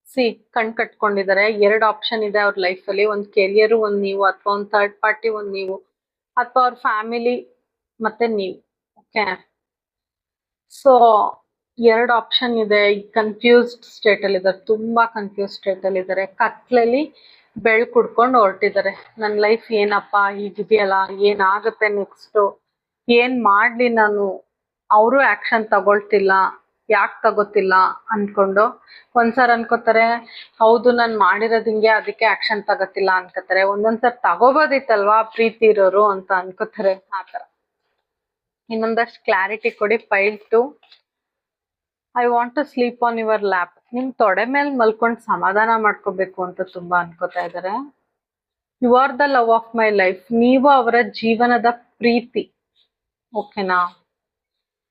ಸಿ, ಕಣ್ ಕಟ್ಕೊಂಡಿದ್ದಾರೆ. 2 ಆಪ್ಷನ್ ಇದೆ ಅವ್ರ ಲೈಫಲ್ಲಿ. ಒಂದ್ ಕೆರಿಯರು, ಒಂದ್ ನೀವು, ಅಥವಾ ಒಂದ್ ಥರ್ಡ್ ಪಾರ್ಟಿ, ಒಂದ್ ನೀವು, ಅಥವಾ ಅವ್ರ ಫ್ಯಾಮಿಲಿ ಮತ್ತೆ ನೀವು. ಓಕೆ, ಸೊ 2 ಆಪ್ಷನ್ ಇದೆ. ಕನ್ಫ್ಯೂಸ್ಡ್ ಸ್ಟೇಟ್ ಅಲ್ಲಿ ಇದ್ದಾರೆ, ತುಂಬಾ ಕನ್ಫ್ಯೂಸ್ ಸ್ಟೇಟ್ ಅಲ್ಲಿ ಇದ್ದಾರೆ. ಕತ್ಲಲ್ಲಿ ಬೆಳ್ ಕುಡ್ಕೊಂಡು ಹೊರಟಿದ್ದಾರೆ. ನನ್ನ ಲೈಫ್ ಏನಪ್ಪ ಹೀಗಿದೆಯಲ್ಲ, ಏನಾಗುತ್ತೆ ನೆಕ್ಸ್ಟ್, ಏನ್ ಮಾಡ್ಲಿ ನಾನು. ಅವರು ಆಕ್ಷನ್ ತಗೊಳ್ತಿಲ್ಲ, ಯಾಕೆ ತಗೋತಿಲ್ಲ ಅನ್ಕೊಂಡು. ಒಂದ್ಸರ್ ಅನ್ಕೋತಾರೆ ಹೌದು ನಾನು ಮಾಡಿರೋದ್ ಹಿಂಗೆ, ಅದಕ್ಕೆ ಆಕ್ಷನ್ ತಗೋತಿಲ್ಲ ಅನ್ಕೋತಾರೆ. ಒಂದೊಂದ್ಸರ್ ತಗೋಬೋದಿತ್ತಲ್ವಾ ಪ್ರೀತಿ ಇರೋರು ಅಂತ ಅನ್ಕೋತಾರೆ. ಆತರ. ಇನ್ನೊಂದಷ್ಟು ಕ್ಲಾರಿಟಿ ಕೊಡಿ. Pile 2, I want to sleep on your lap. ನಿಮ್ ತೊಡೆ ಮೇಲೆ ಮಲ್ಕೊಂಡು ಸಮಾಧಾನ ಮಾಡ್ಕೋಬೇಕು ಅಂತ ತುಂಬಾ ಅನ್ಕೋತಾ ಇದ್ದಾರೆ. You are the love of my life. ನೀವು ಅವರ ಜೀವನದ ಪ್ರೀತಿ. ಓಕೆನಾ?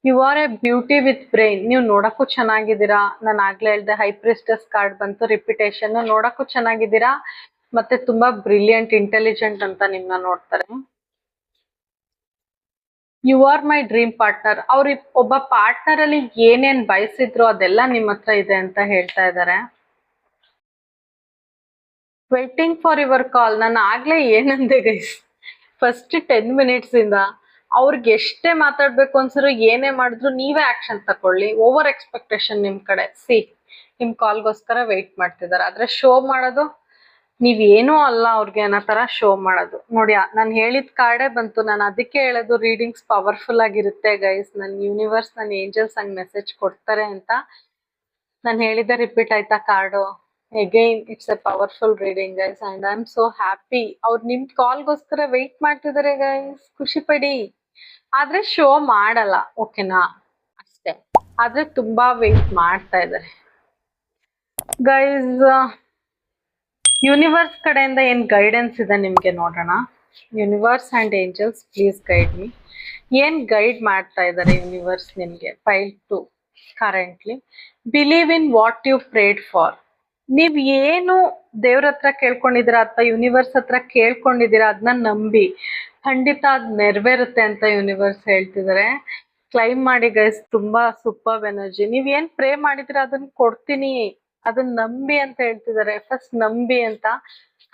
You are a beauty with brain. ನೀವು ನೋಡಕ್ಕೂ ಚೆನ್ನಾಗಿದ್ದೀರಾ. ನಾನು ಆಗ್ಲೇ ಹೇಳ್ದೆ, ಹೈ ಪ್ರಿಸ್ಟಸ್ ಕಾರ್ಡ್ ಬಂತು, ರಿಪಿಟೇಷನ್. ನೋಡಕ್ಕೂ ಚೆನ್ನಾಗಿದ್ದೀರಾ, ಮತ್ತೆ ತುಂಬಾ ಬ್ರಿಲಿಯಂಟ್, ಇಂಟೆಲಿಜೆಂಟ್ ಅಂತ ನಿಮ್ನ ನೋಡ್ತಾರೆ. You are my dream partner. ಅವ್ರ ಒಬ್ಬ ಪಾರ್ಟ್ನರ್ ಅಲ್ಲಿ ಏನೇನ್ ಬಯಸಿದ್ರು ಅದೆಲ್ಲ ನಿಮ್ಮ ಹತ್ರ ಇದೆ ಅಂತ ಹೇಳ್ತಾ ಇದ್ದಾರೆ. Waiting for your call. ನಾನು ಆಗ್ಲೇ ಏನಂದೆ ಗೈಸ್, ಫಸ್ಟ್ 10 ಮಿನಿಟ್ಸ್ ಇಂದ ಅವ್ರಿಗೆ ಎಷ್ಟೇ ಮಾತಾಡ್ಬೇಕು ಅನ್ಸರು, ಏನೇ ಮಾಡಿದ್ರು ನೀವೇ ಆಕ್ಷನ್ ತಕೊಳ್ಳಿ. ಓವರ್ ಎಕ್ಸ್ಪೆಕ್ಟೇಷನ್ ನಿಮ್ ಕಡೆ. ಸಿ, ನಿಮ್ ಕಾಲ್ಗೋಸ್ಕರ ವೆಯ್ಟ್ ಮಾಡ್ತಿದ್ದಾರೆ, ಆದ್ರೆ ಶೋ ಮಾಡೋದು ನೀವೇನೂ ಅಲ್ಲ ಅವ್ರಿಗೆ ಅನ್ನೋ ತರ ಶೋ ಮಾಡೋದು. ನೋಡಿ, ನಾನು ಹೇಳಿದ ಕಾರ್ಡೇ ಬಂತು. ನಾನು ಅದಕ್ಕೆ ಹೇಳೋದು ರೀಡಿಂಗ್ಸ್ ಪವರ್ಫುಲ್ ಆಗಿರುತ್ತೆ ಗೈಸ್. ನನ್ನ ಯೂನಿವರ್ಸ್, ನನ್ನ ಏಂಜಲ್ಸ್ ಹಂಗೆ ಮೆಸೇಜ್ ಕೊಡ್ತಾರೆ ಅಂತ. ನಾನು ಹೇಳಿದ್ದೆ ರಿಪೀಟ್ ಆಯ್ತಾ card? Again it's A powerful reading guys, and I am so happy. ಅವ್ರು ನಿಮ್ ಕಾಲ್ಗೋಸ್ಕರ ವೆಯ್ಟ್ ಮಾಡ್ತಿದ್ದಾರೆ ಗೈಸ್. ಖುಷಿ ಪಡಿ, ಆದ್ರೆ ಶೋ ಮಾಡಲ್ಲ. ಓಕೆನಾ? ಅಷ್ಟೇ. ಆದ್ರೆ ತುಂಬಾ ವೆಯ್ಟ್ ಮಾಡ್ತಾ ಇದ್ದಾರೆ ಗೈಸ್. ಯೂನಿವರ್ಸ್ ಕಡೆಯಿಂದ ಏನ್ ಗೈಡೆನ್ಸ್ ಇದೆ ನಿಮ್ಗೆ ನೋಡೋಣ. Universe and angels please guide me. ಏನ್ ಗೈಡ್ ಮಾಡ್ತಾ ಇದ್ದಾರೆ ಯೂನಿವರ್ಸ್ ನಿಮ್ಗೆ? File 2, currently believe in what you prayed for. ನೀವ್ ಏನು ದೇವ್ರ ಹತ್ರ ಕೇಳ್ಕೊಂಡಿದ್ದೀರಾ ಅಥವಾ ಯೂನಿವರ್ಸ್ ಹತ್ರ ಕೇಳ್ಕೊಂಡಿದ್ದೀರಾ, ಅದನ್ನ ನಂಬಿ ಖಂಡಿತ ಅದ್ ನೆರವೇರುತ್ತೆ ಅಂತ ಯೂನಿವರ್ಸ್ ಹೇಳ್ತಿದ್ದಾರೆ. ಕ್ಲೈಮ್ ಮಾಡಿ ಗೈಸ್. ತುಂಬಾ ಸೂಪರ್ ಎನರ್ಜಿ. ನೀವ್ ಏನ್ ಪ್ರೇ ಮಾಡಿದಿರ ಅದನ್ನ ಕೊಡ್ತೀನಿ, ಅದನ್ನ ನಂಬಿ ಅಂತ ಹೇಳ್ತಿದ್ದಾರೆ. ಫಸ್ಟ್ ನಂಬಿ ಅಂತ.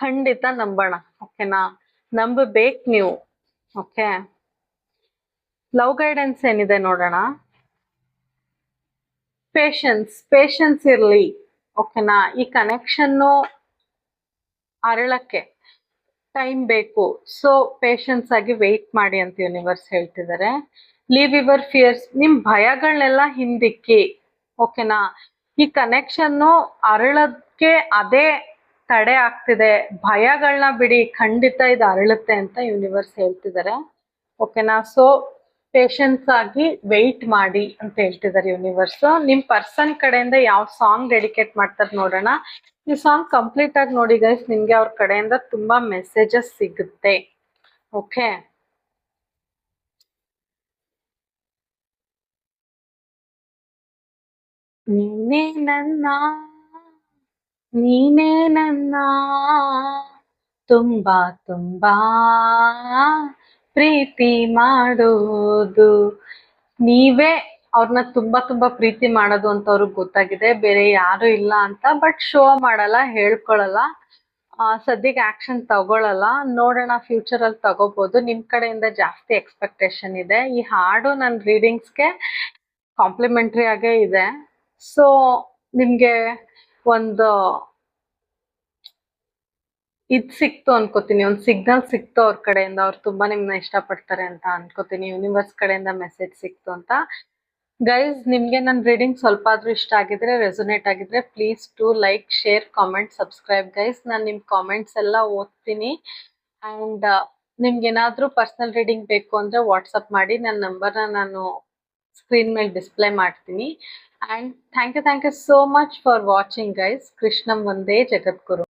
ಖಂಡಿತ ನಂಬೋಣ. ಓಕೆನಾ? ನಂಬಬೇಕು ನೀವು. ಓಕೆ, ಲವ್ ಗೈಡೆನ್ಸ್ ಏನಿದೆ ನೋಡೋಣ. ಪೇಷನ್ಸ್ ಇರ್ಲಿ. ಓಕೆನಾ? ಈ ಕನೆಕ್ಷನ್ನು ಅರಳಕ್ಕೆ ಟೈಮ್ ಬೇಕು. ಸೊ ಪೇಷನ್ಸ್ ಆಗಿ ವೆಯ್ಟ್ ಮಾಡಿ ಅಂತ ಯೂನಿವರ್ಸ್ ಹೇಳ್ತಿದ್ದಾರೆ. Leave your fierce. ನಿಮ್ ಭಯಗಳನ್ನೆಲ್ಲ ಹಿಂದಿಕ್ಕಿ. ಓಕೆನಾ? ಈ ಕನೆಕ್ಷನ್ನು ಅರಳಕ್ಕೆ ಅದೇ ತಡೆ ಆಗ್ತಿದೆ. ಭಯಗಳನ್ನ ಬಿಡಿ, ಖಂಡಿತ ಇದು ಅರಳುತ್ತೆ ಅಂತ ಯೂನಿವರ್ಸ್ ಹೇಳ್ತಿದ್ದಾರೆ. ಓಕೆನಾ? ಸೊ ಪೇಷನ್ಸ್ ಆಗಿ ವೆಯ್ಟ್ ಮಾಡಿ ಅಂತ ಹೇಳ್ತಿದ್ದಾರೆ ಯೂನಿವರ್ಸ್. ನಿಮ್ ಪರ್ಸನ್ ಕಡೆಯಿಂದ ಯಾವ ಸಾಂಗ್ ಡೆಡಿಕೇಟ್ ಮಾಡ್ತಾರೆ ನೋಡೋಣ. ಈ ಸಾಂಗ್ ಕಂಪ್ಲೀಟ್ ಆಗಿ ನೋಡಿ ಗೈಸ್, ನಿಮ್ಗೆ ಅವ್ರ ಕಡೆಯಿಂದ ತುಂಬಾ ಮೆಸೇಜಸ್ ಸಿಗುತ್ತೆ. ಓಕೆ, ನೀನೇ ನನ್ನ ತುಂಬಾ ತುಂಬಾ ಪ್ರೀತಿ ಮಾಡೋದು. ನೀವೇ ಅವ್ರನ್ನ ತುಂಬಾ ತುಂಬಾ ಪ್ರೀತಿ ಮಾಡೋದು ಅಂತ ಅವ್ರಿಗೆ ಗೊತ್ತಾಗಿದೆ, ಬೇರೆ ಯಾರು ಇಲ್ಲ ಅಂತ. ಬಟ್ ಶೋ ಮಾಡಲ್ಲ, ಹೇಳ್ಕೊಳಲ್ಲ, ಸದ್ಯಕ್ಕೆ ಆಕ್ಷನ್ ತಗೊಳಲ್ಲ. ನೋಡೋಣ, ಫ್ಯೂಚರ್ ಅಲ್ಲಿ ತಗೋಬಹುದು. ನಿಮ್ ಕಡೆಯಿಂದ ಜಾಸ್ತಿ ಎಕ್ಸ್ಪೆಕ್ಟೇಷನ್ ಇದೆ. ಈ ಹಾಡು ನನ್ನ ರೀಡಿಂಗ್ಸ್ಗೆ ಕಾಂಪ್ಲಿಮೆಂಟ್ರಿ ಆಗೇ ಇದೆ. ಸೊ ನಿಮ್ಗೆ ಒಂದು ಇದ್ ಸಿಕ್ತು ಅನ್ಕೋತೀನಿ, ಒಂದ್ ಸಿಗ್ನಲ್ ಸಿಕ್ತು ಅವ್ರ ಕಡೆಯಿಂದ, ಅವ್ರು ತುಂಬಾ ನಿಮ್ನ ಇಷ್ಟಪಡ್ತಾರೆ ಅಂತ ಅನ್ಕೋತೀನಿ, ಯೂನಿವರ್ಸ್ ಕಡೆಯಿಂದ ಮೆಸೇಜ್ ಸಿಕ್ತು ಅಂತ. ಗೈಸ್, ನಿಮ್ಗೆ ನನ್ನ ರೀಡಿಂಗ್ ಸ್ವಲ್ಪ ಆದ್ರೂ ಇಷ್ಟ ಆಗಿದ್ರೆ, ರೆಸೊನೇಟ್ ಆಗಿದ್ರೆ, please to like, share, comment, subscribe guys. ನಾನು ನಿಮ್ ಕಾಮೆಂಟ್ಸ್ ಎಲ್ಲ ಓದ್ತೀನಿ. ಅಂಡ್ ನಿಮ್ಗೆ ಏನಾದ್ರೂ ಪರ್ಸನಲ್ ರೀಡಿಂಗ್ ಬೇಕು ಅಂದ್ರೆ ವಾಟ್ಸಪ್ ಮಾಡಿ, ನನ್ನ ನಂಬರ್ನ ನಾನು ಸ್ಕ್ರೀನ್ ಮೇಲೆ ಡಿಸ್ಪ್ಲೇ ಮಾಡ್ತೀನಿ. And thank you so much for watching guys. ಕೃಷ್ಣಂ ವಂದೇ ಜಗದ್ಗುರು.